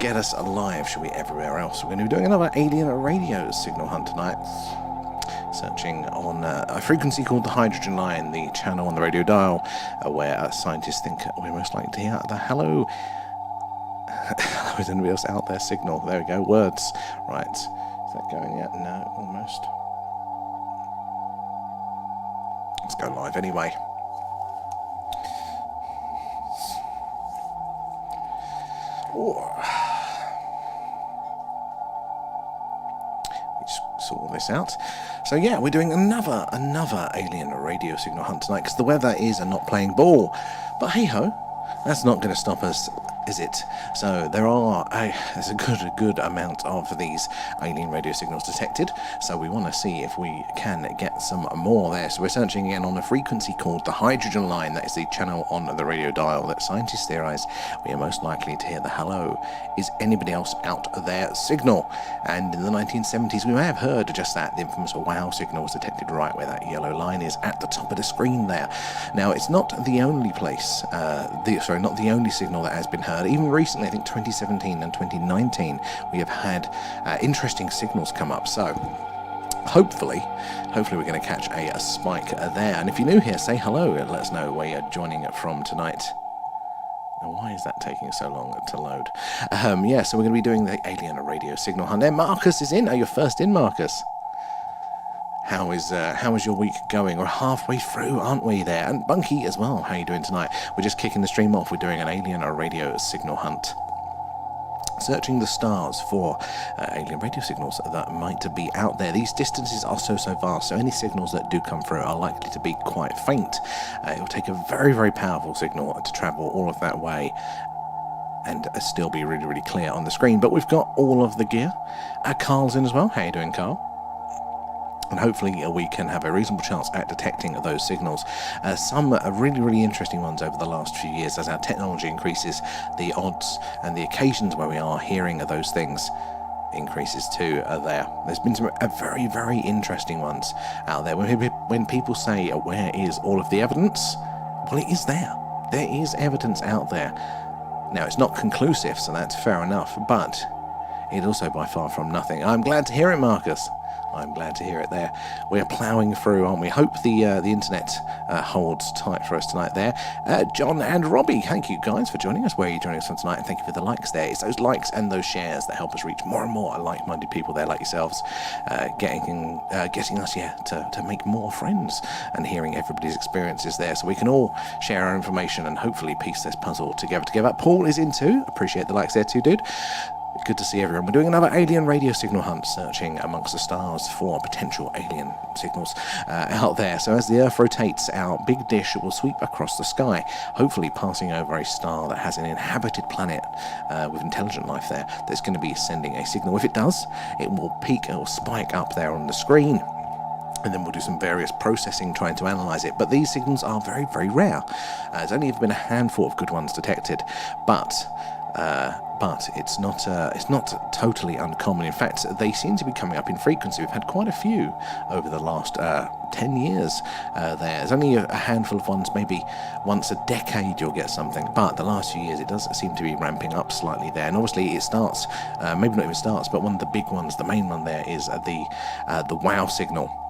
get us alive, shall we, everywhere else. We're going to be doing another alien radio signal hunt tonight. Searching on a frequency called the hydrogen line, the channel on the radio dial, where scientists think we're most likely to hear the hello. Is anybody else out there signal? There we go, words. Right, is that going yet? No, almost. Let's go live anyway. Just sort this out. So yeah, we're doing another alien radio signal hunt tonight because the weather is not playing ball. But hey ho, that's not going to stop us, is it? So there's a good amount of these alien radio signals detected, so we want to see if we can get some more there. So we're searching again on a frequency called the hydrogen line. That is the channel on the radio dial that scientists theorize we are most likely to hear the hello. Is anybody else out there signal? And in the 1970s we may have heard just that. The infamous wow signal was detected right where that yellow line is at the top of the screen there. Now it's not the only place, not the only signal that has been heard. Even recently, I think 2017 and 2019, we have had interesting signals come up. So hopefully we're going to catch a spike there. And if you're new here, say hello and let us know where you're joining from tonight. Now, why is that taking so long to load? Yeah, so we're going to be doing the alien radio signal hunt there. Marcus is in. Are you first in, Marcus? How is your week going? We're halfway through, aren't we there? And Bunky as well. How are you doing tonight? We're just kicking the stream off. We're doing an alien radio signal hunt. Searching the stars for alien radio signals that might be out there. These distances are so vast, so any signals that do come through are likely to be quite faint. It will take a very powerful signal to travel all of that way and still be really clear on the screen. But we've got all of the gear. Carl's in as well. How are you doing, Carl? And hopefully we can have a reasonable chance at detecting those signals. Some really interesting ones over the last few years. As our technology increases, the odds and the occasions where we are hearing those things increases too there. There's been some very interesting ones out there. When people say, where is all of the evidence? Well, it is there. There is evidence out there. Now, it's not conclusive, so that's fair enough, but it's also by far from nothing. I'm glad to hear it, Marcus. I'm glad to hear it there. We're ploughing through, aren't we? Hope the internet holds tight for us tonight there. John and Robbie, thank you guys for joining us. Where are you joining us from tonight? And thank you for the likes there. It's those likes and those shares that help us reach more and more like-minded people there like yourselves, getting us to make more friends and hearing everybody's experiences there so we can all share our information and hopefully piece this puzzle together. Paul is in too. Appreciate the likes there too, dude. Good to see everyone. We're doing another alien radio signal hunt, searching amongst the stars for potential alien signals out there. So as the Earth rotates, our big dish will sweep across the sky, hopefully passing over a star that has an inhabited planet with intelligent life there that's going to be sending a signal. If it does, it will peak, it will spike up there on the screen. And then we'll do some various processing trying to analyze it. But these signals are very rare. There's only ever been a handful of good ones detected, but it's not totally uncommon. In fact, they seem to be coming up in frequency. We've had quite a few over the last 10 years there's only a handful of ones, maybe once a decade you'll get something, but the last few years it does seem to be ramping up slightly there. And obviously it starts, maybe not even starts, but one of the big ones, the main one there is the wow signal.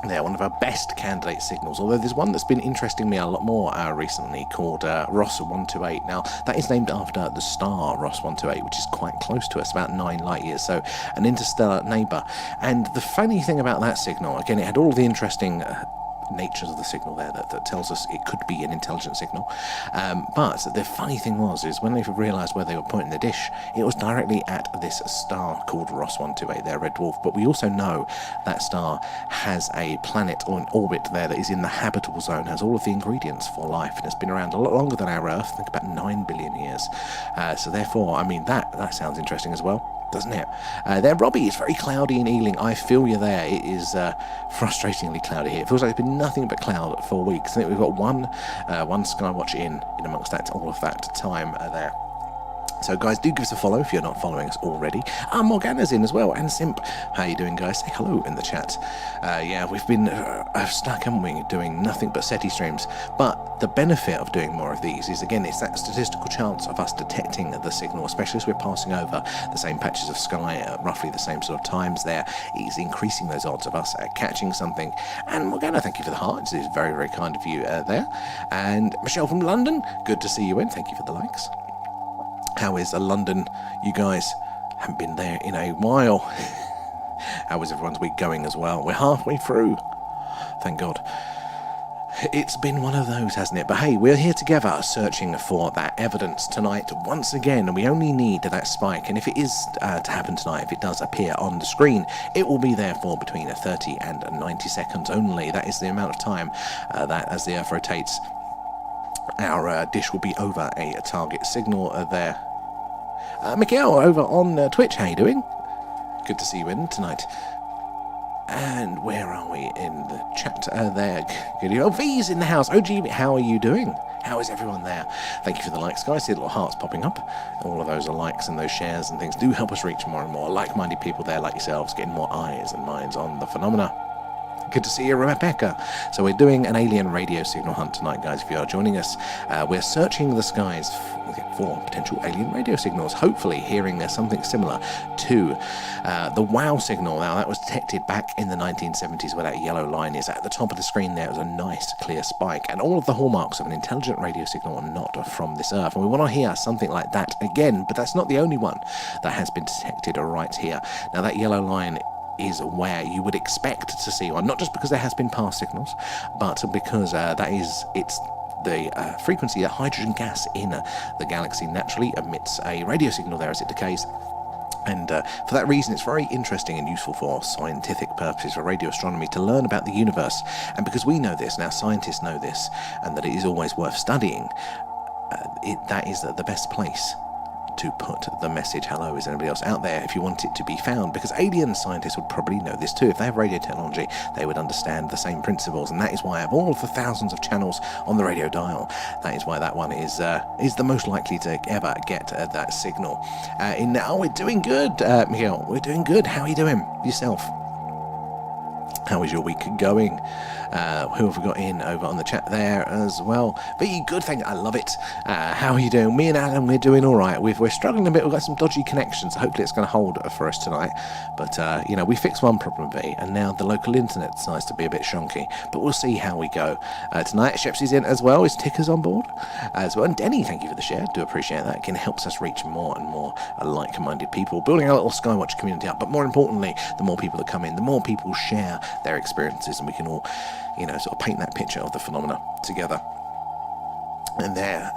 They're one of our best candidate signals, although there's one that's been interesting me a lot more recently called Ross 128. Now, that is named after the star Ross 128, which is quite close to us, about 9 light years, so an interstellar neighbour. And the funny thing about that signal, again, it had all the interesting natures of the signal there that tells us it could be an intelligent signal, but the funny thing is when they realised where they were pointing the dish, it was directly at this star called Ross 128 there, red dwarf. But we also know that star has a planet or an orbit there that is in the habitable zone, has all of the ingredients for life, and has been around a lot longer than our Earth, I think about 9 billion years. So therefore, I mean, that sounds interesting as well, doesn't it? There, Robbie, it's very cloudy in Ealing. I feel you there. It is frustratingly cloudy here. It feels like it's been nothing but cloud for weeks. I think we've got one skywatch in amongst that all of that time there. So guys, do give us a follow if you're not following us already. Morgana's in as well, and Simp. How you doing, guys? Say hello in the chat. Yeah, we've been stuck, haven't we, doing nothing but SETI streams. But the benefit of doing more of these is, again, it's that statistical chance of us detecting the signal, especially as we're passing over the same patches of sky at roughly the same sort of times there. It's increasing those odds of us catching something. And Morgana, thank you for the hearts. It's very, very kind of you there. And Michelle from London, good to see you in. Thank you for the likes. How is London? You guys haven't been there in a while. How is everyone's week going as well? We're halfway through. Thank God. It's been one of those, hasn't it? But hey, we're here together searching for that evidence tonight once again, and we only need that spike. And if it is to happen tonight, if it does appear on the screen, it will be there for between 30 and 90 seconds only. That is the amount of time that, as the Earth rotates, our dish will be over a target signal there. Mikhail over on Twitch, how you doing? Good to see you in tonight. And where are we in the chat there? Good. Oh, V's in the house. OG, how are you doing? How is everyone there? Thank you for the likes, guys. See the little hearts popping up. All of those are likes, and those shares and things do help us reach more and more like-minded people there like yourselves, getting more eyes and minds on the phenomena. Good to see you, Rebecca. So we're doing an alien radio signal hunt tonight, guys. If you are joining us, we're searching the skies for potential alien radio signals, hopefully hearing something similar to the WOW signal. Now, that was detected back in the 1970s, where that yellow line is at the top of the screen there. It was a nice, clear spike, and all of the hallmarks of an intelligent radio signal are not from this Earth. And we want to hear something like that again, but that's not the only one that has been detected right here. Now, that yellow line is where you would expect to see one, not just because there has been past signals, but because it's the frequency that hydrogen gas in the galaxy naturally emits a radio signal there as it decays. And for that reason, it's very interesting and useful for scientific purposes, for radio astronomy, to learn about the universe. And because we know this, now scientists know this, and that it is always worth studying, that is the best place to put the message, hello, is anybody else out there, if you want it to be found, because alien scientists would probably know this too. If they have radio technology, they would understand the same principles, and that is why, of all of the thousands of channels on the radio dial, that is why that one is the most likely to ever get that signal. We're doing good, Miguel, we're doing good. How are you doing yourself? How is your week going? Who have we got in over on the chat there as well? Be good, thank you. I love it. How are you doing? Me and Adam, we're doing all right. We're struggling a bit. We've got some dodgy connections. So hopefully it's going to hold for us tonight. But, we fixed one problem, B, and now the local internet decides to be a bit shonky. But we'll see how we go. Tonight, Shepsy's in as well. Is Ticker's on board as well? And Denny, thank you for the share. Do appreciate that. Again, it helps us reach more and more like-minded people. Building our little Skywatcher community up. But more importantly, the more people that come in, the more people share their experiences, and we can all, sort of paint that picture of the phenomena together. And there.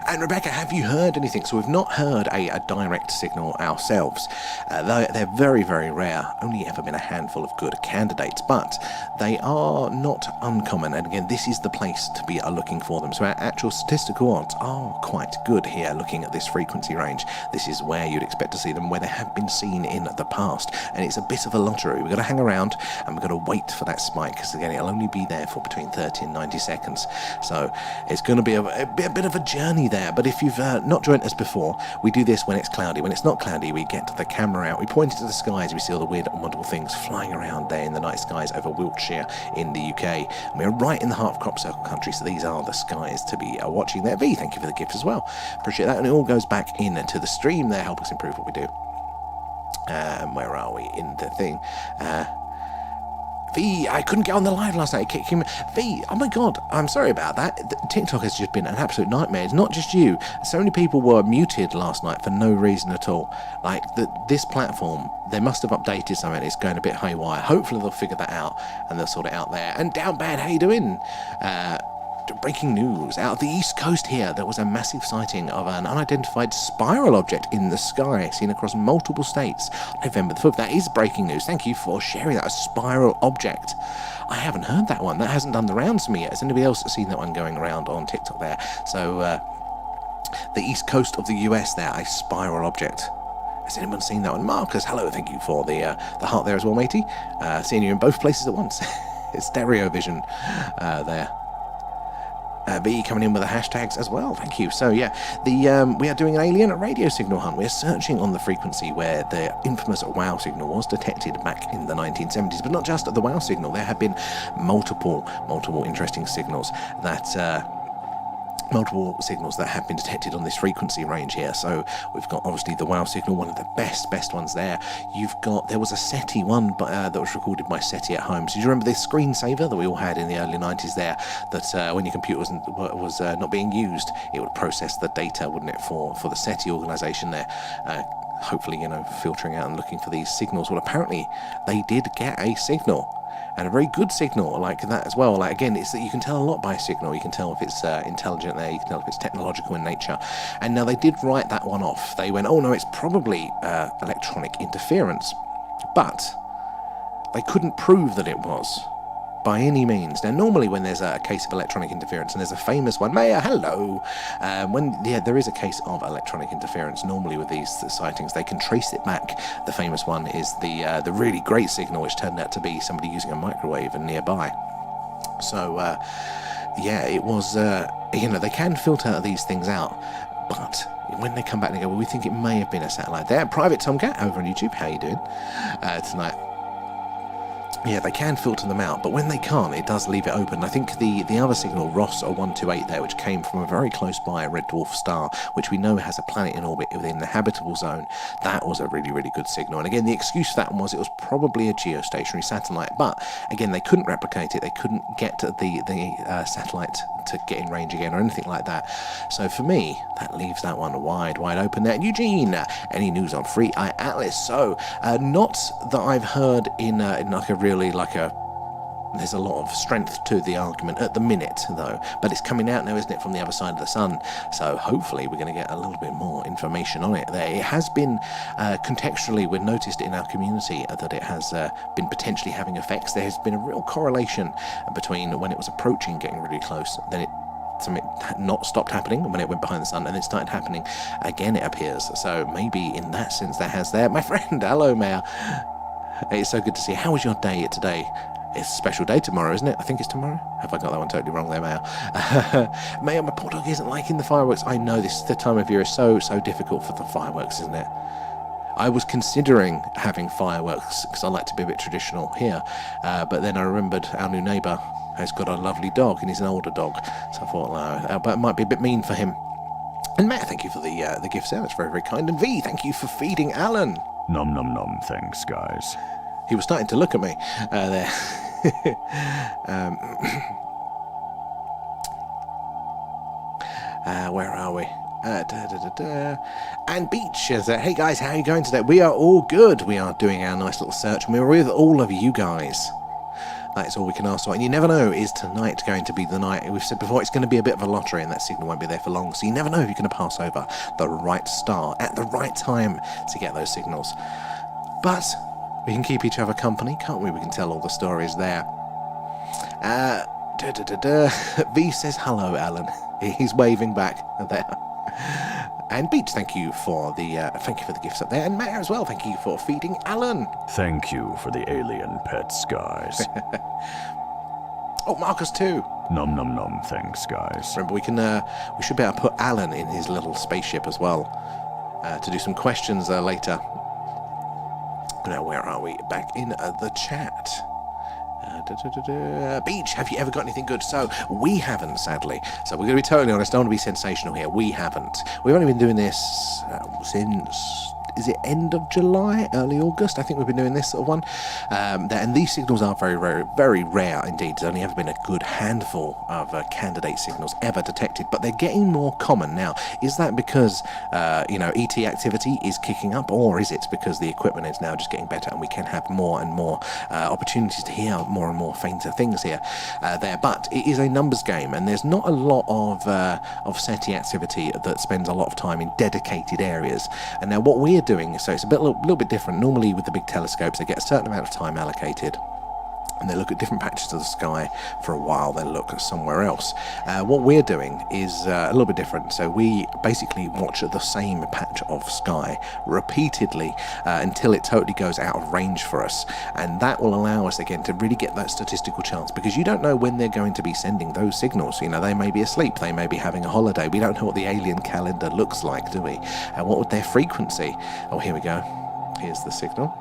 And Rebecca, have you heard anything? So we've not heard a direct signal ourselves. They're very, very rare. Only ever been a handful of good candidates, but they are not uncommon. And again, this is the place to be looking for them. So our actual statistical odds are quite good here, looking at this frequency range. This is where you'd expect to see them, where they have been seen in the past. And it's a bit of a lottery. We've got to hang around, and we've got to wait for that spike, because again, it'll only be there for between 30 and 90 seconds. So it's going to be a bit of a journey there. But if you've not joined us before, we do this when it's cloudy. When it's not cloudy, we get the camera out, we point it to the skies, we see all the weird and wonderful things flying around there in the night skies over Wiltshire in the UK. And we're right in the heart of crop circle country, so these are the skies to be watching there. V, thank you for the gift as well. Appreciate that. And it all goes back into the stream there, help us improve what we do. Where are we in the thing? V, I couldn't get on the live last night. V, oh my God, I'm sorry about that. TikTok has just been an absolute nightmare. It's not just you. So many people were muted last night for no reason at all. Like, this platform, they must have updated something. It's going a bit haywire. Hopefully they'll figure that out and they'll sort it out there. And Down Bad, how you doing? Breaking news out of the East Coast here. There was a massive sighting of an unidentified spiral object in the sky seen across multiple states November the 5th. That is breaking news. Thank you for sharing that. A spiral object. I haven't heard that one. That hasn't done the rounds for me yet. Has anybody else seen that one going around on TikTok there? So the East Coast of the US there, a spiral object. Has anyone seen that one? Marcus, hello. Thank you for the heart there as well, matey. Seeing you in both places at once. It's stereo vision there. B coming in with the hashtags as well. Thank you. So yeah, we are doing an alien radio signal hunt. We're searching on the frequency where the infamous WOW signal was detected back in the 1970s. But not just the WOW signal. There have been multiple interesting signals that have been detected on this frequency range here. So we've got obviously the WOW signal, one of the best ones there. There was a SETI one that was recorded by SETI at home. So do you remember this screensaver that we all had in the early 90s there, that when your computer was not being used, it would process the data, wouldn't it, for the SETI organisation there, hopefully, filtering out and looking for these signals. Well, apparently they did get a signal, and a very good signal like that as well. Like, again, it's that you can tell a lot by a signal. You can tell if it's intelligent there, you can tell if it's technological in nature. And now they did write that one off. They went, oh no, it's probably electronic interference. But they couldn't prove that it was by any means. Now, normally when there's a case of electronic interference, and there's a famous one, Maya, hello, there is a case of electronic interference, normally with these sightings, they can trace it back. The famous one is the really great signal, which turned out to be somebody using a microwave and nearby. So, it was, they can filter these things out, but when they come back and they go, well, we think it may have been a satellite. There, Private Tomcat over on YouTube, how you doing tonight? Yeah, they can filter them out, but when they can't, it does leave it open. I think the other signal, Ross 128 there, which came from a very close by red dwarf star, which we know has a planet in orbit within the habitable zone, that was a really good signal. And again, the excuse for that one was it was probably a geostationary satellite, but again, they couldn't replicate it. They couldn't get the satellite to get in range again or anything like that. So for me, that leaves that one wide open there. Eugene, any news on Free Eye Atlas? So not that I've heard in like a really there's a lot of strength to the argument at the minute, though, but it's coming out now, isn't it, from the other side of the sun, so hopefully we're going to get a little bit more information on it there. It has been contextually, we've noticed in our community that it has been potentially having effects. There has been a real correlation between when it was approaching, getting really close, then something not stopped happening when it went behind the sun, and it started happening again, it appears. So maybe in that sense that has there. My friend, hello Mayor, it's so good to see you. How was your day today? It's a special day tomorrow, isn't it? I think it's tomorrow. Have I got that one totally wrong there, Mayor? Mayor, my poor dog isn't liking the fireworks. I know this time of year is so difficult for the fireworks, isn't it? I was considering having fireworks because I like to be a bit traditional here, but then I remembered our new neighbour has got a lovely dog, and he's an older dog, so I thought, no, but it might be a bit mean for him. And Matt, thank you for the gifts there. That's very kind. And V, thank you for feeding Alan. Nom nom nom. Thanks, guys. He was starting to look at me there. Where are we? And Beach is hey guys, how are you going today? We are all good. We are doing our nice little search, and we're with all of you guys. That's all we can ask for. And you never know, is tonight going to be the night? We've said before, it's going to be a bit of a lottery, and that signal won't be there for long. So you never know if you're going to pass over the right star at the right time to get those signals. But we can keep each other company, can't we? We can tell all the stories there. V says hello, Alan. He's waving back there. And Beach, thank you for the gifts up there, and Matt as well. Thank you for feeding Alan. Thank you for the alien pets, guys. Oh, Marcus too. Nom nom nom. Thanks, guys. Remember, we should be able to put Alan in his little spaceship as well to do some questions later. Now, where are we? Back in the chat. Beach, have you ever got anything good? So, we haven't, sadly. So, we're going to be totally honest. I don't want to be sensational here. We haven't. We've only been doing this since... Is it end of July, early August? I think we've been doing this sort of one. And these signals are very rare indeed. There's only ever been a good handful of candidate signals ever detected, but they're getting more common now. Is that because, ET activity is kicking up, or is it because the equipment is now just getting better and we can have more and more opportunities to hear more and more fainter things here, there? But it is a numbers game, and there's not a lot of SETI activity that spends a lot of time in dedicated areas. And now what we're doing, so it's a little bit different. Normally with the big telescopes, they get a certain amount of time allocated and they look at different patches of the sky for a while, then look somewhere else. What we're doing is a little bit different. So we basically watch the same patch of sky repeatedly until it totally goes out of range for us, and that will allow us again to really get that statistical chance, because you don't know when they're going to be sending those signals. You know, they may be asleep, they may be having a holiday. We don't know what the alien calendar looks like, do we? And what would their frequency? Oh, here we go. Here's the signal.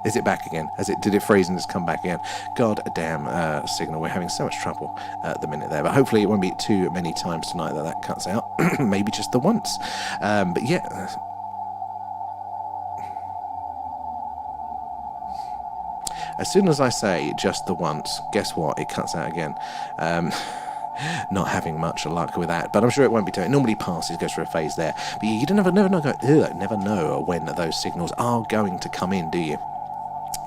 Is it back again? Did it freeze and it's come back again? God damn signal. We're having so much trouble at the minute there. But hopefully it won't be too many times tonight that cuts out. Maybe just the once. But yeah. As soon as I say just the once, guess what? It cuts out again. Not having much luck with that, but I'm sure it won't be doing. It normally passes, goes through a phase there. But you never know when those signals are going to come in, do you?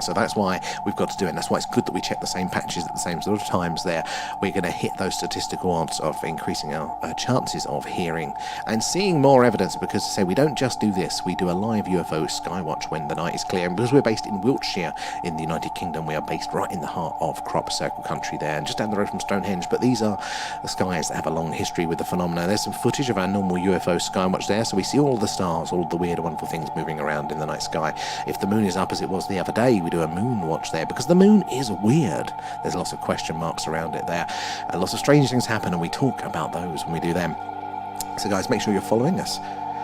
So that's why we've got to do it, and that's why it's good that we check the same patches at the same sort of times there. We're going to hit those statistical odds of increasing our chances of hearing and seeing more evidence, because, to say, we don't just do this, we do a live UFO skywatch when the night is clear. And because we're based in Wiltshire in the United Kingdom, we are based right in the heart of Crop Circle country there, and just down the road from Stonehenge. But these are the skies that have a long history with the phenomena. There's some footage of our normal UFO skywatch there, so we see all the stars, all the weird, wonderful things moving around in the night sky. If the moon is up as it was the other day, we do a moon watch there, because the moon is weird. There's lots of question marks around it there. Lots of strange things happen, and we talk about those when we do them. So guys, make sure you're following us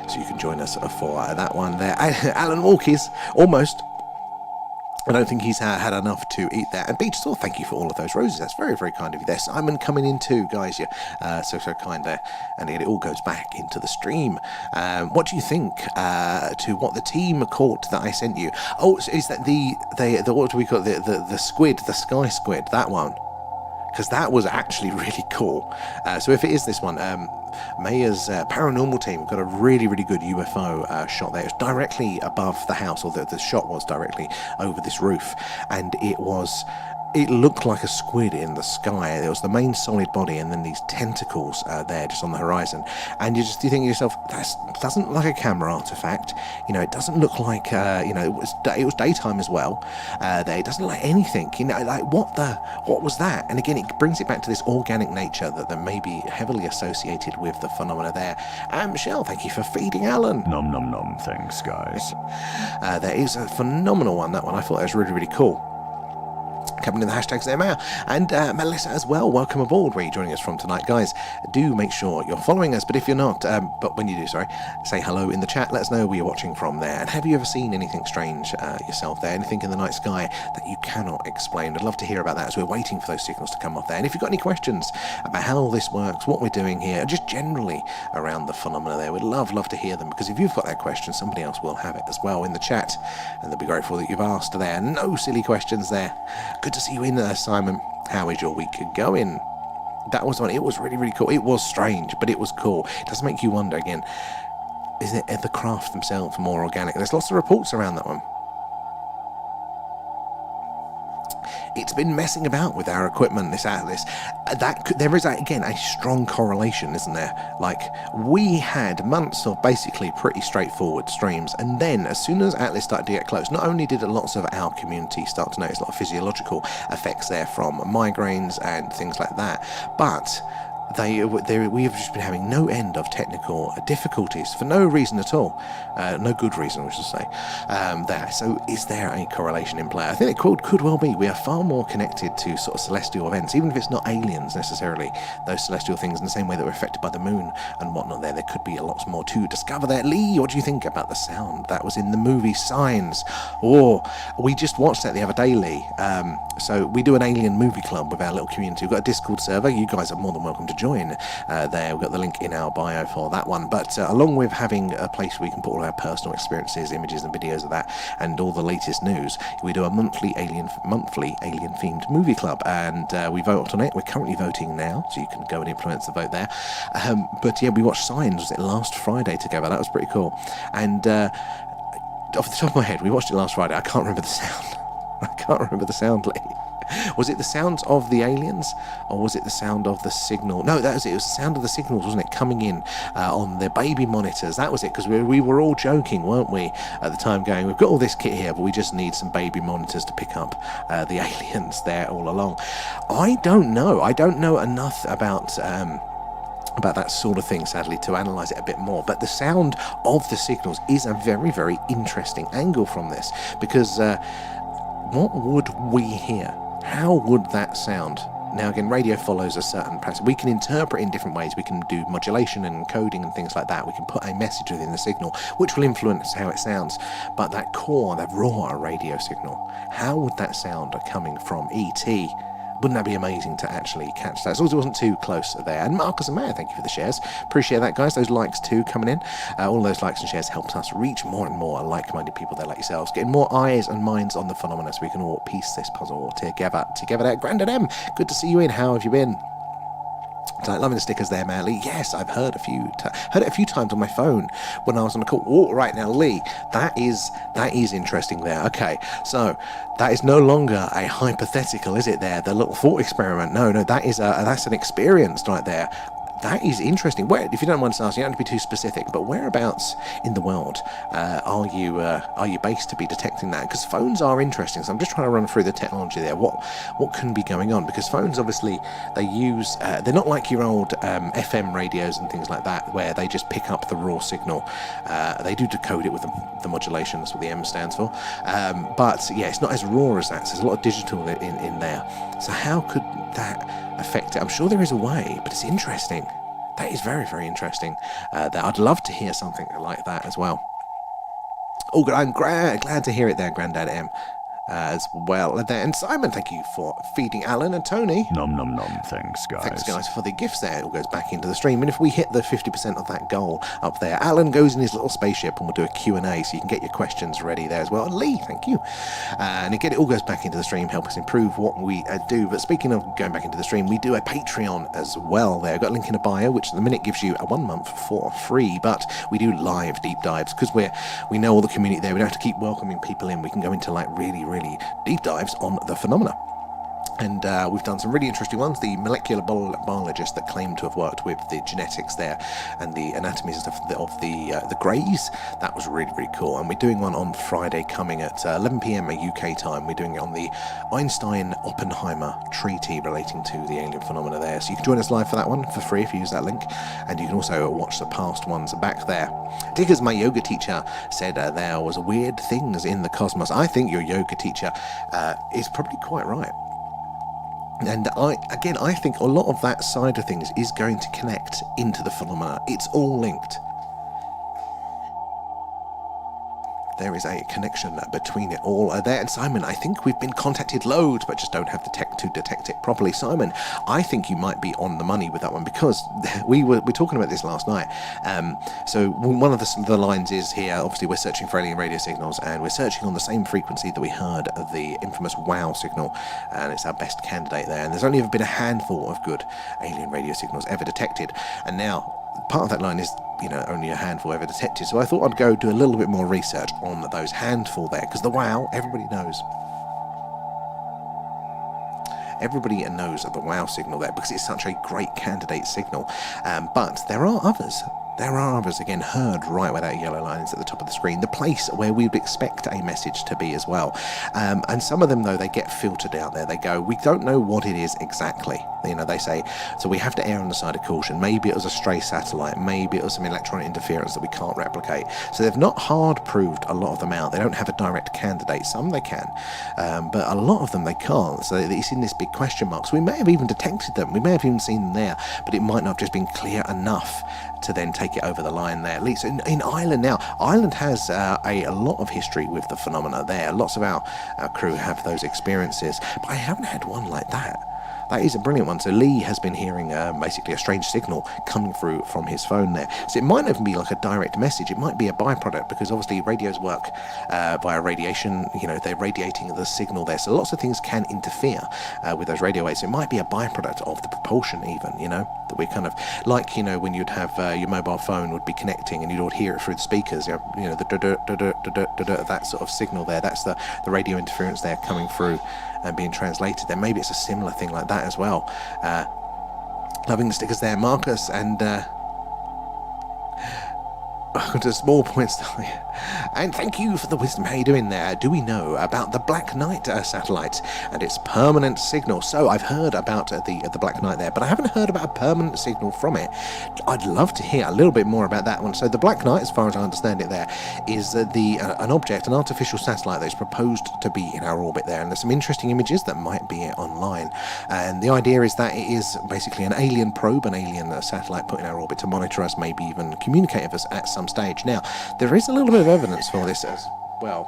so you can join us for that one there. Alan Walkies, almost. I don't think he's had enough to eat there. And Beach Saw, thank you for all of those roses. That's very, very kind of you there. Simon coming in too, guys. You're so kind there. And it all goes back into the stream. What do you think to what the team caught that I sent you? Oh, is that the what do we call it? The squid, the sky squid, that one? Because that was actually really cool. So if it is this one, Maya's paranormal team got a really, really good UFO shot there. It was directly above the house, or the shot was directly over this roof, and it looked like a squid in the sky. There was the main solid body, and then these tentacles there just on the horizon. And you think to yourself, that doesn't look like a camera artifact. You know, it doesn't look like it was daytime as well. It doesn't look like anything. You know, like what was that? And again, it brings it back to this organic nature that may be heavily associated with the phenomena there. And Michelle, thank you for feeding Alan. Nom nom nom. Thanks, guys. There is a phenomenal one. That one I thought that was really, really cool. Coming in the hashtags there, Maya. And Melissa as well, welcome aboard. Where are you joining us from tonight, guys? Do make sure you're following us, but if you're not, but when you do, say hello in the chat. Let us know where you're watching from there. And have you ever seen anything strange yourself there? Anything in the night sky that you cannot explain? I'd love to hear about that as we're waiting for those signals to come off there. And if you've got any questions about how all this works, what we're doing here, and just generally around the phenomena there, we'd love to hear them, because if you've got that question, somebody else will have it as well in the chat, and they'll be grateful that you've asked there. No silly questions there. Good to see you in there, Simon. How is your week going? That was one. It was really, really cool. It was strange, but it was cool. It does make you wonder again, is it the craft themselves more organic? There's lots of reports around that one. It's been messing about with our equipment, this Atlas. There is, again, a strong correlation, isn't there? Like, we had months of basically pretty straightforward streams, and then as soon as Atlas started to get close, not only did lots of our community start to notice a lot of physiological effects there from migraines and things like that, but we have just been having no end of technical difficulties for no reason at all. No good reason, we should say. There. So is there a correlation in play? I think it could well be. We are far more connected to sort of celestial events, even if it's not aliens necessarily, those celestial things, in the same way that we're affected by the moon and whatnot there. There could be a lot more to discover there. Lee, what do you think about the sound that was in the movie Signs? Oh, we just watched that the other day, Lee. So we do an alien movie club with our little community. We've got a Discord server. You guys are more than welcome to join there. We've got the link in our bio for that one. But along with having a place where we can put all our personal experiences, images and videos of that, and all the latest news, we do a monthly alien themed movie club, and we vote on it. We're currently voting now, so you can go and influence the vote there. But yeah, we watched Signs, was it last Friday together? That was pretty cool. And off the top of my head, we watched it last Friday. I can't remember the sound. I can't remember the sound, Lee. Was it the sounds of the aliens, or was it the sound of the signal? No, that was it. It was the sound of the signals, wasn't it, coming in on the baby monitors? That was it, because we were all joking, weren't we, at the time, going, we've got all this kit here, but we just need some baby monitors to pick up the aliens there all along. I don't know. I don't know enough about that sort of thing, sadly, to analyse it a bit more. But the sound of the signals is a very, very interesting angle from this, because what would we hear? How would that sound? Now, again, radio follows a certain pattern. We can interpret in different ways. We can do modulation and encoding and things like that. We can put a message within the signal, which will influence how it sounds. But that core, that raw radio signal, how would that sound coming from ET? Wouldn't that be amazing to actually catch that? As long as it wasn't too close there. And Marcus and Mayor, thank you for the shares. Appreciate that, guys. Those likes too coming in. All those likes and shares helps us reach more and more like-minded people there like yourselves, getting more eyes and minds on the phenomena so we can all piece this puzzle together. There, Grandad M, good to see you in. How have you been? Loving the stickers there, man. Lee, yes, I've heard it a few times on my phone when I was on the call. Oh, right now, Lee, that is interesting there. Okay, so that is no longer a hypothetical, is it? There, the little thought experiment. No, that's an experience right there. That is interesting. Where, if you don't mind us asking, you don't have to be too specific, but whereabouts in the world are you based to be detecting that? Because phones are interesting, so I'm just trying to run through the technology there. What can be going on? Because phones, obviously, they use they're not like your old FM radios and things like that, where they just pick up the raw signal. They do decode it with the modulation. That's what the M stands for. But yeah, it's not as raw as that. So there's a lot of digital in there. So how could that affect it? I'm sure there is a way, but it's interesting. That is very, very interesting. That I'd love to hear something like that as well. Oh, good. I'm glad to hear it there, Grandad M. As well. And Simon, thank you for feeding Alan and Tony. Nom nom nom. Thanks, guys. Thanks, guys, for the gifts there. It all goes back into the stream. And if we hit the 50% of that goal up there, Alan goes in his little spaceship and we'll do a Q&A so you can get your questions ready there as well. And Lee, thank you. And again, it all goes back into the stream, help us improve what we do. But speaking of going back into the stream, we do a Patreon as well there. I've got a link in the bio, which at the minute gives you a 1 month for free. But we do live deep dives because we know all the community there. We don't have to keep welcoming people in. We can go into like really deep dives on the phenomena. And we've done some really interesting ones. The molecular biologist that claimed to have worked with the genetics there and the anatomies and stuff of the greys, that was really cool. And we're doing one on Friday coming at 11 p.m. UK time. We're doing it on the Einstein-Oppenheimer treaty relating to the alien phenomena there. So you can join us live for that one for free if you use that link. And you can also watch the past ones back there. Diggers, my yoga teacher, said there was weird things in the cosmos. I think your yoga teacher is probably quite right. And I think a lot of that side of things is going to connect into the phenomena. It's all linked. There is a connection between it all there. And Simon, I think we've been contacted loads, but just don't have the tech to detect it properly. Simon, I think you might be on the money with that one, because we were talking about this last night. So one of the lines is here, obviously we're searching for alien radio signals, and we're searching on the same frequency that we heard of the infamous WOW signal, and it's our best candidate there. And there's only ever been a handful of good alien radio signals ever detected. And now, part of that line is, only a handful ever detected. So I thought I'd go do a little bit more research on those handful there, because the WOW, everybody knows of the WOW signal there, because it's such a great candidate signal. But there are others. Again, heard right where that yellow line is at the top of the screen, the place where we would expect a message to be as well. And some of them, though, they get filtered out there. They go, we don't know what it is exactly. They say, so we have to err on the side of caution. Maybe it was a stray satellite. Maybe it was some electronic interference that we can't replicate. So they've not hard proved a lot of them out. They don't have a direct candidate. Some they can, but a lot of them they can't. So it's in this big question mark. So we may have even detected them. We may have even seen them there, but it might not have just been clear enough to then take it over the line there. At least in Ireland now. Ireland has a lot of history with the phenomena there. Lots of our crew have those experiences, but I haven't had one like that. That is a brilliant one. So Lee has been hearing basically a strange signal coming through from his phone there. So it might not even be like a direct message. It might be a byproduct, because obviously radios work via radiation. They're radiating the signal there. So lots of things can interfere with those radio waves. So it might be a byproduct of the propulsion even, that we're kind of like, you know, when you'd have your mobile phone would be connecting and you'd hear it through the speakers, you know, that sort of signal there. That's the radio interference there coming through and being translated there. Maybe it's a similar thing like that as well. Loving the stickers there, Marcus, and to small points. And thank you for the wisdom. How you doing there? Do we know about the Black Knight satellite and its permanent signal? So I've heard about the Black Knight there, but I haven't heard about a permanent signal from it. I'd love to hear a little bit more about that one. So the Black Knight, as far as I understand it there, is an object, an artificial satellite that is proposed to be in our orbit there, and there's some interesting images that might be online. And the idea is that it is basically an alien probe, an alien satellite put in our orbit to monitor us, maybe even communicate with us at some stage. Now, there is a little bit of evidence for this as well.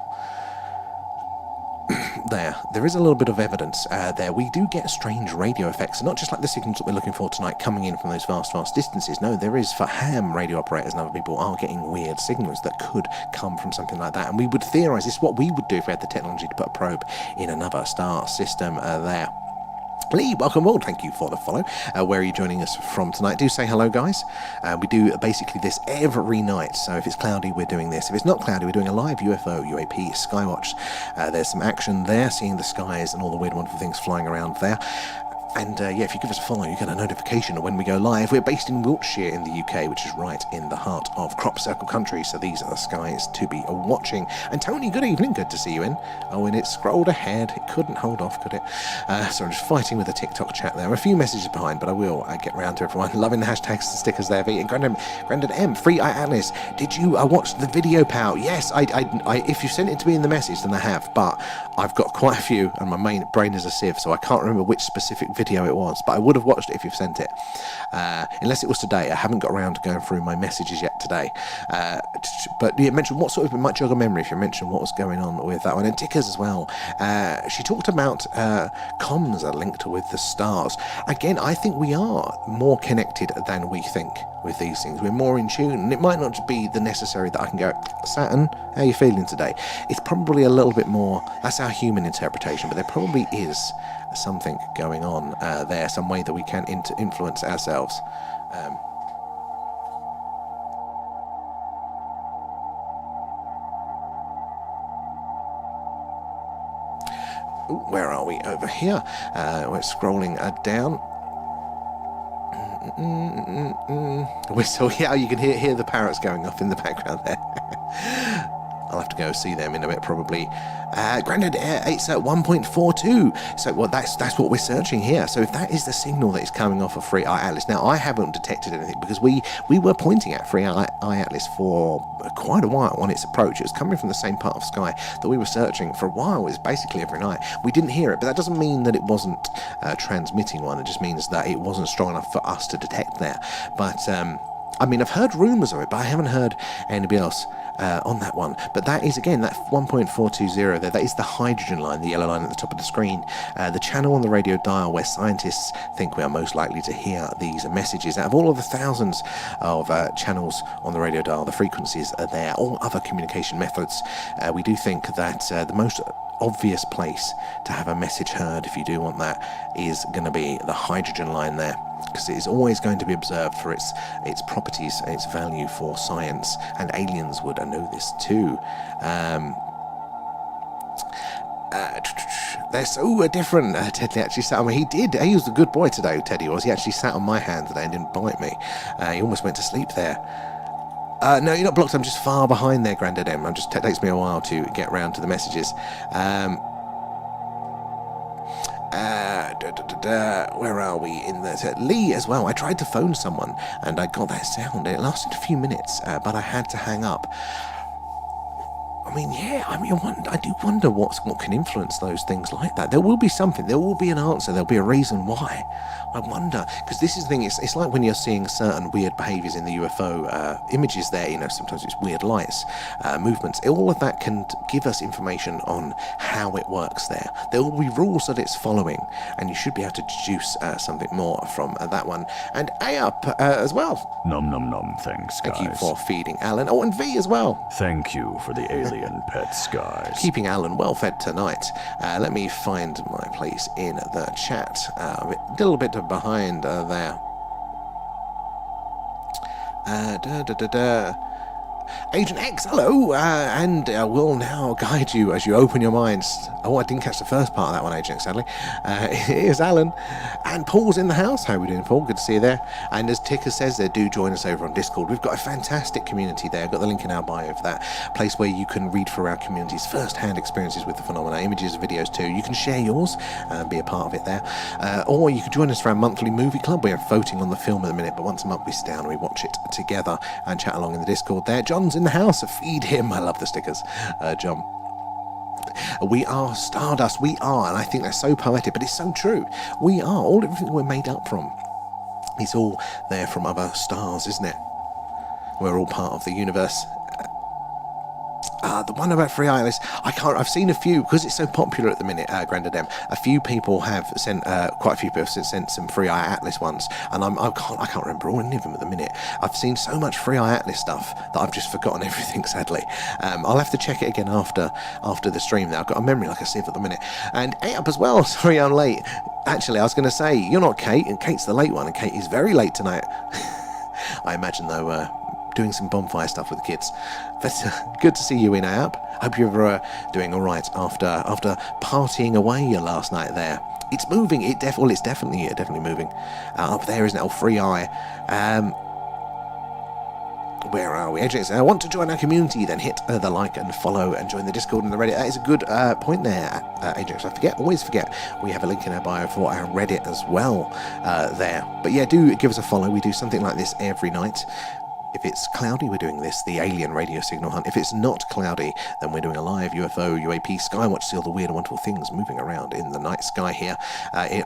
There is a little bit of evidence there. We do get strange radio effects, not just like the signals that we're looking for tonight coming in from those vast distances. No, there is, for ham radio operators and other people are getting weird signals that could come from something like that. And we would theorize this is what we would do if we had the technology to put a probe in another star system there. Lee, welcome all. Thank you for the follow. Where are you joining us from tonight? Do say hello, guys. We do basically this every night. So if it's cloudy, we're doing this. If it's not cloudy, we're doing a live UFO, UAP, skywatch. There's some action there, seeing the skies and all the weird, wonderful things flying around there. And yeah, if you give us a follow, you get a notification of when we go live. We're based in Wiltshire in the UK, which is right in the heart of crop circle country. So these are the skies to be watching. And Tony, good evening. Good to see you in. Oh, and it scrolled ahead. It couldn't hold off, could it? So I'm just fighting with the TikTok chat there. I'm a few messages behind, but I will get round to everyone. Loving the hashtags and stickers there. And Grandad M, Free Eye Atlas. Did you watch the video, pal? Yes, I if you sent it to me in the message, then I have. But I've got quite a few, and my main brain is a sieve, so I can't remember which specific video it was, but I would have watched it if you've sent it, unless it was today. I haven't got around to going through my messages yet today, but you mentioned what sort of, it might jog a memory if you mentioned what was going on with that one. And Tickers as well, she talked about comms are linked with the stars. Again, I think we are more connected than we think with these things. We're more in tune, and it might not be the necessary that I can go, Saturn, how are you feeling today? It's probably a little bit more, that's our human interpretation, but there probably is something going on there, some way that we can influence ourselves. Where are we? Over here. We're scrolling down. Whistle. Yeah, you can hear the parrots going off in the background there. I'll have to go see them in a bit, probably. Grandad, it's at 1.42. So, well, that's what we're searching here. So if that is the signal that is coming off of Free Eye Atlas, now I haven't detected anything because we were pointing at Free Eye Atlas for quite a while on its approach. It was coming from the same part of sky that we were searching for a while. It's basically every night. We didn't hear it, but that doesn't mean that it wasn't transmitting one. It just means that it wasn't strong enough for us to detect there. But I mean, I've heard rumours of it, but I haven't heard anybody else on that one. But that is, again, that 1.420 there, that is the hydrogen line, the yellow line at the top of the screen, the channel on the radio dial where scientists think we are most likely to hear these messages. Out of all of the thousands of channels on the radio dial, the frequencies are there, all other communication methods, we do think that the most obvious place to have a message heard, if you do want that, is going to be the hydrogen line there, because it is always going to be observed for its properties and its value for science, and aliens would know this too. They're so different. Teddy actually sat on me. He was a good boy today, Teddy was. He actually sat on my hand today and didn't bite me. He almost went to sleep there. No, you're not blocked. I'm just far behind there, Grandad M. It takes me a while to get round to the messages. Where are we in the Lee as well? I tried to phone someone and I got that sound. It lasted a few minutes, but I had to hang up. I do wonder what can influence those things like that. There will be something. There will be an answer. There'll be a reason why. I wonder, because this is the thing. It's like when you're seeing certain weird behaviours in the UFO images. There, sometimes it's weird lights, movements. All of that can give us information on how it works. There will be rules that it's following, and you should be able to deduce something more from that one. And A up as well. Nom nom nom. Thanks, guys. Thank you for feeding Alan. Oh, and V as well. Thank you for the alien pets, guys. Keeping Alan well fed tonight. Let me find my place in the chat. A little bit behind there. Agent X, hello, and we'll now guide you as you open your minds. Oh, I didn't catch the first part of that one, Agent X, sadly. Here's Alan. And Paul's in the house. How are we doing, Paul? Good to see you there. And as Ticker says there, do join us over on Discord. We've got a fantastic community there. I've got the link in our bio for that. Place where you can read through our community's first-hand experiences with the phenomena, images, videos too. You can share yours and be a part of it there. Or you can join us for our monthly movie club. We're voting on the film at the minute, but once a month we sit down and we watch it together and chat along in the Discord there. John's in the house. Feed him. I love the stickers, John. We are stardust. We are, and I think that's so poetic, but it's so true. We are. Everything we're made up from. It's all there from other stars, isn't it? We're all part of the universe. The one about Free Atlas, I've seen a few, because it's so popular at the minute, Grandad M. A few people have sent, quite a few people have sent some Free Atlas ones, and I can't remember any of them at the minute. I've seen so much Free Atlas stuff that I've just forgotten everything, sadly. I'll have to check it again after the stream now. I've got a memory like a sieve at the minute. And up as well, sorry I'm late. Actually, I was going to say, you're not Kate, and Kate's the late one, and Kate is very late tonight. I imagine, though, doing some bonfire stuff with the kids. But good to see you in, App. Hope you're doing all right after partying away last night there. It's moving. It's definitely moving. Up there, isn't it? Oh, Free Eye. Where are we? Ajax, I want to join our community, then hit the like and follow and join the Discord and the Reddit. That is a good point there, Ajax. Always forget, we have a link in our bio for our Reddit as well there. But yeah, do give us a follow. We do something like this every night. If it's cloudy, we're doing this, the alien radio signal hunt. If it's not cloudy, then we're doing a live UFO, UAP, skywatch, see all the weird and wonderful things moving around in the night sky here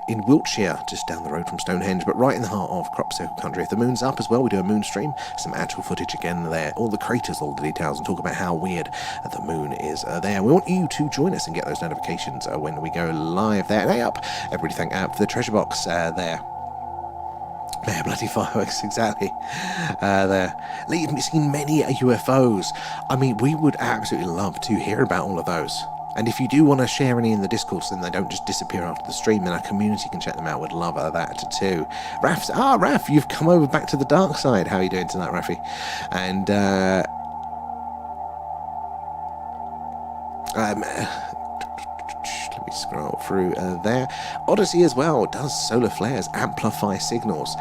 in Wiltshire, just down the road from Stonehenge, but right in the heart of crop circle country. If the moon's up as well, we do a moon stream, some actual footage again there, all the craters, all the details, and talk about how weird the moon is there. We want you to join us and get those notifications when we go live there. And hey, up, everybody thank App for the treasure box there. Yeah, bloody fireworks, exactly. There. You've seen many UFOs. I mean, we would absolutely love to hear about all of those. And if you do want to share any in the Discord, so then they don't just disappear after the stream, then our community can check them out. Would love that too. Raf, you've come over back to the dark side. How are you doing tonight, Rafi? And let me scroll through there. Odyssey as well. Does solar flares amplify signals?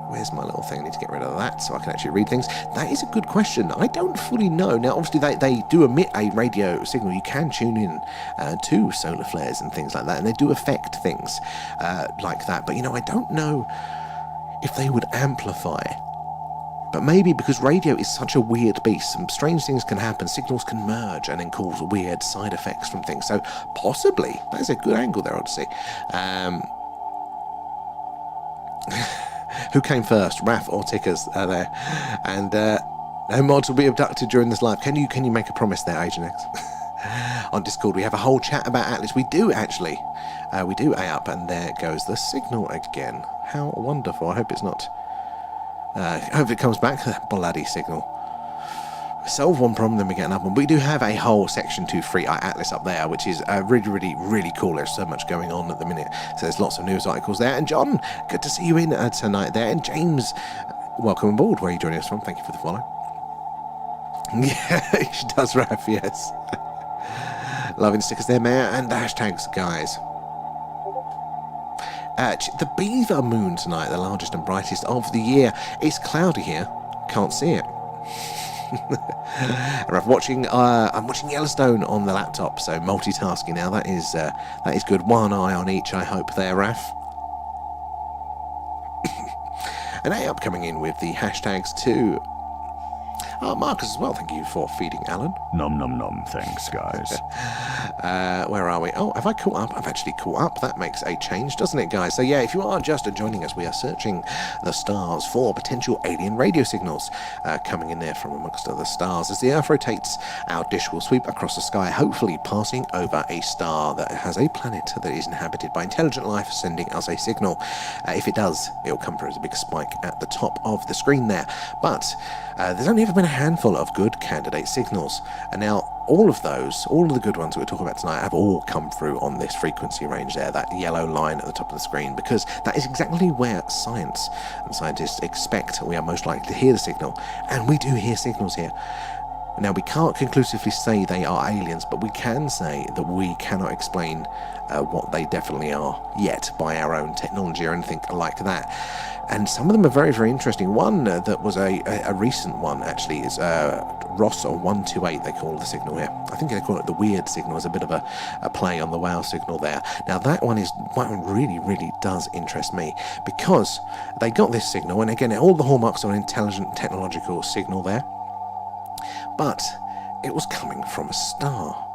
Where's my little thing? I need to get rid of that so I can actually read things. That is a good question. I don't fully know. Now, obviously, they do emit a radio signal. You can tune in to solar flares and things like that, and they do affect things like that. But, I don't know if they would amplify. But maybe because radio is such a weird beast, some strange things can happen, signals can merge and then cause weird side effects from things. So possibly, that's a good angle there, Odyssey. Who came first, Raf or Tickers there? And no mods will be abducted during this live. Can you make a promise there, Agent X? On Discord, we have a whole chat about Atlas. We do actually. We do up, and there goes the signal again. How wonderful. I hope it's not... I hope it comes back. Bloody signal. We solve one problem, then we get another one. We do have a whole section to Free Atlas up there, which is really, really, really cool. There's so much going on at the minute. So there's lots of news articles there. And John, good to see you in tonight there. And James, welcome aboard. Where are you joining us from? Thank you for the follow. Yeah, she does, Raf, yes. Loving stickers there, Mayor. And the hashtags, guys. The Beaver Moon tonight, the largest and brightest of the year. It's cloudy here. Can't see it. I'm watching Yellowstone on the laptop, so multitasking now. That is good. One eye on each, I hope there, Raf. And up coming in with the hashtags too. Marcus as well, thank you for feeding Alan. Nom nom nom, thanks guys. Where are we? Oh, have I caught up? I've actually caught up. That makes a change, doesn't it, guys? So yeah, if you are just joining us, we are searching the stars for potential alien radio signals coming in there from amongst other stars. As the Earth rotates, our dish will sweep across the sky, hopefully passing over a star that has a planet that is inhabited by intelligent life, sending us a signal. If it does, it will come through as a big spike at the top of the screen there. But there's only ever been a handful of good candidate signals. And now all of the good ones we're talking about tonight have all come through on this frequency range there, that yellow line at the top of the screen, because that is exactly where science and scientists expect we are most likely to hear the signal. And we do hear signals here. Now, we can't conclusively say they are aliens, but we can say that we cannot explain what they definitely are yet by our own technology or anything like that. And some of them are very, very interesting. One that was a recent one, actually, is Ross 128, they call the signal here. I think they call it the weird signal, as a bit of a play on the WOW signal there. Now, that one really, really does interest me, because they got this signal, and again, all the hallmarks of an intelligent technological signal there. But it was coming from a star,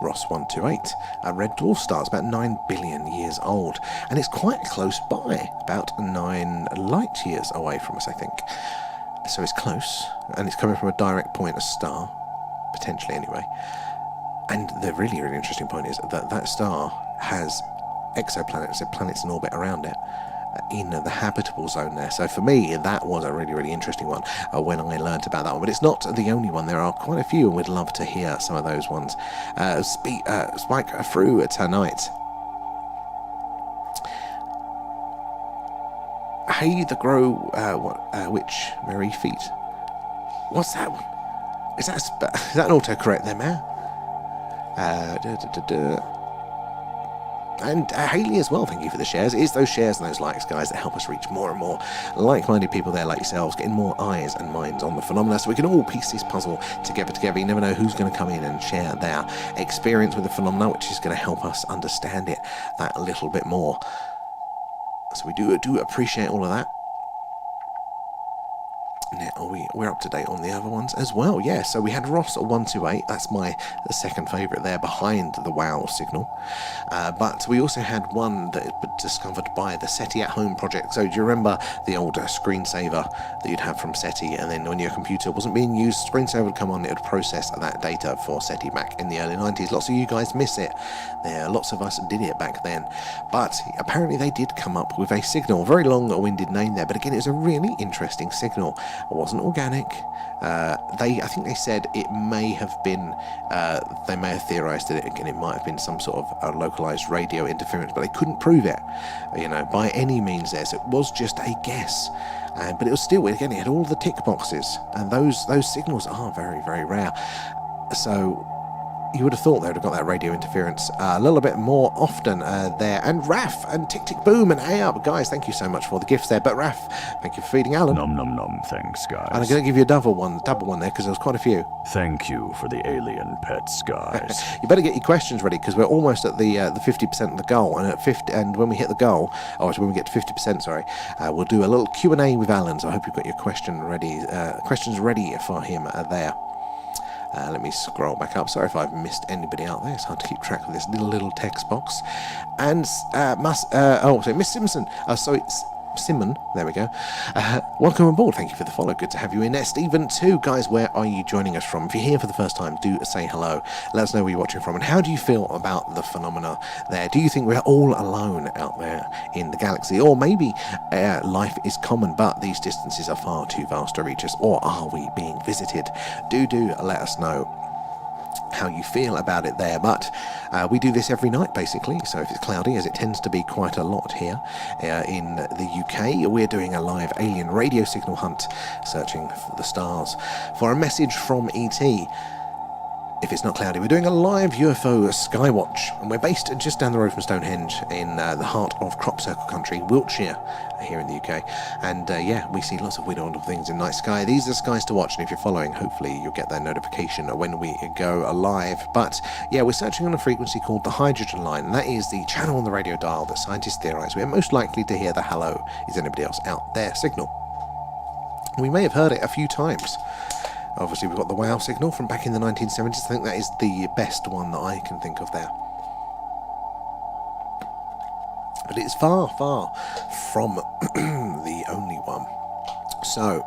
Ross 128, a red dwarf star. It's about 9 billion years old, and it's quite close by, about 9 light years away from us, I think. So it's close, and it's coming from a direct point, a star, potentially anyway. And the really, really interesting point is that that star has exoplanets, so planets in orbit around it, in the habitable zone there. So for me, that was a really, really interesting one when I learnt about that one. But it's not the only one. There are quite a few, and we'd love to hear some of those ones. Spike through tonight. Hey, the grow, which Mary feet. What's that one? Is that an autocorrect there, man? And Haley as well, thank you for the shares. It's those shares and those likes, guys, that help us reach more and more like-minded people there like yourselves, getting more eyes and minds on the phenomena, so we can all piece this puzzle together. You never know who's going to come in and share their experience with the phenomena, which is going to help us understand it that a little bit more. So we do appreciate all of that. Now we're up to date on the other ones as well. Yeah, so we had Ross 128. That's my second favourite there, behind the WOW signal. But we also had one that had been discovered by the SETI at Home project. So do you remember the old screensaver that you'd have from SETI, and then when your computer wasn't being used, screensaver would come on, it would process that data for SETI back in the early 90s. Lots of you guys miss it. Lots of us did it back then. But apparently they did come up with a signal. Very long-winded name there, but again, it was a really interesting signal. It wasn't organic. I think they said it may have been, they may have theorized that it might have been some sort of localized radio interference, but they couldn't prove it, by any means there. So it was just a guess. But it was still, again, it had all the tick boxes, and those signals are very, very rare. So you would have thought they would have got that radio interference a little bit more often there. And Raf and Tick Tick Boom and Hey Up, guys, thank you so much for the gifts there. But Raf, thank you for feeding Alan. Nom nom nom, thanks, guys. And I'm going to give you a double one there, because there was quite a few. Thank you for the alien pets, guys. You better get your questions ready, because we're almost at the 50% of the goal, and and when we hit the goal, when we get to 50%, sorry, we'll do a little Q&A with Alan. So I hope you've got your questions ready for him there. Let me scroll back up. Sorry if I've missed anybody out there. It's hard to keep track of this little text box. And Miss Simpson. Simon, there we go. Welcome aboard. Thank you for the follow. Good to have you in there. Stephen too. Guys, where are you joining us from? If you're here for the first time, do say hello. Let us know where you're watching from, and how do you feel about the phenomena there? Do you think we're all alone out there in the galaxy, or maybe life is common but these distances are far too vast to reach us, or are we being visited? Do let us know how you feel about it there. But we do this every night basically, so if it's cloudy, as it tends to be quite a lot here in the UK, we're doing a live alien radio signal hunt, searching for the stars for a message from ET. If it's not cloudy, we're doing a live UFO skywatch, and we're based just down the road from Stonehenge in the heart of crop circle country, Wiltshire, here in the UK. And we see lots of weird wonderful things in night sky. These are skies to watch, and if you're following, hopefully you'll get that notification when we go live. But yeah, we're searching on a frequency called the hydrogen line, and that is the channel on the radio dial that scientists theorize we're most likely to hear the hello, is anybody else out there signal. We may have heard it a few times. Obviously, we've got the WOW signal from back in the 1970s. I think that is the best one that I can think of there. But it's far, far from the only one. So,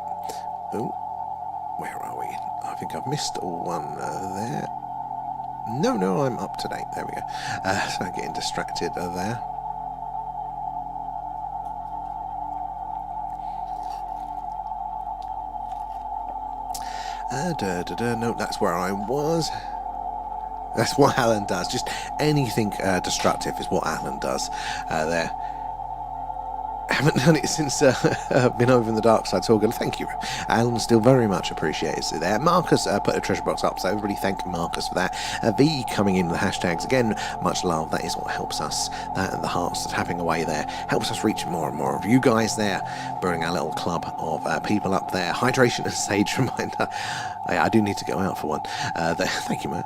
where are we? I think I've missed one there. No, I'm up to date. There we go. So I'm getting distracted there. No, that's where I was. That's what Alan does. Just anything destructive is what Alan does there. Haven't done it since been over in the dark side, so all good. Thank you, Alan. Still very much appreciates it there. Marcus put a treasure box up, so everybody thank Marcus for that. V coming in with the hashtags again. Much love. That is what helps us. That and the hearts tapping away there helps us reach more and more of you guys there. Building our little club of people up there. Hydration and sage reminder. I do need to go out for one. Thank you, man.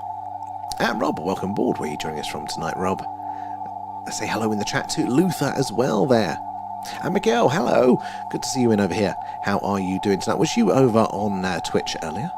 Rob, welcome aboard. Where are you joining us from tonight, Rob? Say hello in the chat to Luther as well there. And Miguel, hello. Good to see you in over here. How are you doing tonight? Was you over on Twitch earlier?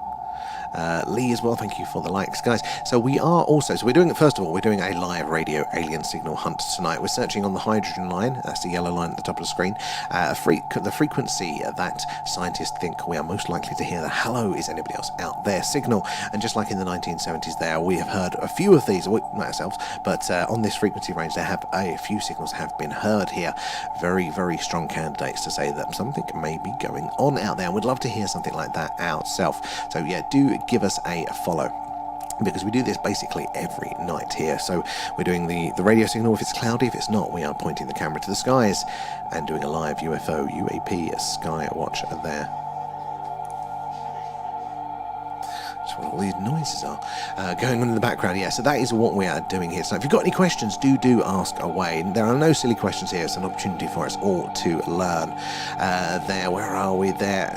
Lee as well, thank you for the likes, guys. So we are also, we're doing, first of all, we're doing a live radio alien signal hunt tonight. We're searching on the hydrogen line, that's the yellow line at the top of the screen, the frequency that scientists think we are most likely to hear the hello is anybody else out there signal. And just like in the 1970s there, we have heard a few of these, not ourselves, but on this frequency range there have a few signals have been heard here. Very, very strong candidates to say that something may be going on out there, and we'd love to hear something like that ourselves. So yeah, do give us a follow, because we do this basically every night here. So we're doing the radio signal if it's cloudy. If it's not, we are pointing the camera to the skies and doing a live UFO UAP skywatcher there. That's what all these noises are going on in the background. Yeah, so that is what we are doing here. So if you've got any questions, do ask away. There are no silly questions here. It's an opportunity for us all to learn. There, where are we there?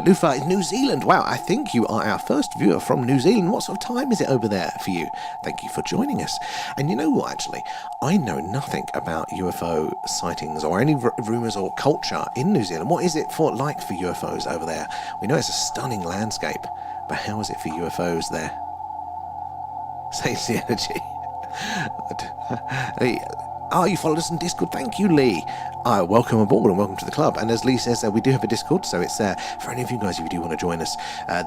Lufa is New Zealand. Wow, I think you are our first viewer from New Zealand. What sort of time is it over there for you? Thank you for joining us. And you know what, actually? I know nothing about UFO sightings or any rumours or culture in New Zealand. What is it like for UFOs over there? We know it's a stunning landscape. But how is it for UFOs there? Saves the energy. Oh, you followed us on Discord. Thank you, Lee. Welcome aboard and welcome to the club. And as Lee says, we do have a Discord, so it's for any of you guys if you do want to join us.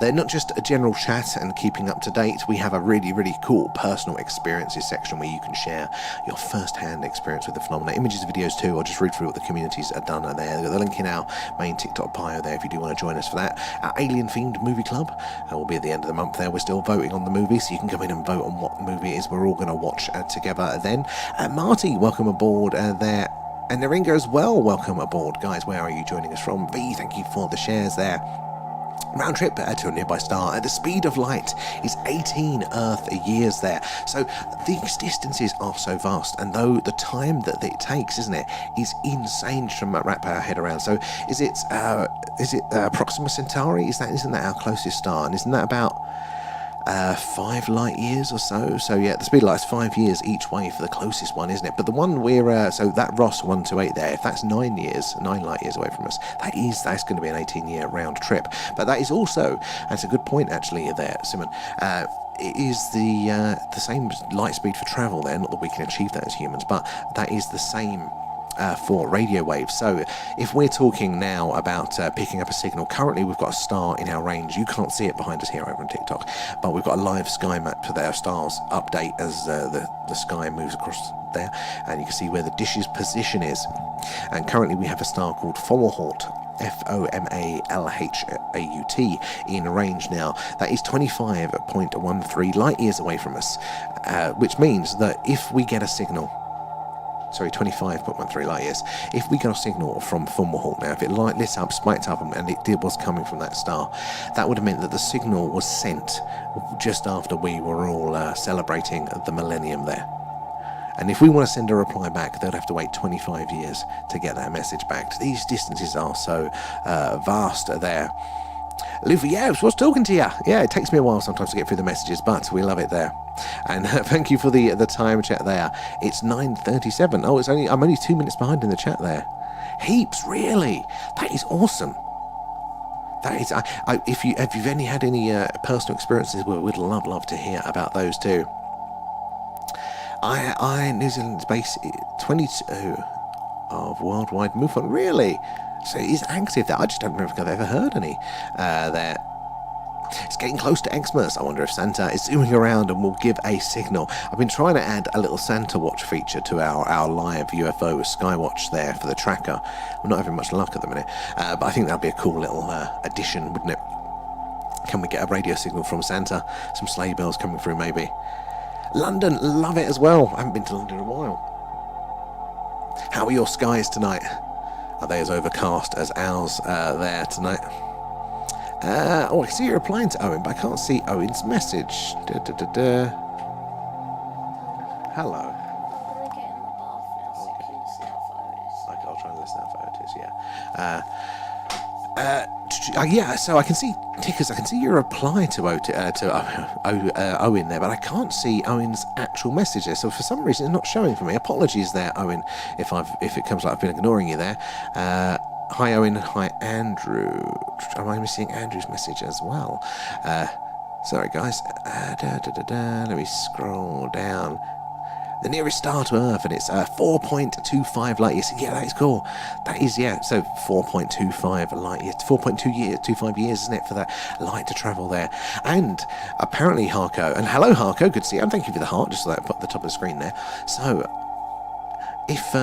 They're not just a general chat and keeping up to date. We have a really, really cool personal experiences section where you can share your first-hand experience with the phenomena. Images, videos too, or just read through what the communities have done there. They've got the link in our main TikTok bio there if you do want to join us for that. Our alien-themed movie club will be at the end of the month there. We're still voting on the movie, so you can come in and vote on what movie it is we're all going to watch together then. Marty, welcome aboard there. And Naringa as well, welcome aboard. Guys, where are you joining us from? V, thank you for the shares there. Round trip to a nearby star at the speed of light is 18 Earth years there. So these distances are so vast, and though the time that it takes, isn't it, is insane to wrap our head around. So is it Proxima Centauri? Isn't that our closest star? And isn't that about 5 light years or so? So yeah, the speed of light is 5 years each way for the closest one, isn't it? But the one we're so that Ross 128 there, if that's 9 light years away from us, that's going to be an 18-year round trip. But that is also, that's a good point actually there, Simon. It is the same light speed for travel there. Not that we can achieve that as humans, but that is the same for radio waves. So if we're talking now about picking up a signal, currently we've got a star in our range. You can't see it behind us here over on TikTok, but we've got a live sky map for their stars update as the sky moves across there, and you can see where the dish's position is. And currently we have a star called Fomalhaut, Fomalhaut in range now. That is 25.13 light years away from us, which means that if we get a signal, 25.13 light years. If we got a signal from Fomalhaut now, if it lit up, spiked up, and it was coming from that star, that would have meant that the signal was sent just after we were all celebrating the millennium there. And if we want to send a reply back, they'd have to wait 25 years to get that message back. These distances are so vast there. Luffy, yeah, I was talking to you. Yeah, it takes me a while sometimes to get through the messages, but we love it there. And thank you for the time chat there. It's 9:37. Oh, I'm only 2 minutes behind in the chat there. Heaps, really. That is awesome. That is, if you've any had any personal experiences, we'd love to hear about those too. New Zealand's base 22 of worldwide MUFON, really. So it is active there. I just don't remember if I've ever heard any there. It's getting close to Xmas. I wonder if Santa is zooming around and will give a signal. I've been trying to add a little Santa Watch feature to our live UFO Skywatch there for the tracker. We're not having much luck at the minute, but I think that'd be a cool little addition, wouldn't it? Can we get a radio signal from Santa? Some sleigh bells coming through, maybe. London, love it as well. I haven't been to London in a while. How are your skies tonight? Are they as overcast as ours there tonight? Oh, I see you're replying to Owen, but I can't see Owen's message. Hello. I'm gonna get in the bath now so you can listen out for Otis. Okay, I'll try and listen out for Otis, yeah. Yeah, so I can see Tickers. I can see your reply to Owen there, but I can't see Owen's actual message there. So for some reason, it's not showing for me. Apologies there, Owen, if it comes like I've been ignoring you there. Hi, Owen. Hi, Andrew. Am I missing Andrew's message as well? Sorry, guys. Let me scroll down. The nearest star to Earth, and it's 4.25 light years. Yeah, that is cool. That is, yeah, so 4.25 light years, 4.25 years, isn't it, for that light to travel there? And apparently, Harko, and hello, Harko, good to see you, and thank you for the heart, just so that put the top of the screen there. So, if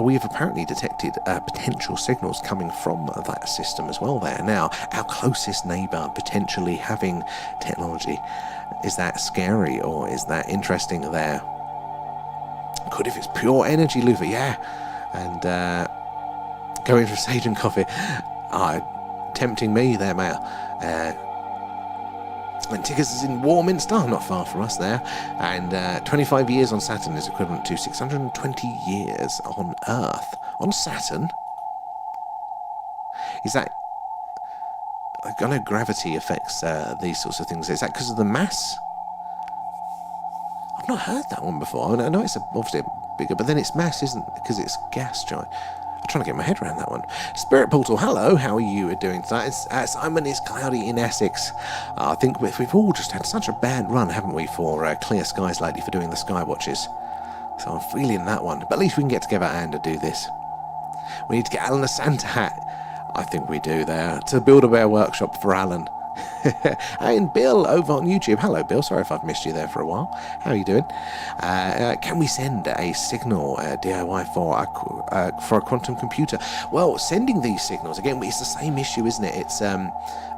we have apparently detected potential signals coming from that system as well there. Now, our closest neighbour potentially having technology. Is that scary, or is that interesting there? Good if it's pure energy, Luva, yeah. And going for sage and coffee. Tempting me there, Mayor. And Tickers is in Warminster, not far from us there. And 25 years on Saturn is equivalent to 620 years on Earth. On Saturn? Is that... I know gravity affects these sorts of things. Is that because of the mass? I've not heard that one before. I mean, I know it's obviously bigger, but then its mass isn't, because it's gas giant. I'm trying to get my head around that one. Spirit Portal, hello, how are you doing tonight? Simon is cloudy in Essex. I think we've all just had such a bad run, haven't we, for clear skies lately for doing the skywatches. So I'm feeling that one. But at least we can get together and do this. We need to get Alan a Santa hat. I think we do there. To build a bear workshop for Alan. And Bill over on YouTube. Hello, Bill. Sorry if I've missed you there for a while. How are you doing? Can we send a signal DIY for a quantum computer? Well, sending these signals again, it's the same issue, isn't it? It's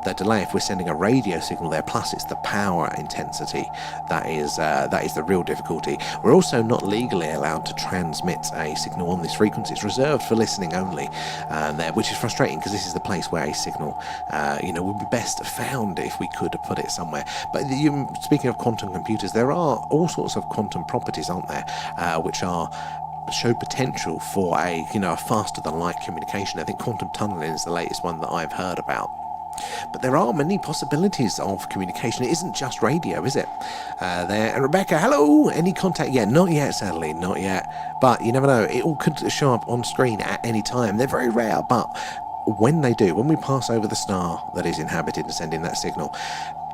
the delay. If we're sending a radio signal there, plus it's the power intensity that is the real difficulty. We're also not legally allowed to transmit a signal on this frequency. It's reserved for listening only there, which is frustrating because this is the place where a signal would be best found if we could put it somewhere. But speaking of quantum computers, there are all sorts of quantum properties, aren't there, which show potential for a faster than light communication. I think quantum tunneling is the latest one that I've heard about. But there are many possibilities of communication. It isn't just radio, is it? There. And Rebecca, hello! Any contact? Yeah, not yet, sadly, not yet. But you never know. It all could show up on screen at any time. They're very rare, but when they do, when we pass over the star that is inhabited and send in that signal,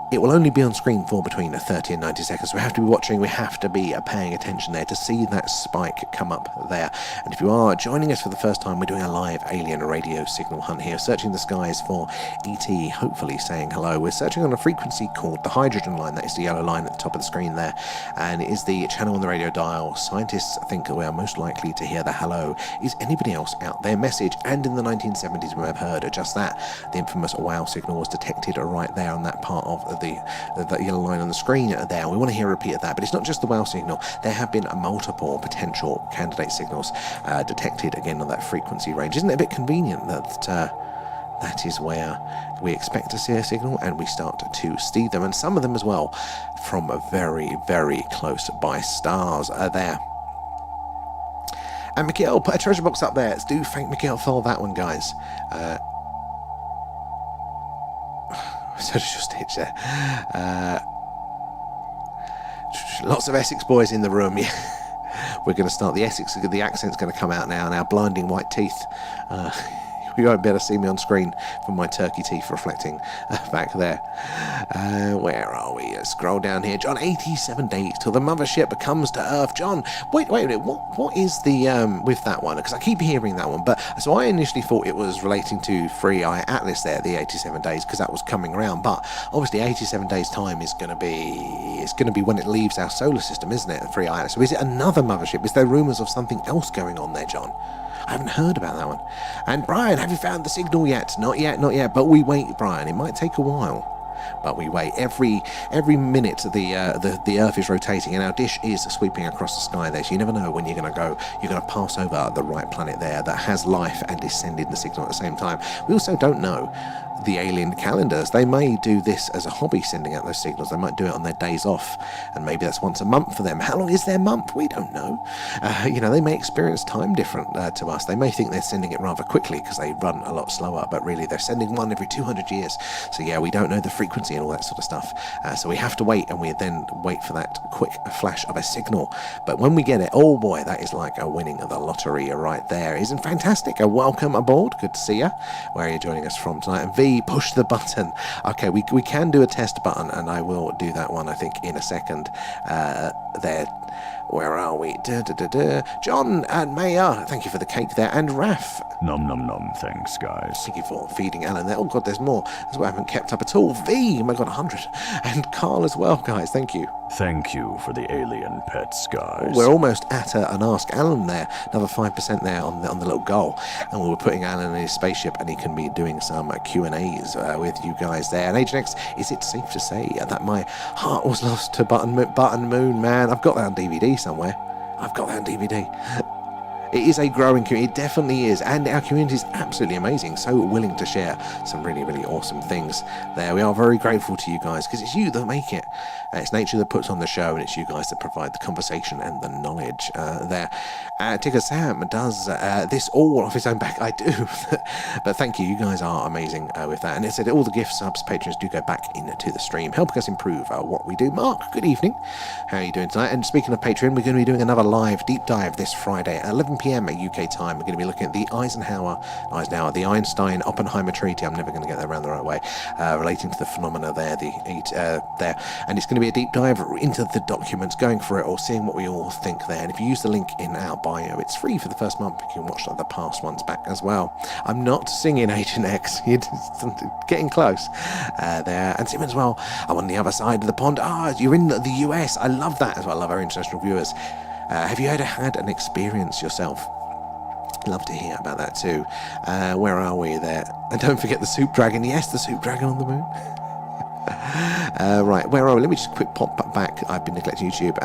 it will only be on screen for between 30 and 90 seconds. We have to be watching, we have to be paying attention there to see that spike come up there. And if you are joining us for the first time, we're doing a live alien radio signal hunt here, searching the skies for ET, hopefully saying hello. We're searching on a frequency called the hydrogen line. That is the yellow line at the top of the screen there. And it is the channel on the radio dial. Scientists think we are most likely to hear the hello. Is anybody else out there message? And in the 1970s, we have heard just that. The infamous wow signal was detected right there on that part of the yellow line on the screen there. We want to hear a repeat of that, but it's not just the wow signal. There have been multiple potential candidate signals detected again on that frequency range. Isn't it a bit convenient that that is where we expect to see a signal and we start to see them, and some of them as well from very, very close by stars there. And Mikhail put a treasure box up there. Let's do thank Mikhail for that one, guys. Social stitch there. Lots of Essex boys in the room. We're going to start the Essex. The accent's going to come out now. Now, blinding white teeth. You won't be able to see me on screen from my turkey teeth reflecting back there. Where are we? Scroll down here. John, 87 days till the mothership comes to Earth. John, wait a minute. What is the with that one? Because I keep hearing that one. But so I initially thought it was relating to Free Eye Atlas there, the 87 days, because that was coming around. But obviously, 87 days time is going to be when it leaves our solar system, isn't it? Free Eye Atlas. So is it another mothership? Is there rumours of something else going on there, John? I haven't heard about that one. And Brian, have you found the signal yet? Not yet, not yet. But we wait, Brian. It might take a while. but we wait. Every minute the Earth is rotating, and our dish is sweeping across the sky there. So you never know when you're going to pass over the right planet there that has life and is sending the signal at the same time. We also don't know the alien calendars. They may do this as a hobby, sending out those signals. They might do it on their days off, and maybe that's once a month for them. How long is their month? We don't know. They may experience time different to us. They may think they're sending it rather quickly because they run a lot slower, but really they're sending one every 200 years. So yeah, we don't know the frequency and all that sort of stuff. So we have to wait, and we then wait for that quick flash of a signal. But when we get it, oh boy, that is like a winning of the lottery right there. Isn't fantastic? Welcome aboard. Good to see you. Where are you joining us from tonight? And V, push the button. Okay, we can do a test button, and I will do that one, I think, in a second. There. Where are we? John and Maya, thank you for the cake there. And Raf. Num num num, thanks, guys. Thank you for feeding Alan there. Oh god, there's more. That's what I haven't kept up at all. V, oh my god, 100. And Carl as well, guys. Thank you. Thank you for the alien pets, guys. We're almost at an Ask Alan there. Another 5% there on the little goal. And we were putting Alan in his spaceship, and he can be doing some Q&As with you guys there. And Agent X, is it safe to say that my heart was lost to Button Moon, man? I've got that on DVD somewhere. I've got that on DVD. It is a growing community, it definitely is, and our community is absolutely amazing, so willing to share some really, really awesome things there. We are very grateful to you guys, because it's you that make it. It's nature that puts on the show, and it's you guys that provide the conversation and the knowledge there. Tigger Sam does this all off his own back. I do. But thank you. You guys are amazing with that. And it said all the gift subs, patrons do go back into the stream, helping us improve what we do. Mark, good evening. How are you doing tonight? And speaking of Patreon, we're going to be doing another live deep dive this Friday at 11 p.m. at UK time. We're going to be looking at the the Einstein-Oppenheimer Treaty. I'm never going to get that around the right way. Relating to the phenomena there, there. And it's going to be a deep dive into the documents, going through it all, seeing what we all think there. And if you use the link in our bio, it's free for the first month. You can watch the past ones back as well. I'm not singing Agent X. You're getting close there. And Sim as well. I'm on the other side of the pond. You're in the US. I love that as well. I love our international viewers. Have you had an experience yourself? Love to hear about that too. Where are we there? And don't forget the soup dragon. Yes, the soup dragon on the moon. Right, where are we? Let me just quick pop back. I've been neglecting YouTube.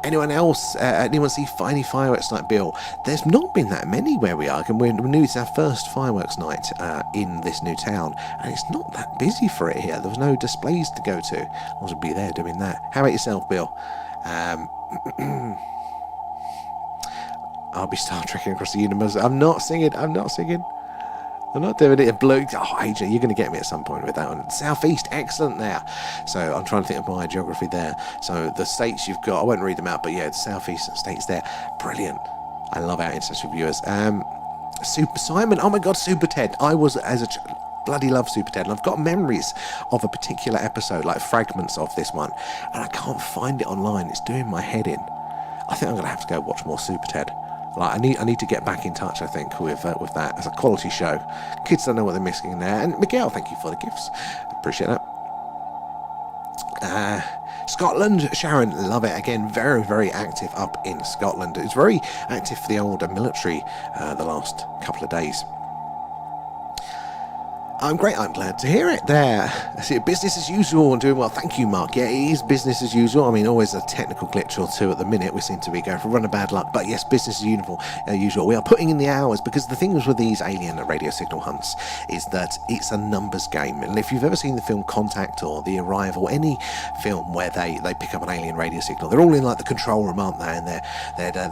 Anyone else? Anyone see any fireworks night, Bill? There's not been that many where we are. We're new. It's our first fireworks night in this new town, and it's not that busy for it here. There was no displays to go to. I was be there doing that. How about yourself, Bill? I'll be Star Trekking across the universe. I'm not singing. I'm not doing it. Blue. AJ, you're going to get me at some point with that one. Southeast, excellent there. So I'm trying to think of my geography there. So the states you've got, I won't read them out, but yeah, the southeast states there. Brilliant. I love our international viewers. Super Simon. Oh my God, Super Ted. I was bloody love Super Ted, and I've got memories of a particular episode, like fragments of this one, and I can't find it online. It's doing my head in. I think I'm going to have to go watch more Super Ted. Like I need to get back in touch, I think, with that. It's a quality show. Kids don't know what they're missing there. And Miguel, thank you for the gifts. Appreciate that. Scotland, Sharon, love it. Again, very, very active up in Scotland. It's very active for the old military the last couple of days. I'm great. I'm glad to hear it there. I see business as usual and doing well. Thank you, Mark. Yeah, it is business as usual. I mean, always a technical glitch or two at the minute. We seem to be going for a run of bad luck. But yes, business as usual. We are putting in the hours, because the thing with these alien radio signal hunts is that it's a numbers game. And if you've ever seen the film Contact or The Arrival, any film where they pick up an alien radio signal, they're all in like the control room, aren't they? And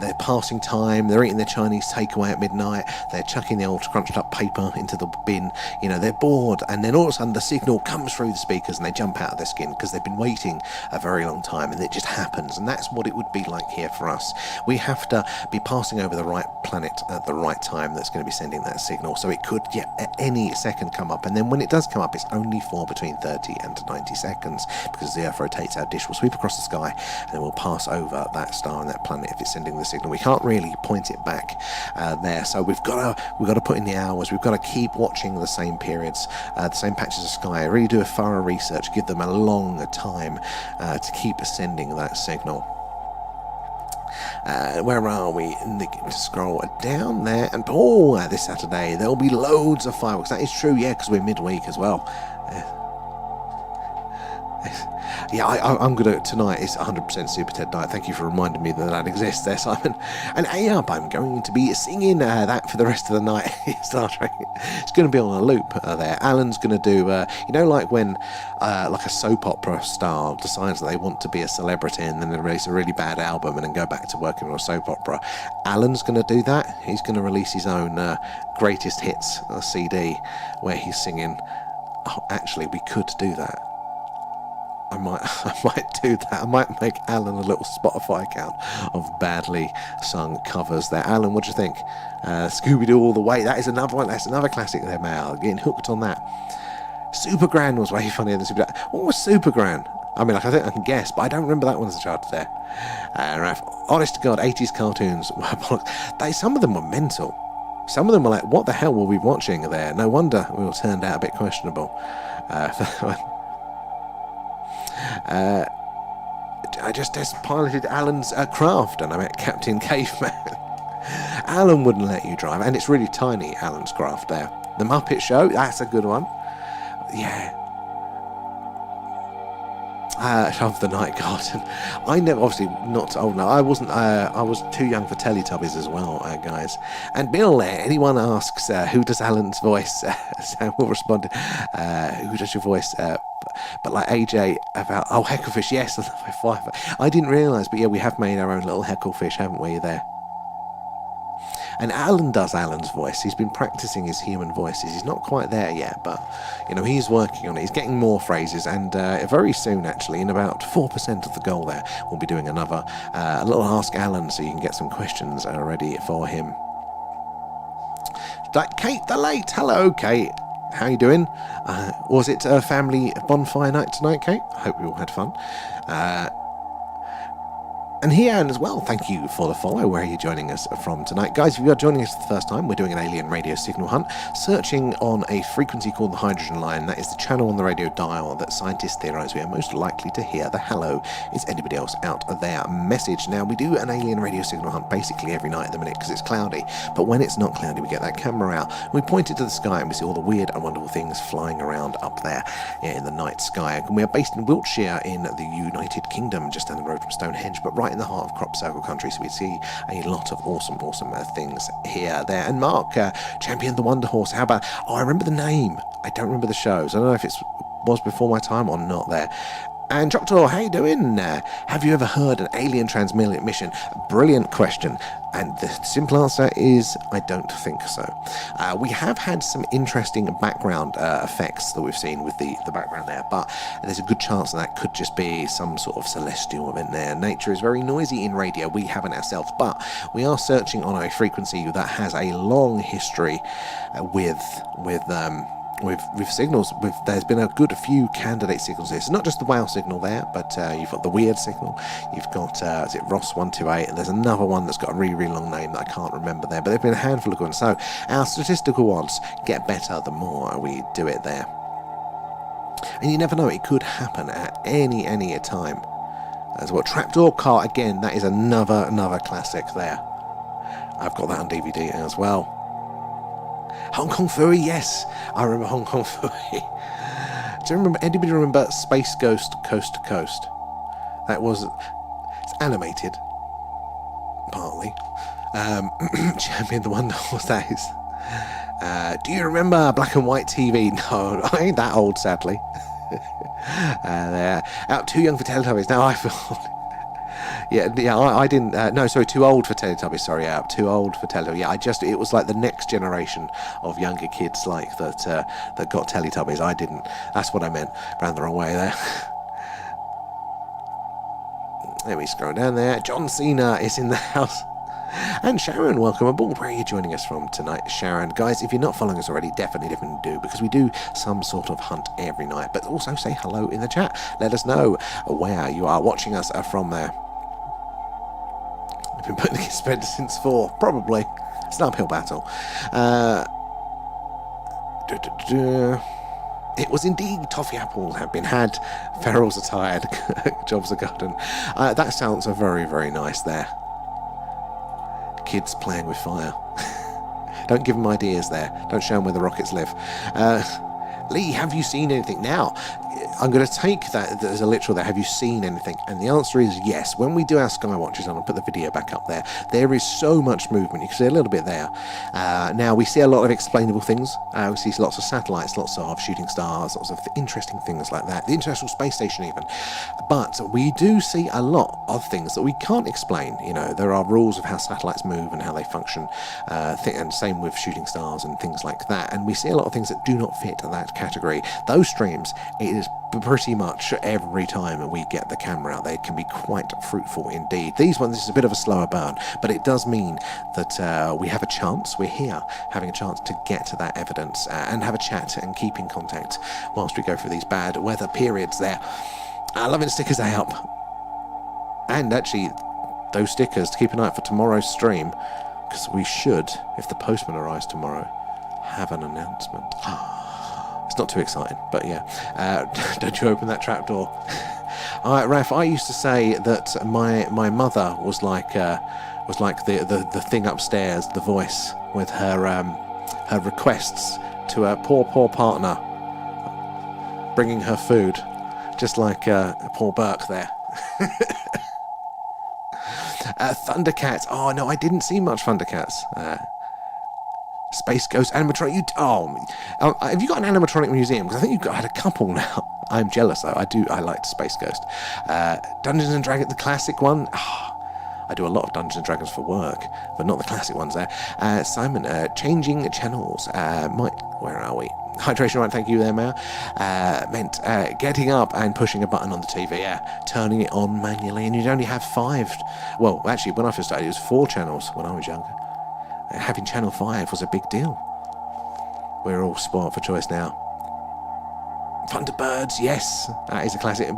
they're passing time. They're eating their Chinese takeaway at midnight. They're chucking the old crunched up paper into the bin. They're bored, and then all of a sudden the signal comes through the speakers and they jump out of their skin because they've been waiting a very long time, and it just happens. And that's what it would be like here for us. We have to be passing over the right planet at the right time that's going to be sending that signal, so it could at any second come up, and then when it does come up, it's only for between 30 and 90 seconds, because the Earth rotates. Our dish will sweep across the sky and then we'll pass over that star and that planet if it's sending the signal. We can't really point it back there, so we've got to put in the hours. We've got to keep watching the same periods, the same patches of sky, really do a thorough research, give them a long time to keep sending that signal. Where are we? Scroll down there, and this Saturday there'll be loads of fireworks. That is true, yeah, because we're midweek as well. Yeah, I'm gonna tonight. It's 100% Super Ted night. Thank you for reminding me that exists, there, Simon. And up, I'm going to be singing that for the rest of the night. Star Trek. It's going to be on a loop there. Alan's going to do, like when like a soap opera star decides that they want to be a celebrity and then they release a really bad album and then go back to working on a soap opera. Alan's going to do that. He's going to release his own greatest hits CD where he's singing. Oh, actually, we could do that. I might do that. I might make Alan a little Spotify account of badly sung covers there. Alan, what do you think? Scooby-Doo All the Way. That is another one. That's another classic there, Mal. Getting hooked on that. Supergran was way funnier than Super. What was Supergran? I mean, like, I think I can guess, but I don't remember that one as a child there. Ralph, honest to God, 80s cartoons. Some of them were mental. Some of them were like, what the hell were we watching there? No wonder we all turned out a bit questionable. I just piloted Alan's craft and I met Captain Caveman. Alan wouldn't let you drive, and it's really tiny, Alan's craft there. The Muppet Show, that's a good one. Yeah. Of the Night Garden. I never, obviously not old enough. I wasn't. I was too young for Teletubbies as well, guys. And Bill, anyone asks who does Alan's voice? Sam will respond. Who does your voice? But like AJ about Hecklefish. Yes, I didn't realise, but yeah, we have made our own little Hecklefish, haven't we? There. And Alan does Alan's voice. He's been practicing his human voices. He's not quite there yet, but, he's working on it. He's getting more phrases, and very soon, actually, in about 4% of the goal there, we'll be doing another, a little Ask Alan, so you can get some questions ready for him. Like Kate the Late. Hello, Kate. How you doing? Was it a family bonfire night tonight, Kate? I hope you all had fun. And here as well, thank you for the follow. Where are you joining us from tonight? Guys, if you are joining us for the first time, we're doing an alien radio signal hunt, searching on a frequency called the hydrogen line. That is the channel on the radio dial that scientists theorise we are most likely to hear the hello is anybody else out there message. Now, we do an alien radio signal hunt basically every night at the minute because it's cloudy, but when it's not cloudy, we get that camera out, and we point it to the sky and we see all the weird and wonderful things flying around up there in the night sky. And we are based in Wiltshire in the United Kingdom, just down the road from Stonehenge, but right in the heart of crop circle country, so we see a lot of awesome things here, there. And Mark, Champion the Wonder Horse, how about, I remember the name, I don't remember the shows, I don't know if it was before my time or not there. And Doctor, how you doing? Have you ever heard an alien transmission? Brilliant question. And the simple answer is, I don't think so. We have had some interesting background effects that we've seen with the background there, but there's a good chance that could just be some sort of celestial event there. Nature is very noisy in radio. We haven't ourselves, but we are searching on a frequency that has a long history with signals. There's been a good few candidate signals here. So not just the WOW signal there, but you've got the weird signal. You've got, is it Ross 128? And there's another one that's got a really, really long name that I can't remember there. But there've been a handful of good ones. So our statistical odds get better the more we do it there. And you never know, it could happen at any time. As well, Trapdoor Car, again, that is another classic there. I've got that on DVD as well. Hong Kong Fooey, yes, I remember Hong Kong Fooey. Do you remember? Anybody remember Space Ghost Coast to Coast? It's animated, partly. Champion the Wonder Horse, that is. Do you remember black and white TV? No, I ain't that old, sadly. They're out too young for Teletubbies. Now I feel. I didn't. Too old for Teletubbies. Sorry, too old for Teletubbies. Yeah, it was like the next generation of younger kids like that that got Teletubbies. I didn't. That's what I meant. Ran the wrong way there. Let me scroll down there. John Cena is in the house. And Sharon, welcome aboard. Where are you joining us from tonight, Sharon? Guys, if you're not following us already, definitely do, because we do some sort of hunt every night. But also say hello in the chat. Let us know where you are watching us from there. I've been putting against Spender since 4, probably. It's an uphill battle. It was indeed toffee apples have been had. Ferals are tired. Jobs are golden. That sounds very, very nice there. Kids playing with fire. Don't give them ideas there. Don't show them where the rockets live. Lee, have you seen anything? Now, I'm going to take that as a literal there. Have you seen anything? And the answer is yes. When we do our skywatches, and I'll put the video back up there is so much movement. You can see a little bit there. Now, we see a lot of explainable things. We see lots of satellites, lots of shooting stars, lots of interesting things like that. The International Space Station even. But we do see a lot of things that we can't explain. You know, there are rules of how satellites move and how they function. And same with shooting stars and things like that. And we see a lot of things that do not fit that category. Those streams, it is pretty much every time we get the camera out, they can be quite fruitful indeed. These ones, this is a bit of a slower burn, but it does mean that we have a chance, we're here having a chance to get to that evidence and have a chat and keep in contact whilst we go through these bad weather periods there. Loving stickers they up. And actually, those stickers, to keep an eye out for tomorrow's stream, because we should, if the postman arrives tomorrow, have an announcement. It's not too exciting, but yeah. Don't you open that trapdoor. All right, Raf, I used to say that my mother was like the thing upstairs, the voice, with her requests to her poor partner, bringing her food, just like Paul Burke there. Thundercats. Oh, no, I didn't see much Thundercats. Space Ghost animatronic. Have you got an animatronic museum? Because I think you've had a couple now. I'm jealous though. I liked Space Ghost. Dungeons and Dragons, the classic one. I do a lot of Dungeons and Dragons for work, but not the classic ones there. Simon, changing channels. Mike, where are we? Hydration, right? Thank you there, Mao. Meant getting up and pushing a button on the TV, turning it on manually, and you'd only have 5. Well, actually, when I first started, it was 4 channels when I was younger. Having channel 5 was a big deal. We're all spoiled for choice now. Thunderbirds, yes, that is a classic.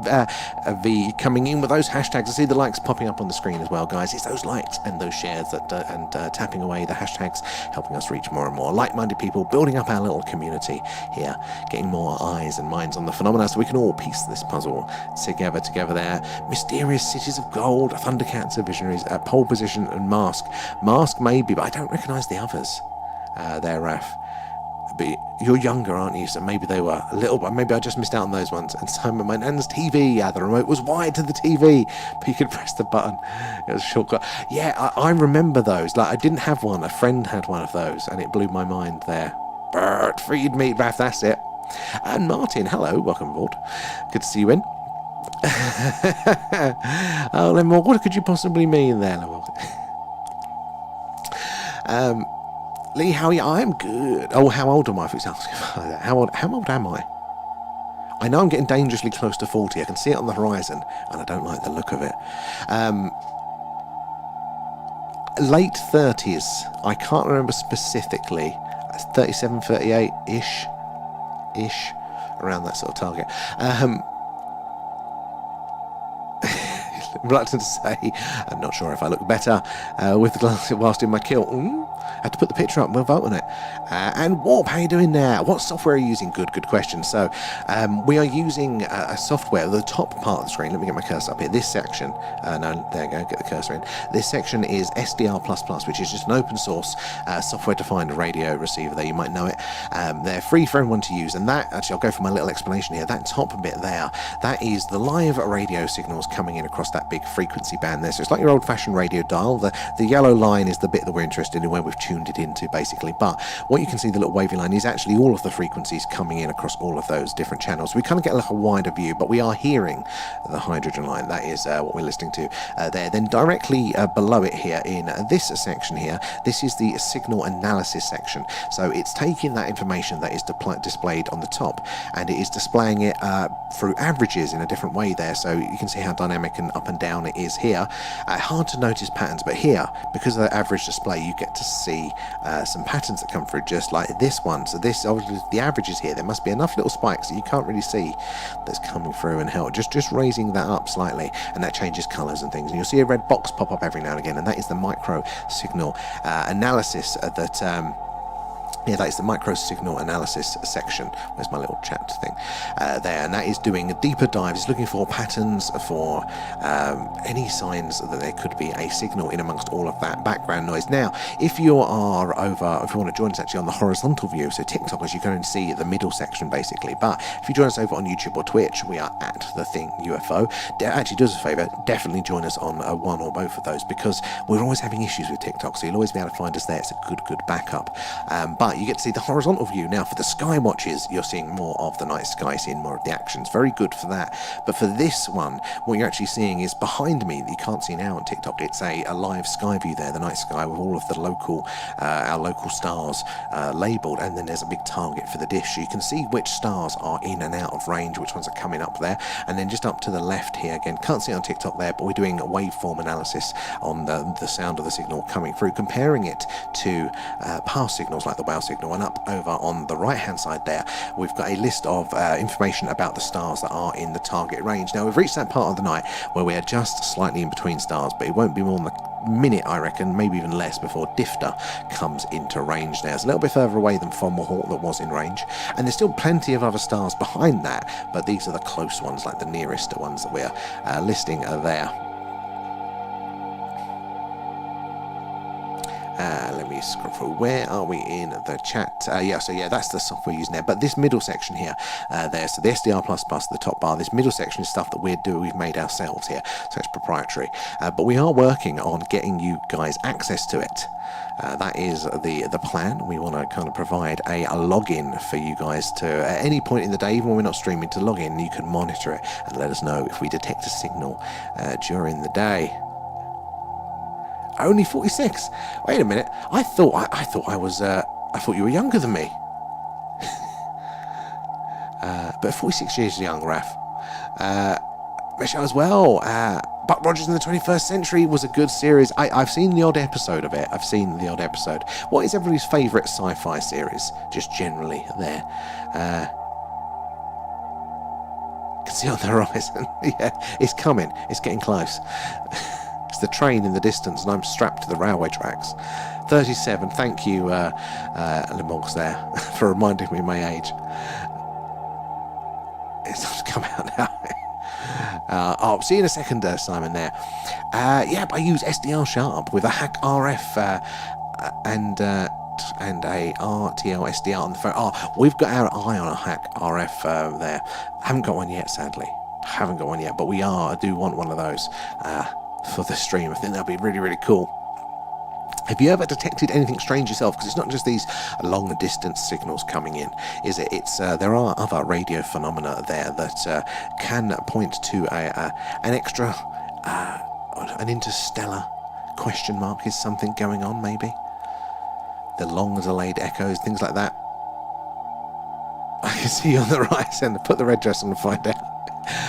V coming in with those hashtags. I see the likes popping up on the screen as well, guys. It's those likes and those shares that and tapping away the hashtags, helping us reach more and more like-minded people, building up our little community here, getting more eyes and minds on the phenomena, so we can all piece this puzzle together there. Mysterious cities of gold, Thundercats are visionaries, pole position and mask. Mask maybe, but I don't recognise the others. There, Raf. But you're younger, aren't you? So maybe they were a little, but maybe I just missed out on those ones. And Simon, my nan's TV, the remote was wired to the TV, but you could press the button. It was a shortcut. Yeah, I remember those. Like, I didn't have one. A friend had one of those, and it blew my mind there. Bert, feed me, Raf, that's it. And Martin, hello, welcome aboard. Good to see you in. Oh, Lemon, what could you possibly mean there, Lemon? Lee, how are you? I am good. Oh, how old am I? If it's asking about that. How old am I? I know I'm getting dangerously close to 40. I can see it on the horizon, and I don't like the look of it. Late 30s. I can't remember specifically. 37, 38-ish. Around that sort of target. Reluctant to say, I'm not sure if I look better with the glass whilst in my kilt. I have to put the picture up, we'll vote on it. And Warp, how you doing there? What software are you using? Good question. So we are using a software, the top part of the screen. Let me get my cursor up here. This section, no, there you go, get the cursor in. This section is SDR++, which is just an open source software-defined radio receiver there. You might know it. They're free for everyone to use. And that, actually, I'll go for my little explanation here. That top bit there, that is the live radio signals coming in across that big frequency band there. So it's like your old-fashioned radio dial. The yellow line is the bit that we're interested in, where we've tuned it into, basically. But what you can see, the little wavy line, is actually all of the frequencies coming in across all of those different channels. We kind of get like a wider view, but we are hearing the hydrogen line. That is what we're listening to there. Then directly below it here in this section here, this is the signal analysis section. So it's taking that information that is displayed on the top, and it is displaying it through averages in a different way there. So you can see how dynamic and up and down it is here. Hard to notice patterns, but here, because of the average display, you get to see some patterns that come through, just like this one. So this, obviously, the averages here, there must be enough little spikes that you can't really see that's coming through and help. Just raising that up slightly, and that changes colours and things. And you'll see a red box pop up every now and again, and that is the micro signal analysis that Yeah, that is the micro signal analysis section. Where's my little chat thing? There, and that is doing deeper dives. It's looking for patterns, for any signs that there could be a signal in amongst all of that background noise. Now, if you want to join us actually on the horizontal view, so TikTok, as you go and see the middle section basically. But if you join us over on YouTube or Twitch, we are at The Thing UFO. Actually, do us a favour, definitely join us on one or both of those, because we're always having issues with TikTok, so you'll always be able to find us there. It's a good backup. But you get to see the horizontal view. Now, for the skywatches, you're seeing more of the night sky, seeing more of the actions. Very good for that. But for this one, what you're actually seeing is behind me, that you can't see now on TikTok. It's a live sky view there, the night sky, with all of the our local stars labelled, and then there's a big target for the dish. So you can see which stars are in and out of range, which ones are coming up there. And then just up to the left here, again, can't see it on TikTok there, but we're doing a waveform analysis on the sound of the signal coming through, comparing it to past signals like the WOW signal. And up over on the right hand side there, we've got a list of information about the stars that are in the target range. Now, we've reached that part of the night where we are just slightly in between stars, but it won't be more than a minute, I reckon, maybe even less, before Difter comes into range. Now, it's a little bit further away than Fomalhaut that was in range, and there's still plenty of other stars behind that, but these are the close ones, like the nearest ones that we're listing there. Let me scroll through. Where are we in the chat? That's the stuff we're using there. But this middle section here, so the SDR++, the top bar, this middle section is stuff that we've made ourselves here, so it's proprietary. But we are working on getting you guys access to it. That is the plan. We want to kind of provide a login for you guys to, at any point in the day, even when we're not streaming, to log in. You can monitor it and let us know if we detect a signal during the day. Only 46. Wait a minute. I thought you were younger than me. But 46 years young, Raf. Michelle as well. Buck Rogers in the 21st Century was a good series. I've seen the odd episode of it. What is everybody's favourite sci-fi series? Just generally there. Can see on the horizon. Yeah, it's coming. It's getting close. It's the train in the distance, and I'm strapped to the railway tracks. 37. Thank you, Limogs, there, for reminding me of my age. It's not to come out now. See you in a second, Simon, there. But I use SDR Sharp with a Hack RF and a RTL SDR on the phone. We've got our eye on a Hack RF there. Haven't got one yet, sadly. But we do want one of those for the stream. I think that'll be really, really cool. Have you ever detected anything strange yourself? Because it's not just these long distance signals coming in, is it? There are other radio phenomena there that can point to an extra, an interstellar question mark. Is something going on, maybe? The long delayed echoes, things like that. I can see you on the right hand. Put the red dress on and find out.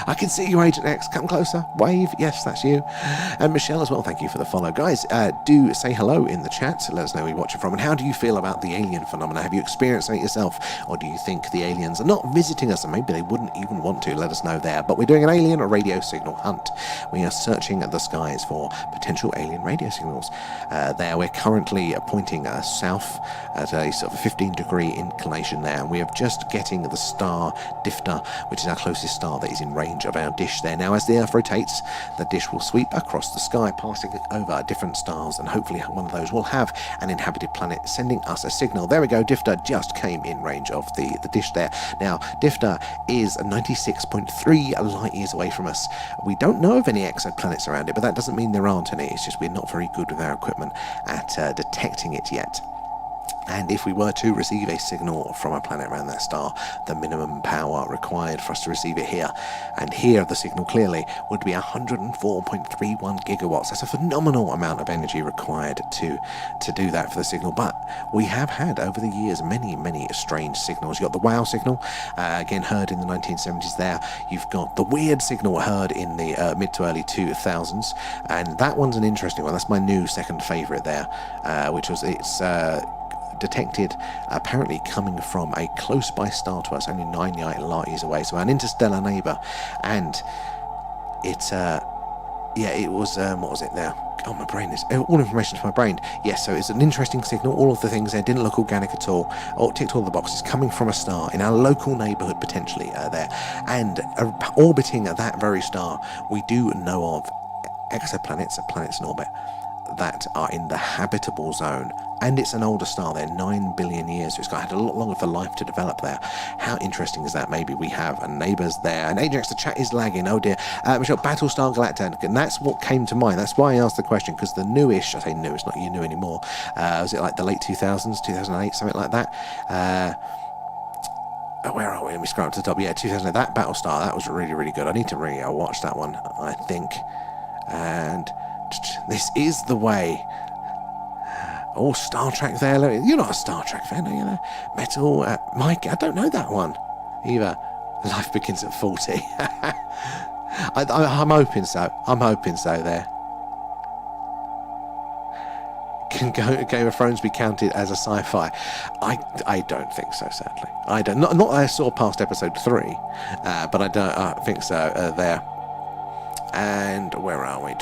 I can see you, Agent X. Come closer. Wave. Yes, that's you. And Michelle as well. Thank you for the follow. Guys, do say hello in the chat. Let us know where you're watching from. And how do you feel about the alien phenomena? Have you experienced it yourself? Or do you think the aliens are not visiting us? And maybe they wouldn't even want to. Let us know there. But we're doing an alien radio signal hunt. We are searching at the skies for potential alien radio signals. There, we're currently pointing south at a sort of 15-degree inclination there. And we are just getting the star Difter, which is our closest star that is in range of our dish there. Now, as the Earth rotates, the dish will sweep across the sky, passing over different stars, and hopefully one of those will have an inhabited planet, sending us a signal. There we go. Difter just came in range of the dish there. Now, Difter is 96.3 light years away from us. We don't know of any exoplanets around it, but that doesn't mean there aren't any. It's just we're not very good with our equipment at detecting it yet. And if we were to receive a signal from a planet around that star, the minimum power required for us to receive it here and hear the signal clearly would be 104.31 gigawatts. That's a phenomenal amount of energy required to do that for the signal. But we have had over the years many, many strange signals. You've got the WOW signal, again heard in the 1970s there. You've got the weird signal heard in the mid to early 2000s. And that one's an interesting one. That's my new second favourite there, which was detected apparently coming from a close by star to us, only 9 light years away, so an interstellar neighbour. And it yeah, it was, what was it now? Oh, my brain is, all information to my brain. Yes, so it's an interesting signal. All of the things there didn't look organic at all. Oh, ticked all the boxes, coming from a star in our local neighbourhood, potentially, there. And orbiting that very star, we do know of exoplanets, planets in orbit, that are in the habitable zone. And it's an older star there, 9 billion years. So it's had a lot longer for life to develop there. How interesting is that? Maybe we have neighbours there. And Ajax, the chat is lagging. Oh dear. Michelle, Battlestar Galactica. And that's what came to mind. That's why I asked the question, because the newish, I say new, it's not you new anymore. Was it like the late 2000s, 2008, something like that? Where are we? Let me scroll up to the top. Yeah, 2008. That Battlestar, that was really, really good. I need to watch that one, I think. And this is the way. Oh, Star Trek there. You're not a Star Trek fan, are you? There? Metal. Mike, I don't know that one either. Life begins at 40. I'm hoping so. I'm hoping so there. Can Game of Thrones be counted as a sci-fi? I don't think so, sadly. I don't. Not I saw past episode 3, but I don't think so there. And where are we?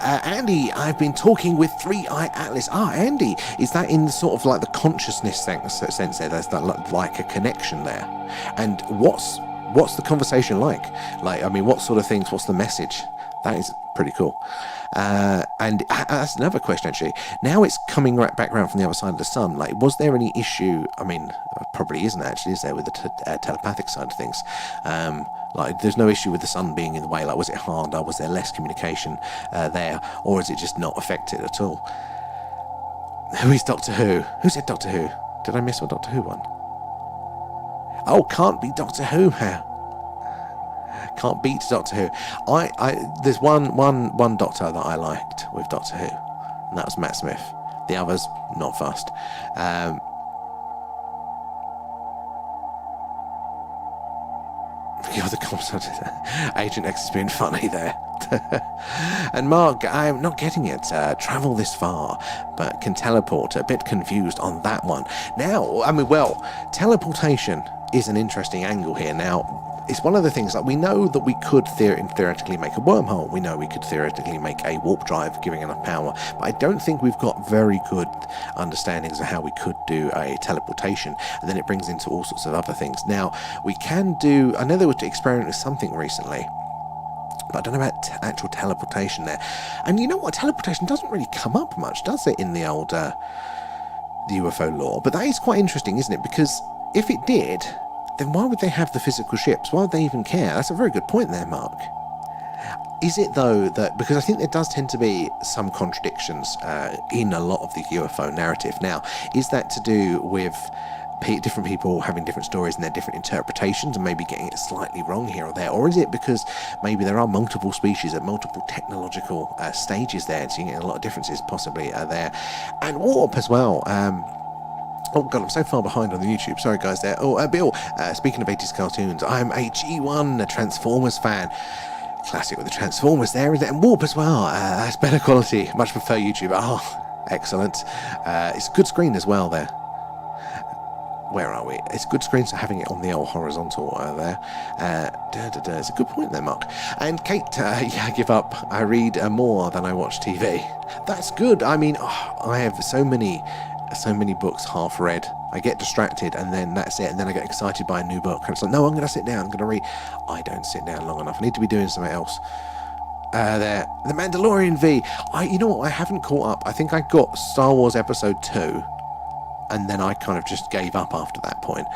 Andy, I've been talking with 3-Eye Atlas. Andy, is that in sort of like the consciousness sense there? There's that like a connection there. And what's the conversation like? Like, I mean, what sort of things? What's the message? That is pretty cool. And that's another question, actually. Now it's coming right back around from the other side of the sun. Like, was there any issue? I mean, probably isn't actually, is there, with the telepathic side of things? Like, there's no issue with the sun being in the way. Like, was it harder? Was there less communication there? Or is it just not affected at all? Who is Doctor Who? Who said Doctor Who? Did I miss a Doctor Who one? Oh, can't be Doctor Who, man. Can't beat Doctor Who. There's one Doctor that I liked with Doctor Who, and that was Matt Smith. The others, not fussed. You're the concept. Agent X has been funny there. And Mark, I'm not getting it. Travel this far, but can teleport. A bit confused on that one. Now, I mean, well, teleportation is an interesting angle here. Now, it's one of the things that we know that we could theoretically make a wormhole. We know we could theoretically make a warp drive, giving enough power. But I don't think we've got very good understandings of how we could do a teleportation. And then it brings into all sorts of other things. Now, we can do... I know they were experimenting with something recently, but I don't know about actual teleportation there. And you know what? Teleportation doesn't really come up much, does it, in the old the UFO lore? But that is quite interesting, isn't it? Because if it did, then why would they have the physical ships? Why would they even care? That's a very good point there, Mark. Is it, though, that... Because I think there does tend to be some contradictions in a lot of the UFO narrative. Now, is that to do with different people having different stories and their different interpretations and maybe getting it slightly wrong here or there? Or is it because maybe there are multiple species at multiple technological stages there, so you get a lot of differences possibly there? And warp as well. Oh god, I'm so far behind on the YouTube. Sorry guys there. Oh, Bill, speaking of 80s cartoons, I'm a G1, a Transformers fan. Classic with the Transformers there, isn't it? And Warp as well. That's better quality. Much prefer YouTube. Oh, excellent. It's a good screen as well there. Where are we? It's a good screen, so having it on the old horizontal there. It's a good point there, Mark. And Kate, yeah, I give up. I read more than I watch TV. That's good. I mean, I have so many books half read. I get distracted and then that's it, and then I get excited by a new book and it's like, no, I'm going to sit down, I'm going to read. I don't sit down long enough. I need to be doing something else. There, The Mandalorian V. You know what, I haven't caught up. I think I got Star Wars Episode 2 and then I kind of just gave up after that point.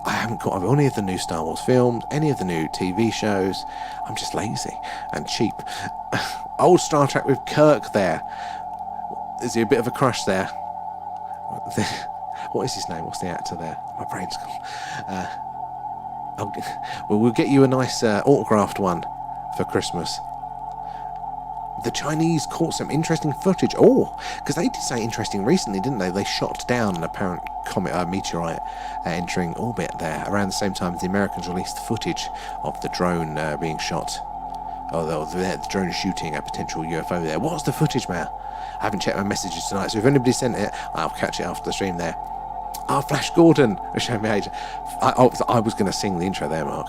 I haven't caught up with any of the new Star Wars films, any of the new TV shows. I'm just lazy and cheap. Old Star Trek with Kirk there. Is he a bit of a crush there? What is his name? What's the actor there? My brain's gone. Well, we'll get you a nice autographed one for Christmas. The Chinese caught some interesting footage. Oh, because they did say interesting recently, didn't they? They shot down an apparent meteorite entering orbit there around the same time as the Americans released footage of the drone being shot. The drone shooting a potential UFO there. What's the footage, man? I haven't checked my messages tonight, so if anybody sent it, I'll catch it after the stream there. Flash Gordon, showing me age. I was going to sing the intro there, Mark.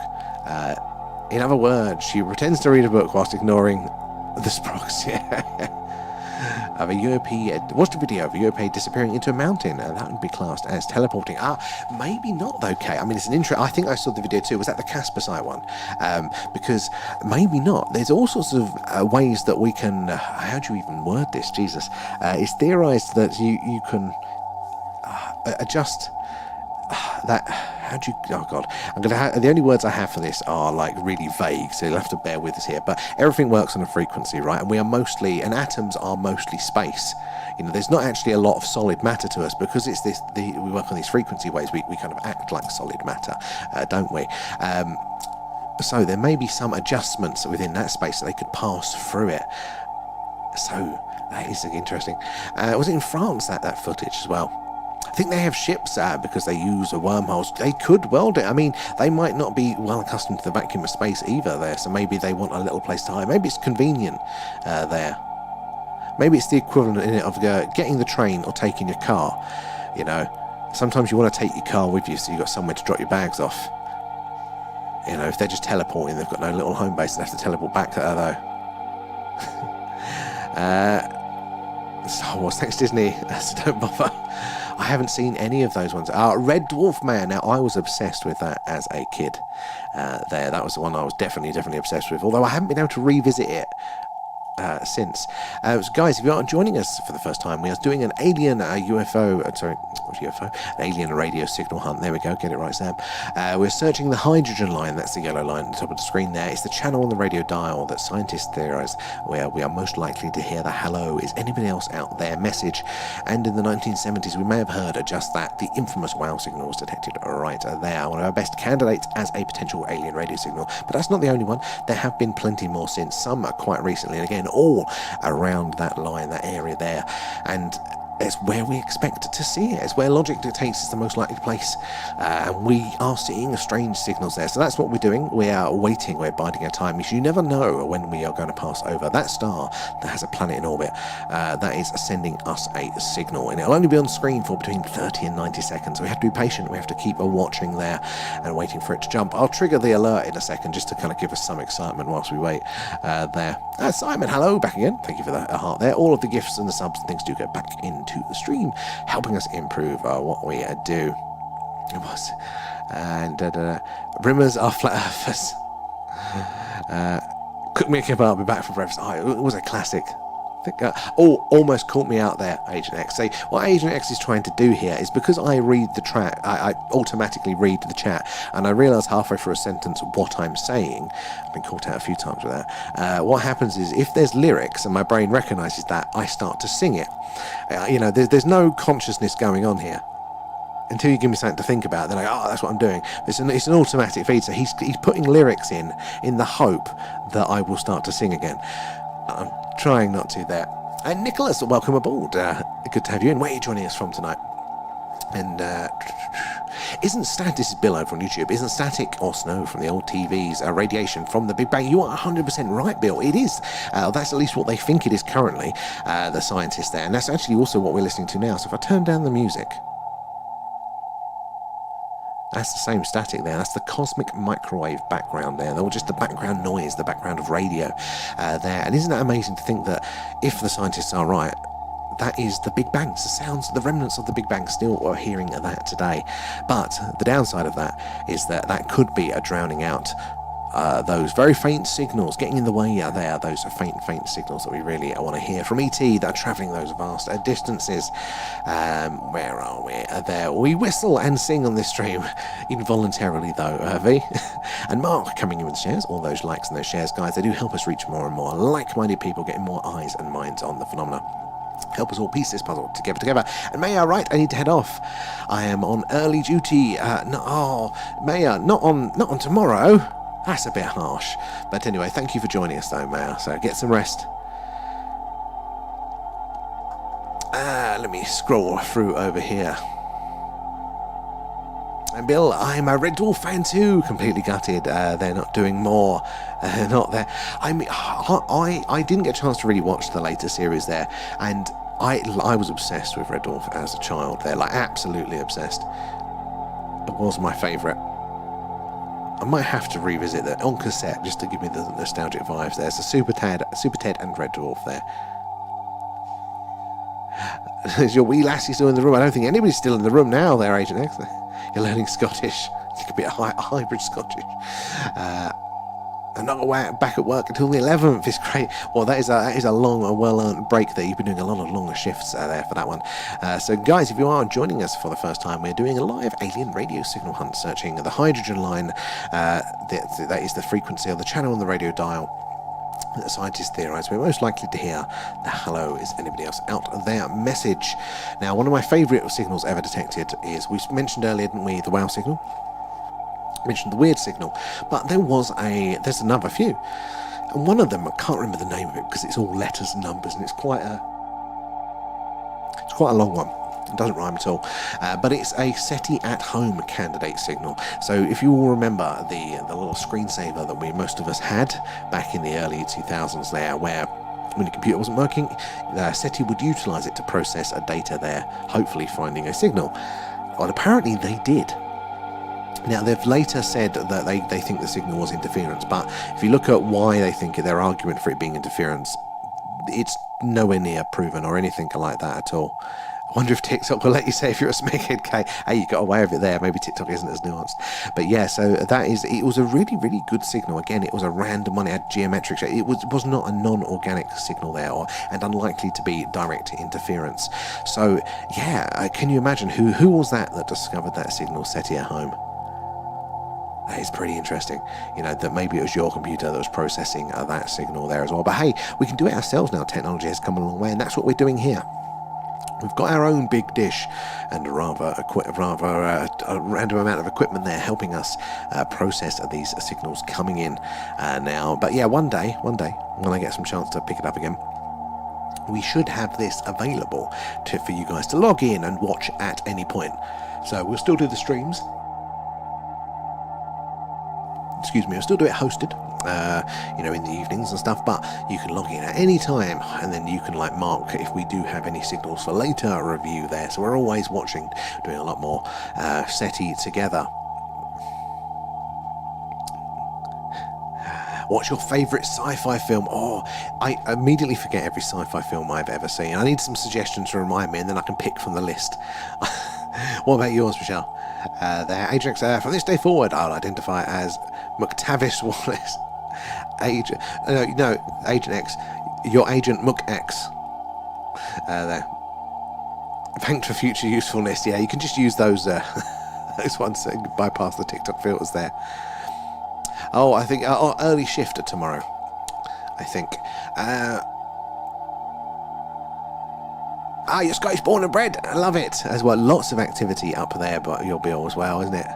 In other words, she pretends to read a book whilst ignoring the sprogs. Of a UFO, watched a video of a UFO disappearing into a mountain, and that would be classed as teleporting. Maybe not though, Kate. I mean, it's an intro. I think I saw the video too. Was that the Casper one? Because maybe not. There's all sorts of ways that we can. How do you even word this? Jesus, it's theorized that you can adjust that. How do you? Oh God, the only words I have for this are like really vague, so you'll have to bear with us here. But everything works on a frequency, right? And and atoms are mostly space. There's not actually a lot of solid matter to us because it's we work on these frequency waves. We kind of act like solid matter, don't we? So there may be some adjustments within that space that they could pass through it. So that is interesting. Was it in France that footage as well? I think they have ships because they use wormholes. They could weld it. I mean, they might not be well accustomed to the vacuum of space either there, so maybe they want a little place to hide. Maybe it's convenient there. Maybe it's the equivalent in it of getting the train or taking your car. Sometimes you want to take your car with you so you've got somewhere to drop your bags off. If they're just teleporting, they've got no little home base, they have to teleport back though. Star Wars, thanks Disney, so don't bother. I haven't seen any of those ones. Red Dwarf Man, now I was obsessed with that as a kid. That was the one I was definitely obsessed with, although I haven't been able to revisit it since. So guys, if you are joining us for the first time, we are doing an alien UFO, an alien radio signal hunt. There we go, get it right, Sam. We're searching the hydrogen line, that's the yellow line at the top of the screen there. It's the channel on the radio dial that scientists theorize where we are most likely to hear the hello, is anybody else out there message. And in the 1970s, we may have heard just that, the infamous wow signal was detected right there. One of our best candidates as a potential alien radio signal. But that's not the only one. There have been plenty more since, some quite recently, and again, all around that line, that area there, and it's where we expect to see it. It's where logic dictates it's the most likely place, and we are seeing strange signals there. So that's what we're doing. We are waiting, we're biding our time, because you never know when we are going to pass over that star that has a planet in orbit that is sending us a signal, and it'll only be on screen for between 30 and 90 seconds. So we have to be patient, we have to keep watching there and waiting for it to jump. I'll trigger the alert in a second just to kind of give us some excitement whilst we wait there. Simon, hello, back again. Thank you for the heart there. All of the gifts and the subs and things do go back into the stream, helping us improve what we do. It was. And Rimmers are flat earthers. Cook me a kebab, I'll be back for breakfast. It was a classic. Almost caught me out there, Agent X. See, what Agent X is trying to do here is, because I read the chat, I automatically read the chat, and I realise halfway through a sentence what I'm saying. I've been caught out a few times with that. What happens is, if there's lyrics and my brain recognises that, I start to sing it. There's no consciousness going on here. Until you give me something to think about, then that's what I'm doing. It's an automatic feed, so he's putting lyrics in the hope that I will start to sing again. I'm trying not to there. And Nicholas, welcome aboard. Good to have you in. Where are you joining us from tonight? And this is Bill over on YouTube. Isn't static or snow from the old TVs radiation from the Big Bang? You are 100% right, Bill. It is. That's at least what they think it is currently, the scientists there. And that's actually also what we're listening to now. So if I turn down the music, that's the same static there. That's the cosmic microwave background there, or just the background noise, the background of radio there. And isn't that amazing to think that if the scientists are right, that is the Big Bang. It's the sounds, the remnants of the Big Bang. Still we're hearing that today. But the downside of that is that could be a drowning out those very faint signals, getting in the way there, those faint signals that we really want to hear from ET that are travelling those vast distances. Where are we? There. We whistle and sing on this stream, involuntarily though, V. And Mark coming in with shares, all those likes and those shares, guys, they do help us reach more and more like-minded people, getting more eyes and minds on the phenomena. Help us all piece this puzzle together. And Maya, right, I need to head off. I am on early duty. Maya, not on tomorrow. That's a bit harsh. But anyway, thank you for joining us though, Maya. So get some rest. Let me scroll through over here. And Bill, I'm a Red Dwarf fan too. Completely gutted. They're not doing more. They're not there. I mean, I didn't get a chance to really watch the later series there, and I was obsessed with Red Dwarf as a child. They're like absolutely obsessed. It was my favourite. I might have to revisit that on cassette just to give me the nostalgic vibes. There's a Super Ted and Red Dwarf there. Is your wee lassie still in the room? I don't think anybody's still in the room now there, Agent X. You're learning Scottish. You could be a hybrid Scottish. I'm not back at work until the 11th. It's great. Well, that is a long and well-earned break there. You've been doing a lot of longer shifts there for that one. So, guys, if you are joining us for the first time, we're doing a live alien radio signal hunt, searching the hydrogen line. That is the frequency of the channel on the radio dial that scientists theorise we're most likely to hear the "hello, is anybody else out there" message. Now, one of my favourite signals ever detected is, we mentioned earlier, didn't we, the wow signal? Mentioned the weird signal, but there's another few, and one of them, I can't remember the name of it because it's all letters and numbers, and it's quite a long one. It doesn't rhyme at all, but it's a SETI at home candidate signal. So if you all remember the little screensaver that most of us had back in the early 2000s there, where when the computer wasn't working, SETI would utilise it to process a data there, hopefully finding a signal. Well, apparently they did. Now, they've later said that they think the signal was interference, but if you look at why they think their argument for it being interference, it's nowhere near proven or anything like that at all. I wonder if TikTok will let you say if you're a Smeghead K, hey, you got away with it there. Maybe TikTok isn't as nuanced. But yeah, so it was a really, really good signal. Again, it was a random one. It had geometric shape. It was not a non-organic signal there, and unlikely to be direct interference. So yeah, can you imagine who was that discovered that signal SETI at home? That is pretty interesting, that maybe it was your computer that was processing that signal there as well. But hey, we can do it ourselves now. Technology has come a long way, and that's what we're doing here. We've got our own big dish and a random amount of equipment there helping us process these signals coming in now. But yeah, one day, when I get some chance to pick it up again, we should have this available for you guys to log in and watch at any point. So we'll still do the streams. We'll still do it hosted, in the evenings and stuff, but you can log in at any time, and then you can mark if we do have any signals for later review there. So we're always watching, doing a lot more SETI together. What's your favourite sci-fi film? Oh, I immediately forget every sci-fi film I've ever seen. I need some suggestions to remind me, and then I can pick from the list. What about yours, Michelle? There, Agent X, from this day forward, I'll identify as McTavish Wallace. Agent X, your Agent McX. There. Thanks for future usefulness. Yeah, you can just use those those ones to bypass the TikTok filters there. Oh, I think early shift tomorrow, I think. You're Scottish born and bred. I love it. As well, lots of activity up there, but you'll be all as well, isn't it?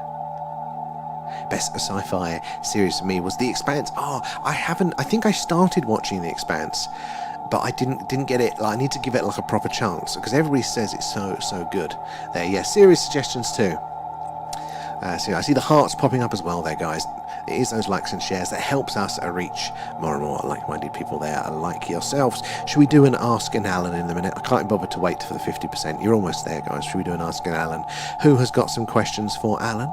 Best sci-fi series for me was The Expanse. I think I started watching The Expanse, but I didn't get it. I need to give it a proper chance because everybody says it's so good. There, yeah, series suggestions too. So I see the hearts popping up as well there, guys. It is those likes and shares that helps us reach more and more like-minded people there like yourselves. Should we do an Ask an Alan in a minute? I can't bother to wait for the 50%. You're almost there, guys. Should we do an Ask an Alan? Who has got some questions for Alan?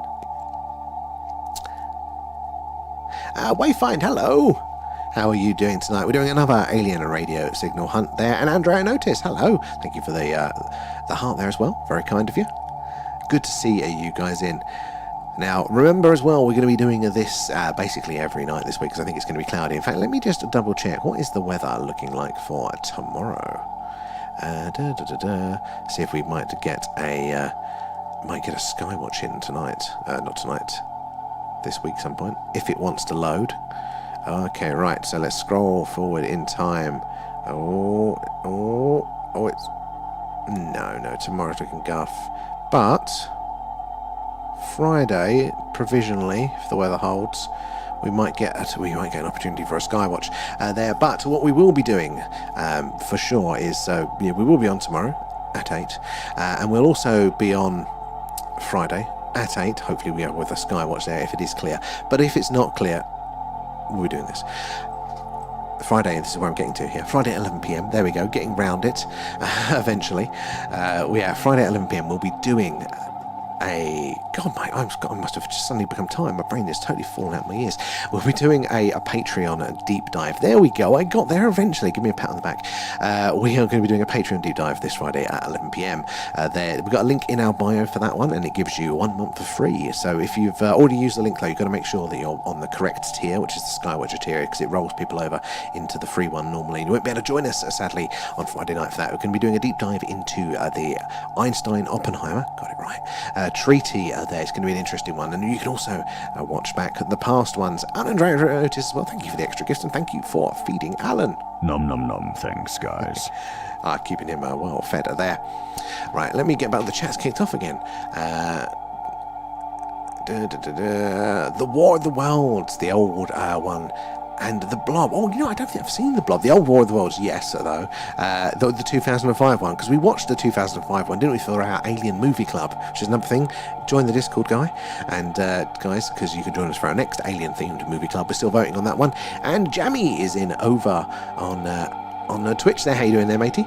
Wayfind, hello. How are you doing tonight? We're doing another alien radio signal hunt there. And Andrea Notice, hello. Thank you for the heart there as well. Very kind of you. Good to see you guys in. Now, remember as well, we're going to be doing this basically every night this week because I think it's going to be cloudy. In fact, let me just double check. What is the weather looking like for tomorrow? See if we might get a skywatch in tonight. Not tonight. This week some point, if it wants to load. Okay, right, so let's scroll forward in time. It's... No, tomorrow's looking guff. But... Friday, provisionally, if the weather holds, we might get an opportunity for a skywatch there. But what we will be doing for sure is we will be on tomorrow at 8, and we'll also be on Friday at 8. Hopefully we are with a skywatch there if it is clear. But if it's not clear, we'll be doing this. Friday, this is where I'm getting to here. Friday at 11 p.m. There we go, getting round it eventually. Friday at 11 p.m. we'll be doing God, I must have just suddenly become tired. My brain is totally fallen out my ears. We'll be doing a Patreon deep dive. There we go. I got there eventually. Give me a pat on the back. We are going to be doing a Patreon deep dive this Friday at 11 p.m. We've got a link in our bio for that one, and it gives you 1 month for free. So if you've already used the link, though, you've got to make sure that you're on the correct tier, which is the Skywatcher tier, because it rolls people over into the free one normally. And you won't be able to join us, sadly, on Friday night for that. We're going to be doing a deep dive into the Einstein-Oppenheimer, got it right, treaty there. It's going to be an interesting one. And you can also watch back the past ones. And Andrea Otis as well. Thank you for the extra gifts, and thank you for feeding Alan. Nom nom nom, thanks, guys. Keeping him well fed there. Right, let me get back. The chat's kicked off again. The War of the Worlds, the old one, and the Blob. Oh, you know, I don't think I've seen the Blob. The old War of the Worlds, yes, though. The 2005 one, because we watched the 2005 one, didn't we, for our Alien Movie Club, which is another thing. Join the Discord, guy, and guys, because you can join us for our next Alien-themed movie club. We're still voting on that one. And Jammy is in over on Twitch there. How you doing there, matey?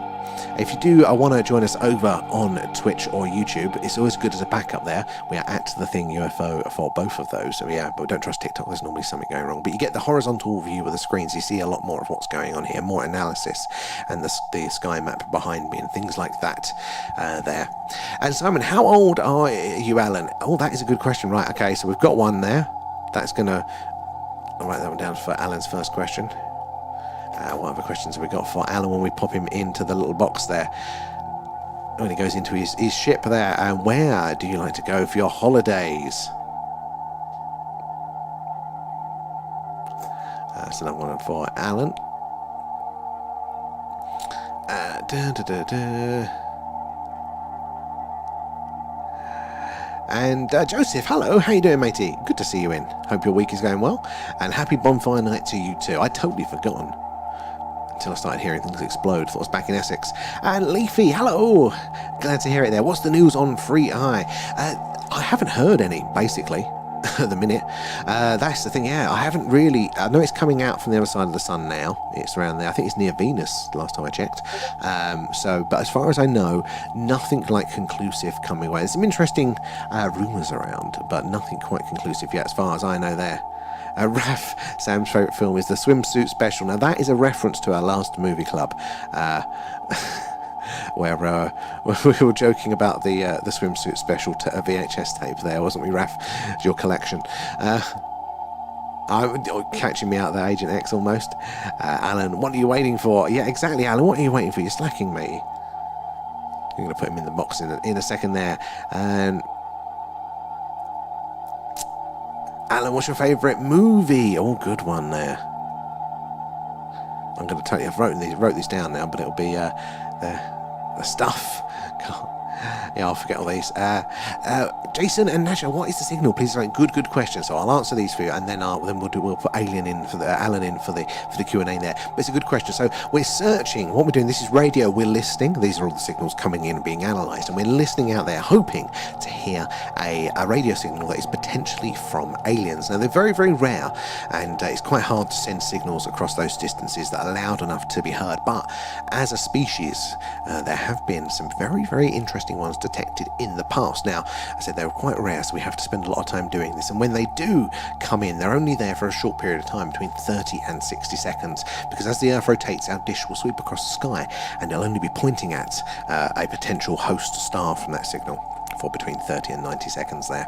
If you do want to join us over on Twitch or YouTube, it's always good as a backup there. We are at The Thing UFO for both of those. So yeah, but don't trust TikTok. There's normally something going wrong. But you get the horizontal view of the screens. You see a lot more of what's going on here, more analysis, and the sky map behind me and things like that there. And Simon, how old are you, Alan? Oh, that is a good question. Right, okay, so we've got one there. That's going to... I'll write that one down for Alan's first question. What other questions have we got for Alan when we pop him into the little box there? When he goes into his ship there. And where do you like to go for your holidays? That's another one for Alan. And Joseph, hello, how you doing, matey? Good to see you in. Hope your week is going well. And happy bonfire night to you too. I'd totally forgotten until I started hearing things explode. Thought I was back in Essex. And Leafy, hello. Glad to hear it there. What's the news on Free Eye? I haven't heard any, basically, at the minute. That's the thing, yeah. I haven't really... I know it's coming out from the other side of the sun now. It's around there. I think it's near Venus, last time I checked. But as far as I know, nothing like conclusive coming away. There's some interesting rumours around, but nothing quite conclusive yet, as far as I know there. Raf, Sam's favourite film is the Swimsuit Special. Now, that is a reference to our last movie club, where we were joking about the Swimsuit Special VHS tape there, wasn't we, Raf? Your collection. I'm catching me out there, Agent X, almost. Alan, what are you waiting for? Yeah, exactly, Alan, what are you waiting for? You're slacking, mate. I'm going to put him in the box in a second there. And... Alan, what's your favourite movie? Oh, good one there. I'm going to tell you, I've wrote these down now, but it'll be the stuff. God. Yeah, I'll forget all these. Jason and Nasha, what is the signal? Please, like, good question. So I'll answer these for you, and then we'll put Alan in for the Q&A there. But it's a good question. So we're searching. What we're doing, this is radio. We're listening. These are all the signals coming in and being analysed, and we're listening out there, hoping to hear a radio signal that is potentially from aliens. Now they're very, very rare, and it's quite hard to send signals across those distances that are loud enough to be heard. But as a species, there have been some very, very interesting ones detected in the past. Now, I said they were quite rare, so we have to spend a lot of time doing this. And when they do come in, they're only there for a short period of time, between 30 and 60 seconds, because as the Earth rotates, our dish will sweep across the sky, and it'll only be pointing at a potential host star from that signal for between 30 and 90 seconds there.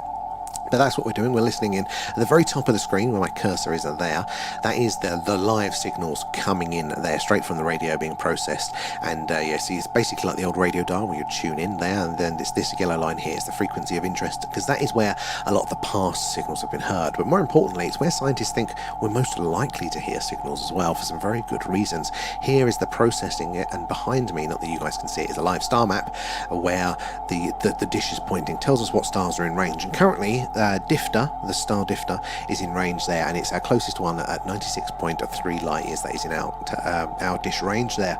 But that's what we're doing. We're listening in at the very top of the screen where my cursor is there. That is the live signals coming in there, straight from the radio being processed. And see, it's basically like the old radio dial where you tune in there, and then this yellow line here is the frequency of interest, because that is where a lot of the past signals have been heard. But more importantly, it's where scientists think we're most likely to hear signals as well, for some very good reasons. Here is the processing it, and behind me, not that you guys can see it, is a live star map where the dish is pointing, tells us what stars are in range. And currently, Difter, the star Difter, is in range there, and it's our closest one at 96.3 light years. That is in our dish range there.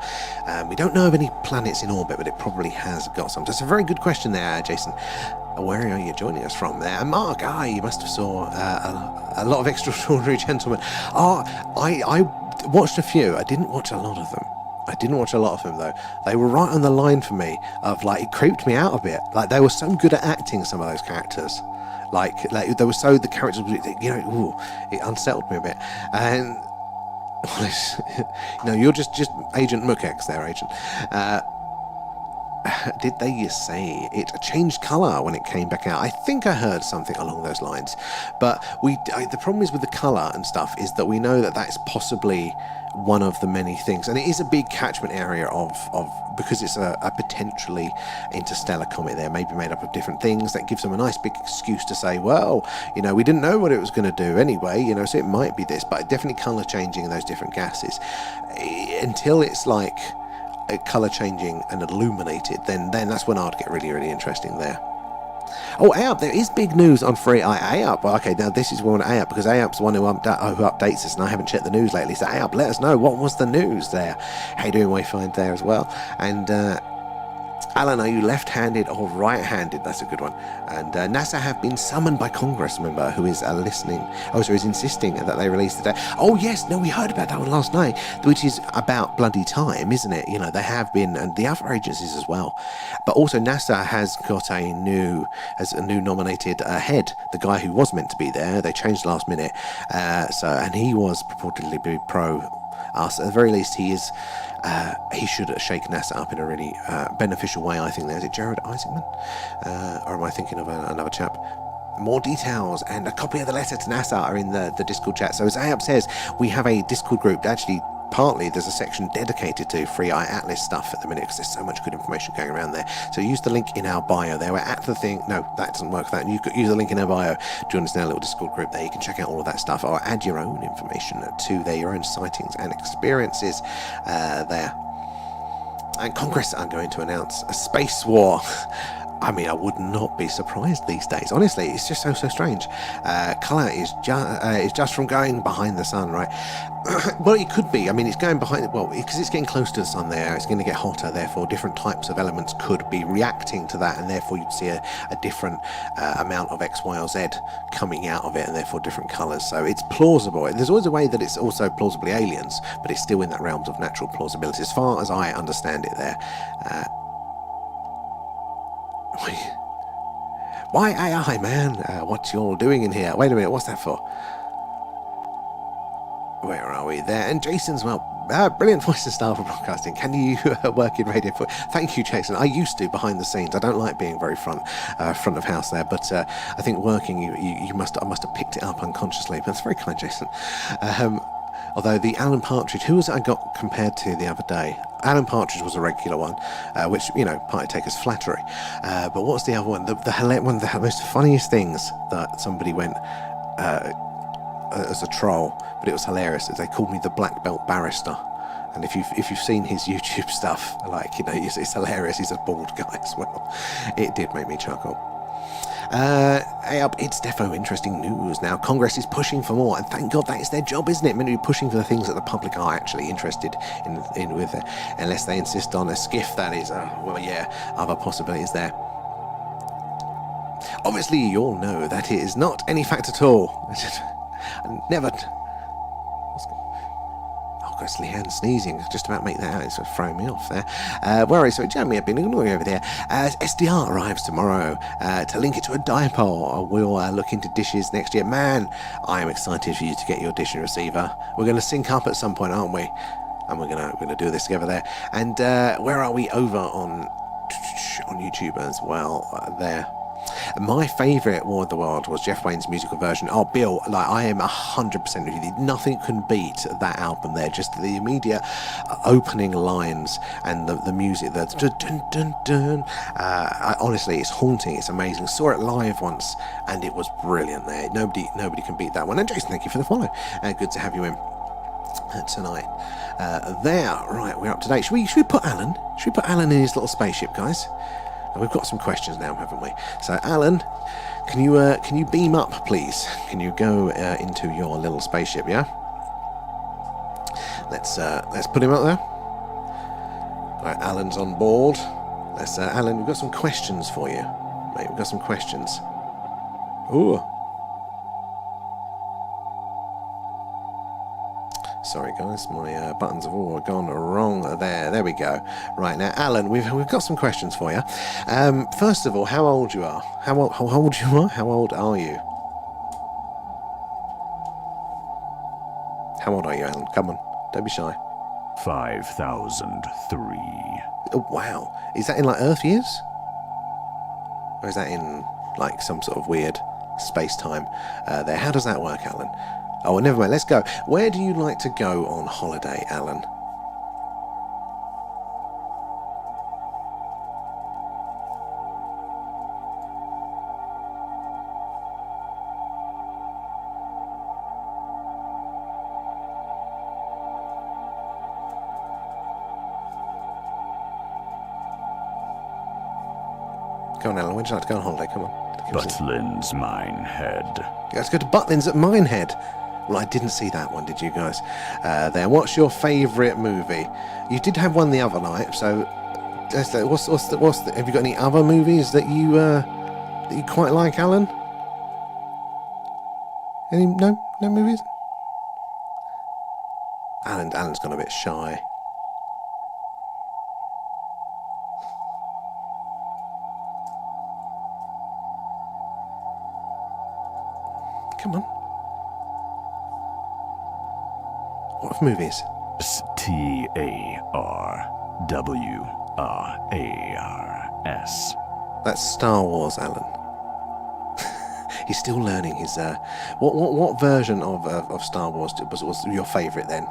We don't know of any planets in orbit, but it probably has got some. That's a very good question there, Jason. Where are you joining us from there? And Mark, you must have saw a lot of Extraordinary Gentlemen. I watched a few. I didn't watch a lot of them. I didn't watch a lot of them though. They were right on the line for me of like, it creeped me out a bit. Like they were so good at acting, some of those characters. Like they were so, the characters, you know, ooh, it unsettled me a bit. And you know, you're just Agent Mookex there, Agent. Did they say it changed colour when it came back out? I think I heard something along those lines. But the problem is with the colour and stuff is that we know that that's possibly one of the many things, and it is a big catchment area of because it's a potentially interstellar comet there, maybe made up of different things. That gives them a nice big excuse to say, well, you know, we didn't know what it was going to do anyway, you know, so it might be this, but definitely colour changing in those different gases until it's like colour changing and illuminated, then that's when I'd get really, really interesting there. Oh, AUP, there is big news on Free AUP. Well, okay, now this is one AUP, because AUP's the one who updates us, and I haven't checked the news lately. So AUP, let us know, what was the news there? How you doing, Wayfind, there as well? And Alan, are you left-handed or right-handed? That's a good one. And NASA have been summoned by Congress, remember, who is listening. Oh, so is insisting that they release the day. Oh, yes, no, we heard about that one last night, which is about bloody time, isn't it? You know, they have been, and the other agencies as well. But also NASA has got a new nominated head, the guy who was meant to be there. They changed last minute. And he was purportedly be pro us. At the very least, he should shake NASA up in a really beneficial way, I think. Is it Jared Isaacman? Or am I thinking of another chap? More details and a copy of the letter to NASA are in the Discord chat. So as AUP says, we have a Discord group. Actually, partly there's a section dedicated to Free Atlas stuff at the minute, because there's so much good information going around there. So use the link in our bio there. We're at the thing. No, that doesn't work for that. You could use the link in our bio. Join us in our little Discord group there. You can check out all of that stuff, or add your own information to there, your own sightings and experiences there. And Congress are going to announce a space war. I mean, I would not be surprised these days. Honestly, it's just so strange. Colour is just from going behind the sun, right? Well, it could be. I mean, it's going behind it. Well, because it's getting close to the sun there, it's going to get hotter. Therefore, different types of elements could be reacting to that, and therefore you'd see a different amount of X, Y, or Z coming out of it, and therefore different colours. So it's plausible. There's always a way that it's also plausibly aliens, but it's still in that realms of natural plausibility, as far as I understand it there. Why AI, man? What you're doing in here? Wait a minute, what's that for? Where are we there? And Jason's, well, brilliant voice and style for broadcasting. Can you work in radio? Thank you, Jason. I used to behind the scenes. I don't like being very front of house there, but I think working, I must have picked it up unconsciously. But that's very kind, Jason. Although the Alan Partridge, who was it I got compared to the other day? Alan Partridge was a regular one, which, you know, partly take as flattery. But what's the other one? One of the most funniest things that somebody went as a troll, but it was hilarious, is they called me the Black Belt Barrister. And if you've seen his YouTube stuff, like, you know, it's hilarious. He's a bald guy as well. It did make me chuckle. It's defo interesting news now. Congress is pushing for more, and thank God that is their job, isn't it? Meant to be pushing for the things that the public are actually interested in with, unless they insist on a skiff. That is, well, yeah, other possibilities there. Obviously, you all know that it is not any fact at all. Never. It's Leanne sneezing. Just about make that out. It's throwing me off there. Where are we? So Jeremy, I've been ignoring over there. SDR arrives tomorrow to link it to a dipole. We'll look into dishes next year. Man, I am excited for you to get your dish and receiver. We're going to sync up at some point, aren't we? And we're gonna do this together there. And where are we? Over on YouTube as well. There. My favourite War of the World was Jeff Wayne's musical version. Oh, Bill, like, I am 100% with you. Nothing can beat that album there. Just the immediate opening lines and the music. The dun dun dun. Honestly, it's haunting. It's amazing. Saw it live once, and it was brilliant there. Nobody can beat that one. And Jason, thank you for the follow. Good to have you in tonight. There, right, we're up to date. Should we put Alan? Should we put Alan in his little spaceship, guys? And we've got some questions now, haven't we? So, Alan, can you beam up, please? Can you go into your little spaceship? Yeah. Let's put him up there. All right, Alan's on board. Alan, we've got some questions for you, mate. We've got some questions. Ooh. Sorry, guys, my buttons have all gone wrong there. There we go. Right, now, Alan, we've got some questions for you. First of all, how old you are? How old you are? How old are you? How old are you, Alan? Come on, don't be shy. 5003. Oh, wow. Is that in, like, Earth years? Or is that in, like, some sort of weird space-time there? How does that work, Alan? Oh, well, never mind. Let's go. Where do you like to go on holiday, Alan? Go on, Alan. Where'd you like to go on holiday? Come on. Butlins Minehead. Let's go to Butlins at Minehead. Well, I didn't see that one, did you guys? There. What's your favourite movie? You did have one the other night, so what's the? Have you got any other movies that you quite like, Alan? Any no movies? Alan's gone a bit shy. Come on. What movies? STARWARS. That's Star Wars, Alan. He's still learning his. What version of Star Wars was your favourite then?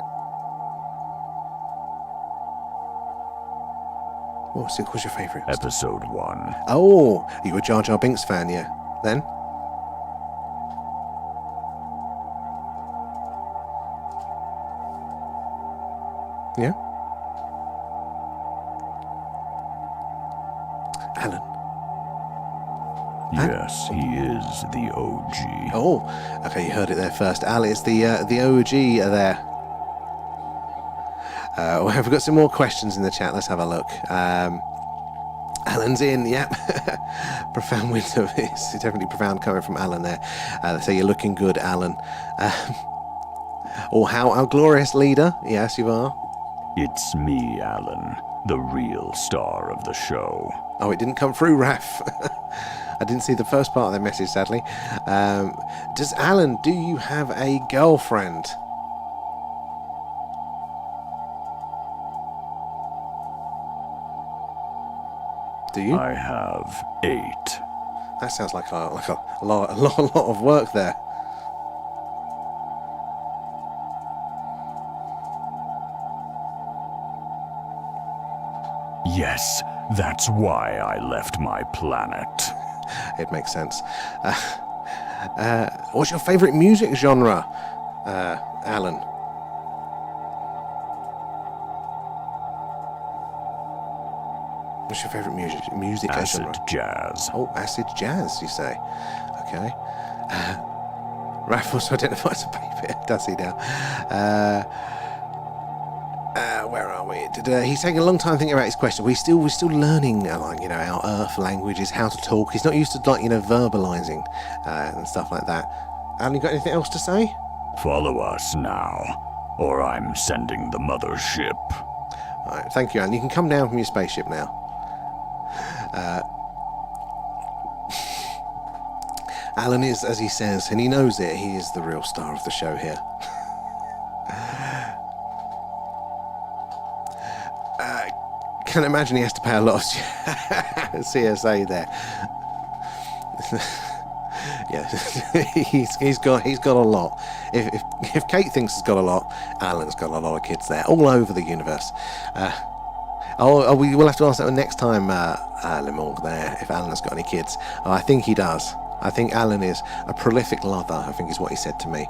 What's your favourite? Episode 1. Oh, you a Jar Jar Binks fan, yeah? Then. Yeah? Alan? Yes, he is the OG. Oh, okay, you heard it there first. Al is the OG there. We've got some more questions in the chat. Let's have a look. Alan's in, yep. Profound window. It's definitely profound coming from Alan there. They say you're looking good, Alan. Or how our glorious leader. Yes, you are. It's me, Alan, the real star of the show. Oh, it didn't come through, Raf. I didn't see the first part of their message, sadly. Alan, do you have a girlfriend? Do you? I have 8. That sounds like a lot of work there. Yes, that's why I left my planet. It makes sense. What's your favourite music genre, Alan? What's your favourite music Acid genre? jazz. Oh, acid jazz, you say? Okay. Raph also identifies a baby. Does he now? Where are we? He's taking a long time thinking about his question. We're still learning, our Earth languages, how to talk. He's not used to verbalizing and stuff like that. Alan, you got anything else to say? Follow us now, or I'm sending the mothership. All right, thank you, Alan. You can come down from your spaceship now. Alan is, as he says, and he knows it, he is the real star of the show here. Can't imagine he has to pay a lot of CSA there. Yeah, he's got a lot. If Kate thinks he's got a lot, Alan's got a lot of kids there, all over the universe. We will have to ask that next time, Lemorg there, if Alan has got any kids. I think he does. I think Alan is a prolific lover, I think is what he said to me.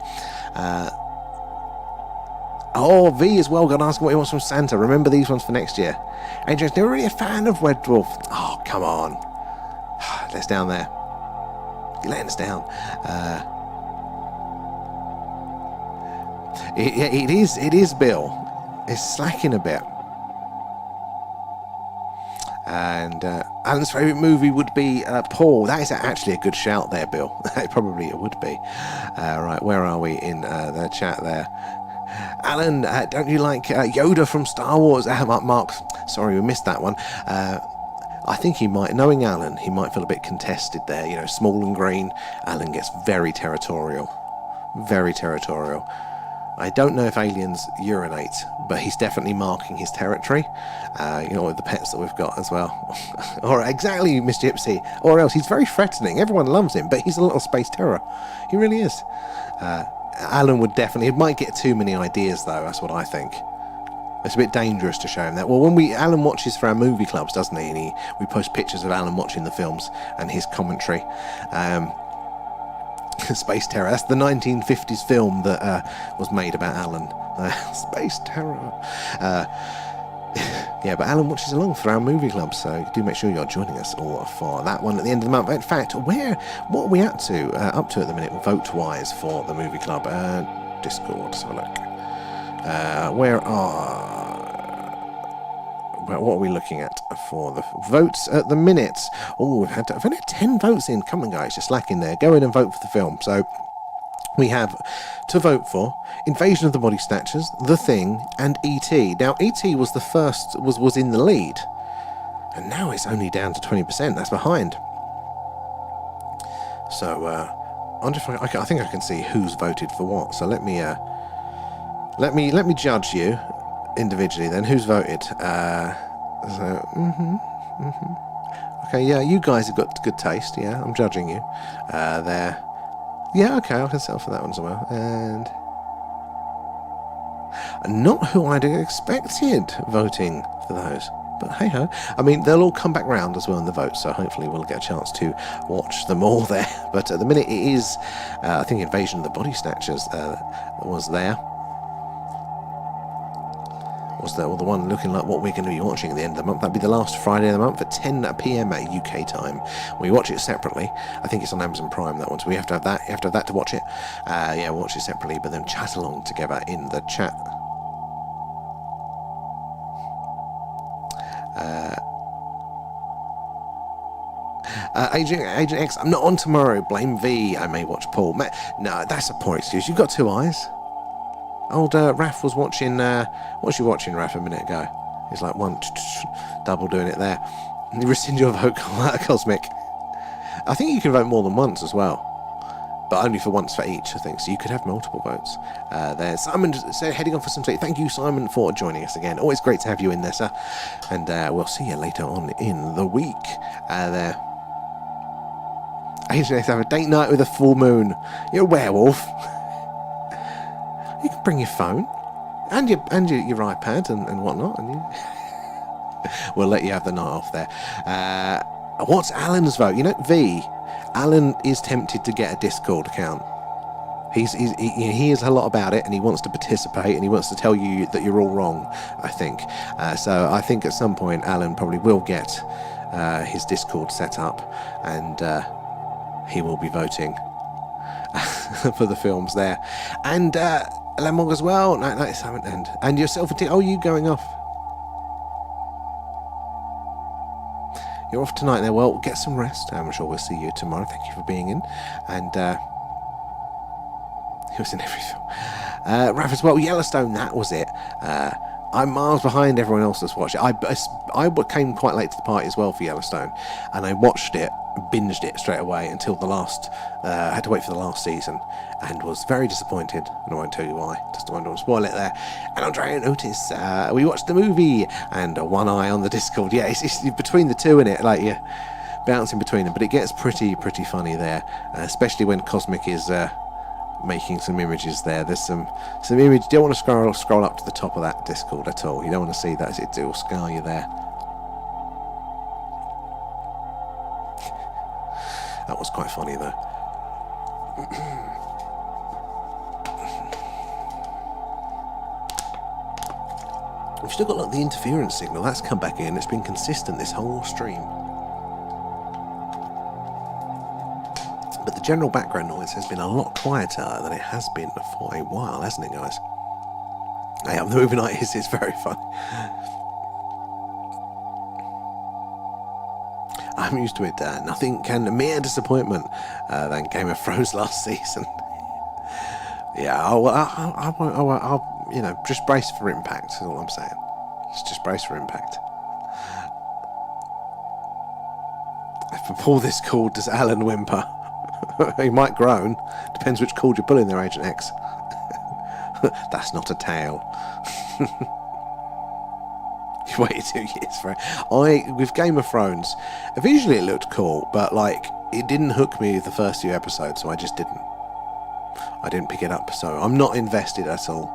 V as well, got asking what he wants from Santa. Remember these ones for next year. Adrian's never really a fan of Red Dwarf. Oh, come on. Let us down there. You're letting us down. It is Bill. It's slacking a bit. And Alan's favourite movie would be Paul. That is actually a good shout there, Bill. It would be. Right, where are we in the chat there? Alan, don't you like Yoda from Star Wars? Mark, sorry, we missed that one. I think he might, knowing Alan, he might feel a bit contested there. You know, small and green. Alan gets very territorial. Very territorial. I don't know if aliens urinate, but he's definitely marking his territory. You know, with the pets that we've got as well. Or exactly, Miss Gypsy. Or else he's very threatening. Everyone loves him, but he's a little space terror. He really is. Alan would definitely... It might get too many ideas, though. That's what I think. It's a bit dangerous to show him that. Well, when Alan watches for our movie clubs, doesn't he? And we post pictures of Alan watching the films and his commentary. Space Terror. That's the 1950s film that was made about Alan. Space Terror. Yeah, but Alan watches along for our movie club, so do make sure you're joining us all for that one at the end of the month. In fact, what are we up to at the minute, vote-wise, for the movie club? Discord, let's have a look. What are we looking at for the votes at the minute? Oh, we've had 10 votes in. Come on, guys, you're slacking there. Go in and vote for the film. So we have to vote for Invasion of the Body Snatchers, The Thing, and E.T. Now, E.T. was the first, was in the lead, and now it's only down to 20%. That's behind. So, I think I can see who's voted for what. So let me judge you individually. Then who's voted? Okay, yeah, you guys have got good taste. Yeah, I'm judging you. There. Yeah, okay, I can settle for that one as well. And not who I'd expected voting for those. But hey-ho. I mean, they'll all come back round as well in the vote, so hopefully we'll get a chance to watch them all there. But at the minute it is, I think Invasion of the Body Snatchers was there. Was the one looking like what we're going to be watching at the end of the month. That'd be the last Friday of the month at 10 p.m. at UK time. We watch it separately. I think it's on Amazon Prime, that one, so we have to have that. You have to have that to watch it. Yeah, watch it separately, but then chat along together in the chat. Agent X, I'm not on tomorrow. Blame V. I may watch Paul. No, that's a poor excuse. You've got two eyes. Old Raph was watching. What was you watching, Raph, a minute ago? He's like one double doing it there. You rescind your vote, Cosmic. I think you can vote more than once as well, but only for once for each, I think. So you could have multiple votes. There's Simon heading off for some sleep. Thank you, Simon, for joining us again. Always great to have you in there, sir. And we'll see you later on in the week. There. Agent, have a date night with a full moon. You're a werewolf. You can bring your phone and your iPad and whatnot, and we'll let you have the night off there. What's Alan's vote? You know, V. Alan is tempted to get a Discord account. He hears a lot about it, and he wants to participate, and he wants to tell you that you're all wrong, I think. So I think at some point Alan probably will get his Discord set up, and he will be voting for the films there. And Lemog as well. No, and yourself. Oh, you going off? You're off tonight there. Well, get some rest. I'm sure we'll see you tomorrow. Thank you for being in. And he was in every film. Raph as well. Yellowstone, that was it. I'm miles behind everyone else that's watched it. I came quite late to the party as well for Yellowstone, and I watched it, binged it straight away until the last. I had to wait for the last season, and was very disappointed. And I won't tell you why. Just don't want to spoil it there. And Andrea Otis, we watched the movie, and one eye on the Discord. Yeah, it's between the two in it, like you're bouncing between them. But it gets pretty funny there, especially when Cosmic is making some images there. There's some image. You don't want to scroll up to the top of that Discord at all. You don't want to see that. It will scar you there. That was quite funny though. We've still got like the interference signal. That's come back in. It's been consistent this whole stream. But the general background noise has been a lot quieter than it has been for a while, hasn't it, guys? Hey, the movie night is very funny. I'm used to it. Nothing can mere disappointment than Game of Thrones last season. Yeah, I'll you know, just brace for impact, is all I'm saying. Just brace for impact. If I pull this cord, does Alan whimper? He might groan. Depends which cord you're pulling there, Agent X. That's not a tail. You waited 2 years for it. With Game of Thrones, visually it looked cool, but like it didn't hook me the first few episodes, so I just didn't. I didn't pick it up, so I'm not invested at all.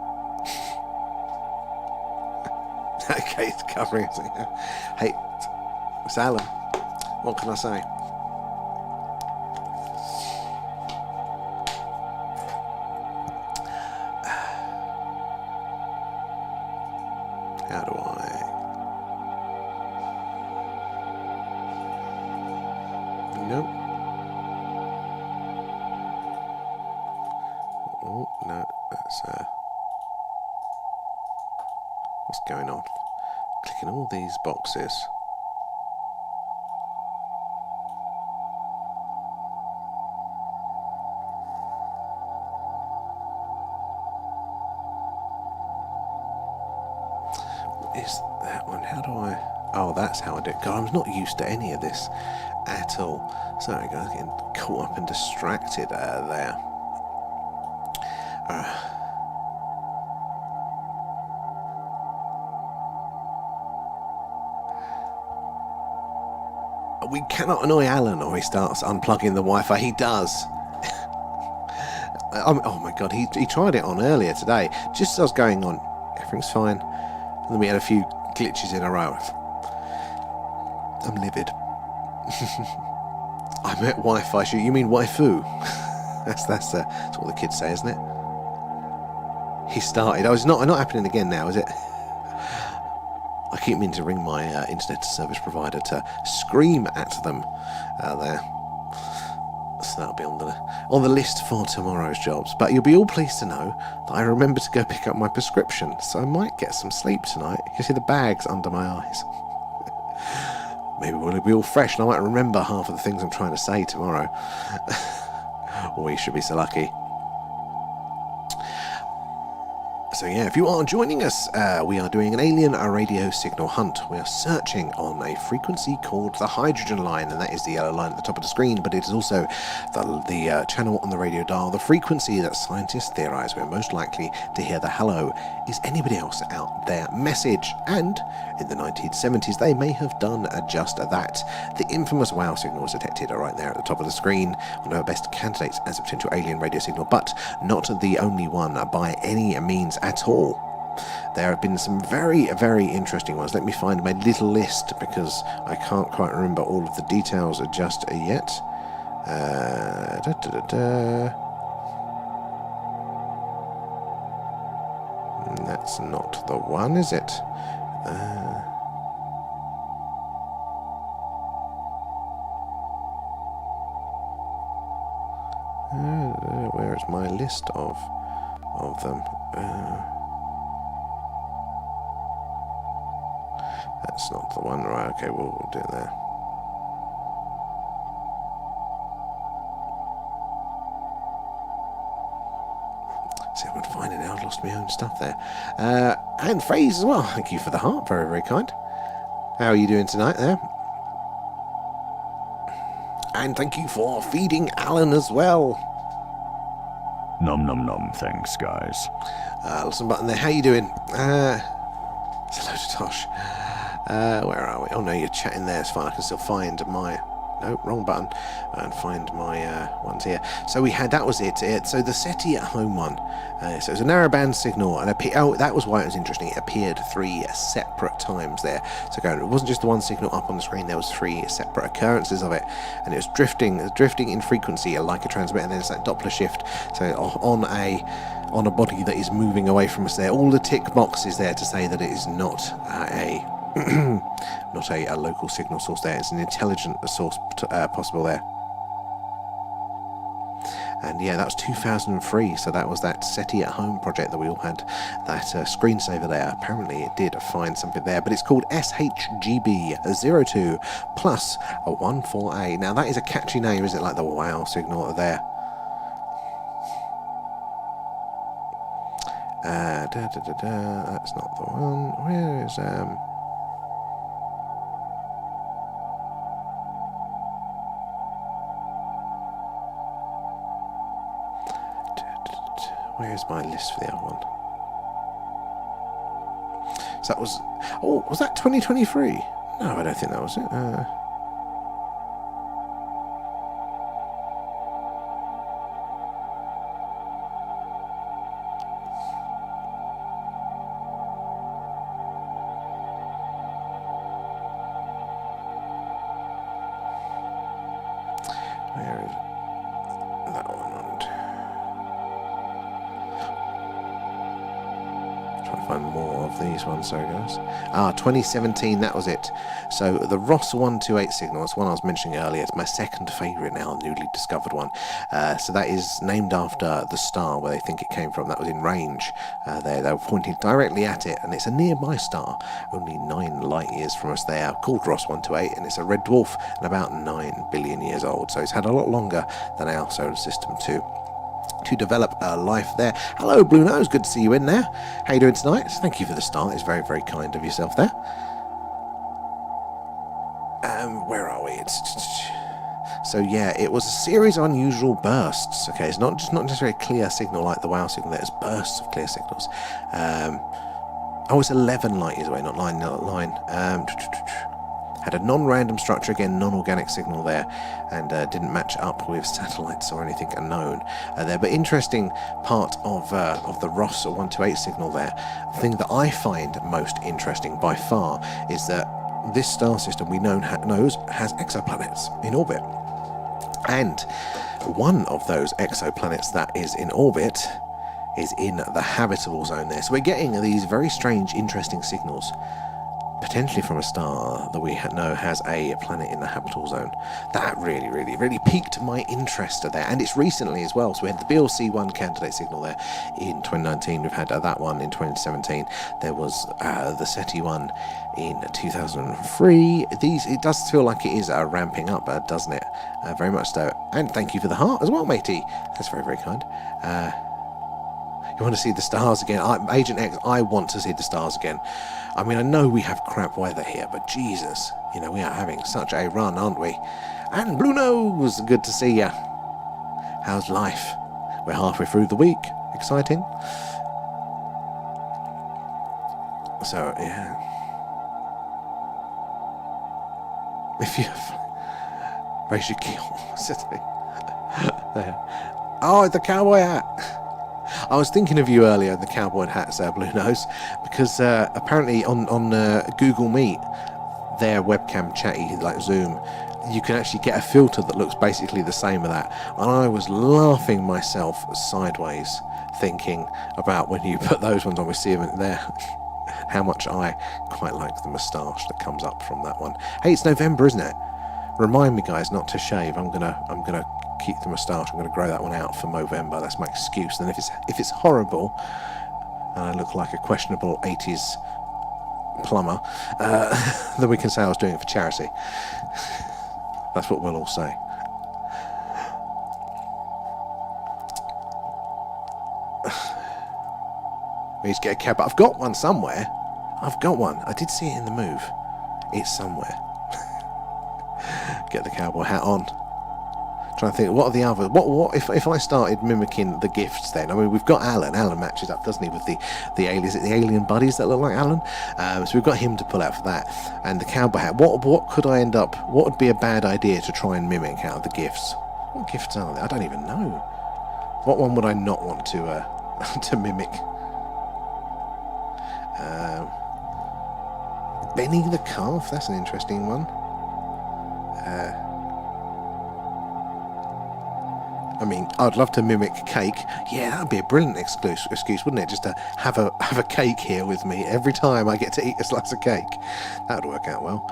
Okay, it's covering it. Hey, it's Alan. What can I say? How do I? Nope. Oh, no, that's what's going on? Clicking all these boxes. Is that one? How do I? Oh, that's how I do it. God, I'm not used to any of this at all. Sorry, guys, getting caught up and distracted there. We cannot annoy Alan, or he starts unplugging the Wi-Fi. He does. Oh my God, he tried it on earlier today. Just as I was going on, everything's fine. And then we had a few glitches in a row. I'm livid. I meant Wi-Fi shoot. You mean waifu? that's what the kids say, isn't it? He started. Oh, it's not happening again now, is it? I keep meaning to ring my internet service provider to scream at them there. So that'll be on the list for tomorrow's jobs. But you'll be all pleased to know that I remembered to go pick up my prescription, so I might get some sleep tonight. You can see the bags under my eyes. Maybe we'll be all fresh and I might remember half of the things I'm trying to say tomorrow. We should be so lucky. So yeah, if you are joining us, we are doing an alien radio signal hunt. We are searching on a frequency called the hydrogen line, and that is the yellow line at the top of the screen, but it is also the channel on the radio dial, the frequency that scientists theorise we're most likely to hear the hello is anybody else out there message. And in the 1970s, they may have done just that. The infamous WOW signal was detected right there at the top of the screen, one of our best candidates as a potential alien radio signal, but not the only one by any means at all. There have been some very, very interesting ones. Let me find my little list because I can't quite remember all of the details just yet. That's not the one, is it? Where is my list of them? That's not the one, right? Okay, we'll do it there. See if I can find it now. I've lost my own stuff there. And Phrase as well. Thank you for the heart. Very, very kind. How are you doing tonight there? And thank you for feeding Alan as well. Nom nom nom, thanks guys. Listen button there, how you doing? It's a load of tosh. Where are we? Oh no, you're chatting there, it's fine, I can still find my... No, wrong button. And find my ones here. So we had, that was it. So the SETI at home one. So it was a narrowband signal, and that was why it was interesting. It appeared 3 separate times there. So it wasn't just the one signal up on the screen. There was 3 separate occurrences of it, and it was drifting in frequency like a transmitter. And then it's that Doppler shift. So on a body that is moving away from us there. All the tick boxes there to say that it is not not a local signal source there. It's an intelligent source possible there. And yeah, that was 2003, so that was that SETI at home project that we all had, that screensaver there. Apparently it did find something there, but it's called SHGB02 plus a 14A. Now that is a catchy name, is it, like the WOW signal there? That's not the one. Where is where's my list for the other one? So that was... Oh, was that 2023? No, I don't think that was it. Where is that one? Trying to find more of these ones, sorry guys. 2017, that was it. So the Ross 128 signal is one I was mentioning earlier. It's my second favourite now, newly discovered one. So that is named after the star where they think it came from. That was in range there. They were pointing directly at it, and it's a nearby star, only 9 light years from us there, called Ross 128, and it's a red dwarf and about 9 billion years old. So it's had a lot longer than our solar system to develop life there. Hello, Blue Nose. Good to see you in there. How you doing tonight? Thank you for the start. It's very, very kind of yourself there. Where are we? So yeah, it was a series of unusual bursts. Okay, it's not necessarily a clear signal like the WOW signal. There's bursts of clear signals. It's 11 light years away, not 9. Had a non-random structure, again, non-organic signal there, and didn't match up with satellites or anything unknown there. But interesting part of the Ross 128 signal there, the thing that I find most interesting by far is that this star system we knows has exoplanets in orbit. And one of those exoplanets that is in orbit is in the habitable zone there. So we're getting these very strange, interesting signals, potentially from a star that we know has a planet in the habitable zone. That really, really, really piqued my interest there, and it's recently as well. So we had the BLC-1 candidate signal there in 2019. We've had that one in 2017. There was the SETI one in 2003. It does feel like it is ramping up, doesn't it? Very much so. And thank you for the heart as well, matey. That's very, very kind. You want to see the stars again? Agent X, I want to see the stars again. I mean, I know we have crap weather here, but Jesus, we are having such a run, aren't we? And Blue Nose, good to see ya. How's life? We're halfway through the week. Exciting. So, yeah. If you raise your key. There. Oh, the cowboy hat. I was thinking of you earlier, the cowboy hats, Blue Nose, because apparently on Google Meet, their webcam chatty, like Zoom, you can actually get a filter that looks basically the same as that. And I was laughing myself sideways, thinking about when you put those ones on, we see them there, how much I quite like the moustache that comes up from that one. Hey, it's November, isn't it? Remind me, guys, not to shave. I'm gonna keep the moustache. I'm going to grow that one out for Movember. That's my excuse. And if it's horrible and I look like a questionable 80s plumber, then we can say I was doing it for charity. That's what we'll all say. We need to get a cab. I've got one somewhere. I've got one. I did see it in the move. It's somewhere. Get the cowboy hat on. Trying to think, what are the other? What if I started mimicking the gifts then? I mean, we've got Alan. Alan matches up, doesn't he, with the alien? Is it the alien buddies that look like Alan? So we've got him to pull out for that. And the cowboy hat. What could I end up? What would be a bad idea to try and mimic out of the gifts? What gifts are there? I don't even know. What one would I not want to to mimic? Benny the calf. That's an interesting one. I mean, I'd love to mimic cake. Yeah, that'd be a brilliant excuse, wouldn't it? Just to have a cake here with me every time I get to eat a slice of cake. That would work out well.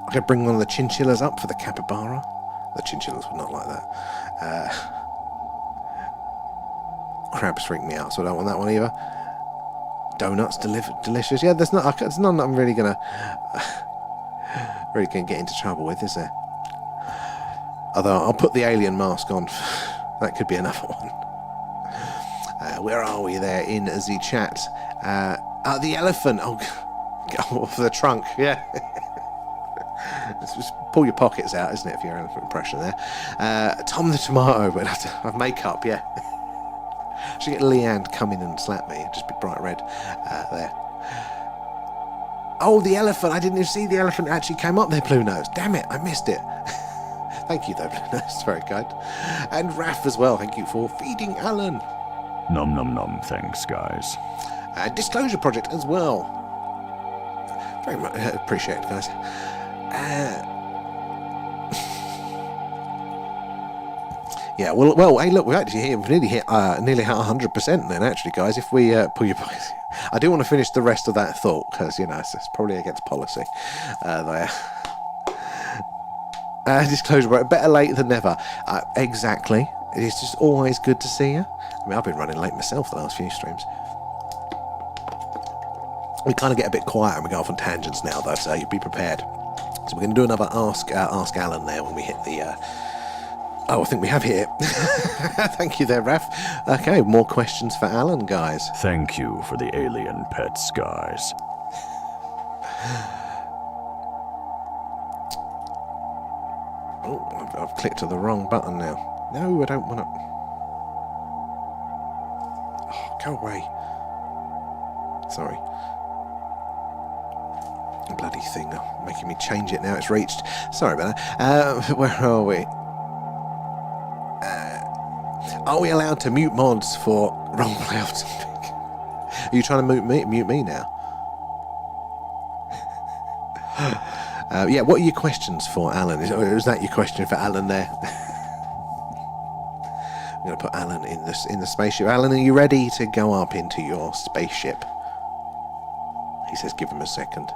I could bring one of the chinchillas up for the capybara. The chinchillas would not like that. Crabs freak me out, so I don't want that one either. Donuts delicious. Yeah, there's none that I'm really gonna get into trouble with, is there? Although I'll put the alien mask on. That could be another one. Where are we there in the chat? The elephant. Oh, go off the trunk. Yeah. Just pull your pockets out, isn't it, if you're an elephant impression there. Tom the tomato, but I have makeup, yeah. Should get Leanne to come in and slap me. Just be bright red there. Oh, the elephant. I didn't even see the elephant actually came up there, Blue Nose. Damn it, I missed it. Thank you, though, Blue Nose. It's very kind. And Raph as well. Thank you for feeding Alan. Nom nom nom, thanks, guys. Disclosure Project as well. Very much appreciate it, guys. Yeah, well, hey, look, we've nearly hit 100% then, actually, guys, if we pull your pockets. I do want to finish the rest of that thought, because, you know, it's probably against policy there. Disclosure, but better late than never. Exactly. It's just always good to see you. I mean, I've been running late myself the last few streams. We kind of get a bit quiet and we go off on tangents now, though, so you'd be prepared. So we're going to do another Ask Alan there when we hit the... Oh, I think we have hit it. Thank you there, Raph. Okay, more questions for Alan, guys. Thank you for the alien pets, guys. Oh, I've clicked to the wrong button now. No, I don't want to... Oh, go away. Sorry. Bloody thing, making me change it now. It's reached. Sorry about that. Where are we? Are we allowed to mute mods for roleplay or something? Are you trying to mute me now? Yeah, what are your questions for Alan? Is that your question for Alan there? I'm going to put Alan in the spaceship. Alan, are you ready to go up into your spaceship? He says give him a second.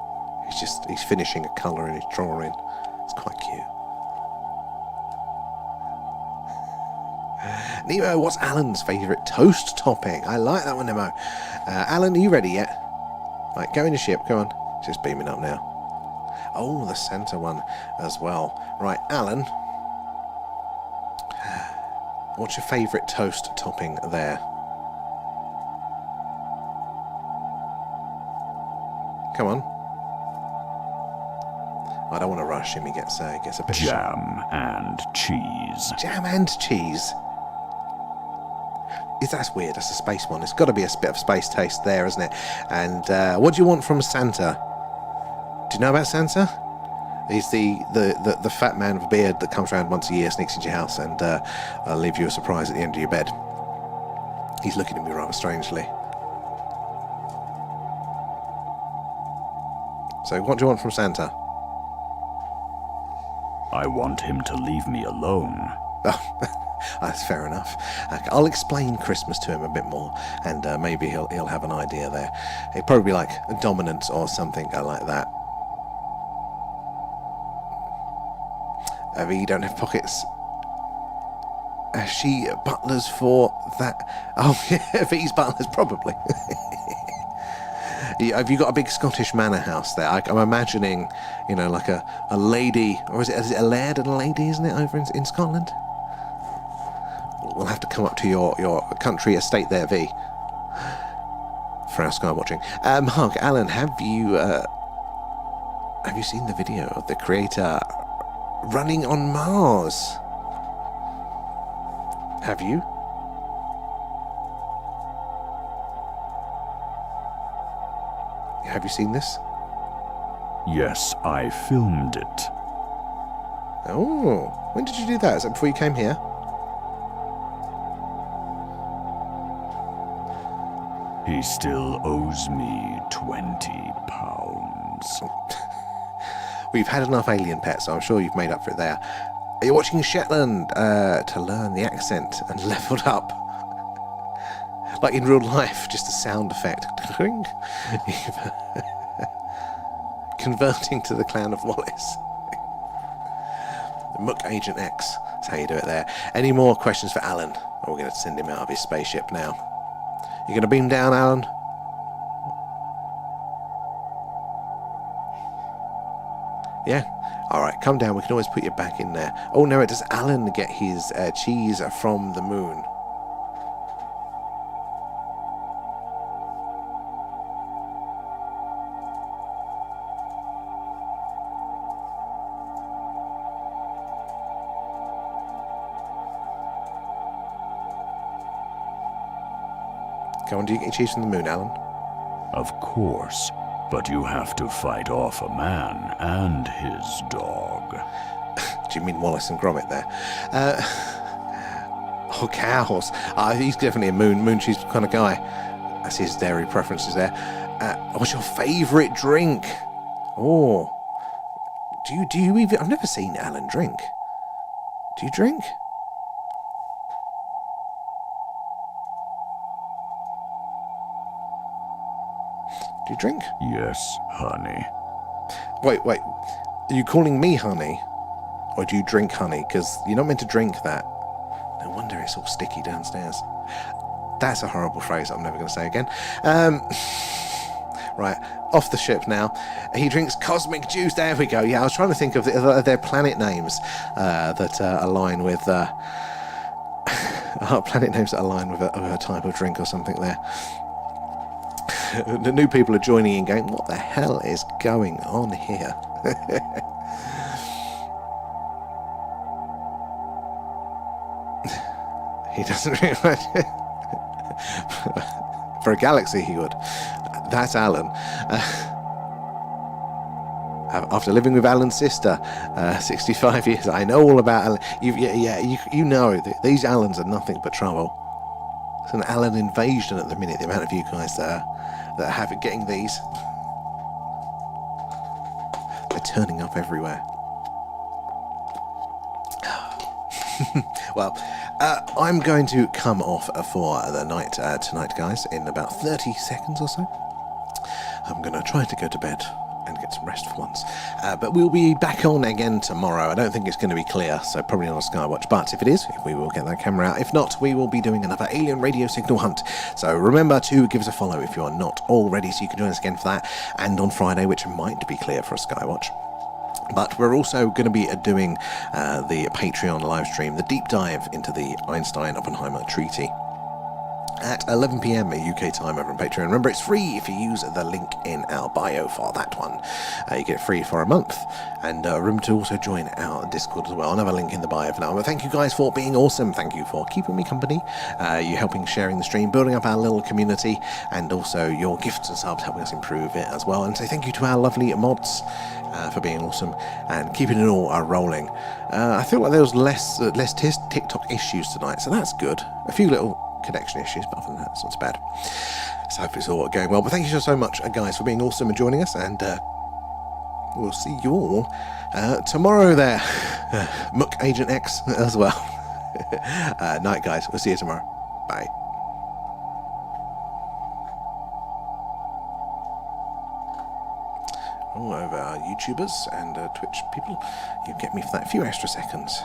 He's finishing a colour in his drawing. It's quite cute. Nemo, what's Alan's favourite toast topping? I like that one, Nemo. Alan, are you ready yet? Right, go in the ship, come on. It's just beaming up now. Oh, the Santa one as well. Right, Alan. What's your favourite toast topping there? Come on. I don't want to rush him, he gets a bit... Jam and cheese. Jam and cheese? That's weird, that's a space one. It's got to be a bit of space taste there, isn't it? And what do you want from Santa? Do you know about Santa? He's the fat man with a beard that comes around once a year, sneaks into your house, and I'll leave you a surprise at the end of your bed. He's looking at me rather strangely. So what do you want from Santa? I want him to leave me alone. Oh, that's fair enough. I'll explain Christmas to him a bit more, and maybe he'll have an idea there. It'd probably be like a dominance or something like that. You don't have pockets. She butlers for that. Oh, yeah, V's butlers, probably. Have you got a big Scottish manor house there? I'm imagining, you know, like a lady, or is it a laird and a lady, isn't it, over in Scotland? We'll have to come up to your country estate there, V, for our sky watching. Mark, Alan, have you seen the video of the creator running on Mars? Have you? Have you seen this? Yes, I filmed it. Oh, when did you do that? Is that before you came here? He still owes me £20. We've had enough alien pets, so I'm sure you've made up for it there. Are you watching Shetland to learn the accent and leveled up? Like in real life, just a sound effect. Converting to the clan of Wallace. Mook Agent X. That's how you do it there. Any more questions for Alan? Or we're going to send him out of his spaceship now. You going to beam down, Alan? Yeah? Alright, come down. We can always put you back in there. Oh no, does Alan get his cheese from the moon? Go on, do you get your cheese from the moon, Alan? Of course, but you have to fight off a man and his dog. Do you mean Wallace and Gromit there? Oh, cows. He's definitely a moon cheese kind of guy. That's his dairy preferences there. What's your favourite drink? Oh. Do you even... I've never seen Alan drink. Do you drink? Do you drink? Yes, honey. Wait. Are you calling me honey? Or do you drink honey? Because you're not meant to drink that. No wonder it's all sticky downstairs. That's a horrible phrase I'm never going to say again. Right, off the ship now. He drinks cosmic juice. There we go. Yeah, I was trying to think of their planet names that align with... planet names that align with a type of drink or something there. The new people are joining in going, what the hell is going on here? He doesn't realise it. For a galaxy he would. That's Alan. After living with Alan's sister 65 years, I know all about Alan. You know these Allans are nothing but trouble. It's an Alan invasion at the minute, the amount of you guys that have it getting these. They're turning up everywhere. Well, I'm going to come off for the night tonight, guys, in about 30 seconds or so. I'm going to try to go to bed and get some rest for once. But we'll be back on again tomorrow. I don't think it's going to be clear, so probably not a Skywatch. But if it is, we will get that camera out. If not, we will be doing another alien radio signal hunt. So remember to give us a follow if you are not already, so you can join us again for that. And on Friday, which might be clear for a Skywatch. But we're also going to be doing the Patreon live stream, the deep dive into the Einstein-Oppenheimer Treaty at 11 PM UK time over on Patreon. Remember, it's free if you use the link in our bio for that one. You get it free for a month. And remember to also join our Discord as well. Another link in the bio for that one. But thank you guys for being awesome. Thank you for keeping me company. You helping sharing the stream, building up our little community, and also your gifts and subs helping us improve it as well. And say thank you to our lovely mods for being awesome and keeping it all rolling. I feel like there was less TikTok issues tonight, so that's good. A few little connection issues, but other than that, it's not so bad. So hopefully it's all going well. But thank you so much, guys, for being awesome and joining us, and we'll see you all tomorrow there. Mook Agent X as well. Night, guys. We'll see you tomorrow. Bye. All over our YouTubers and Twitch people, you get me for that few extra seconds.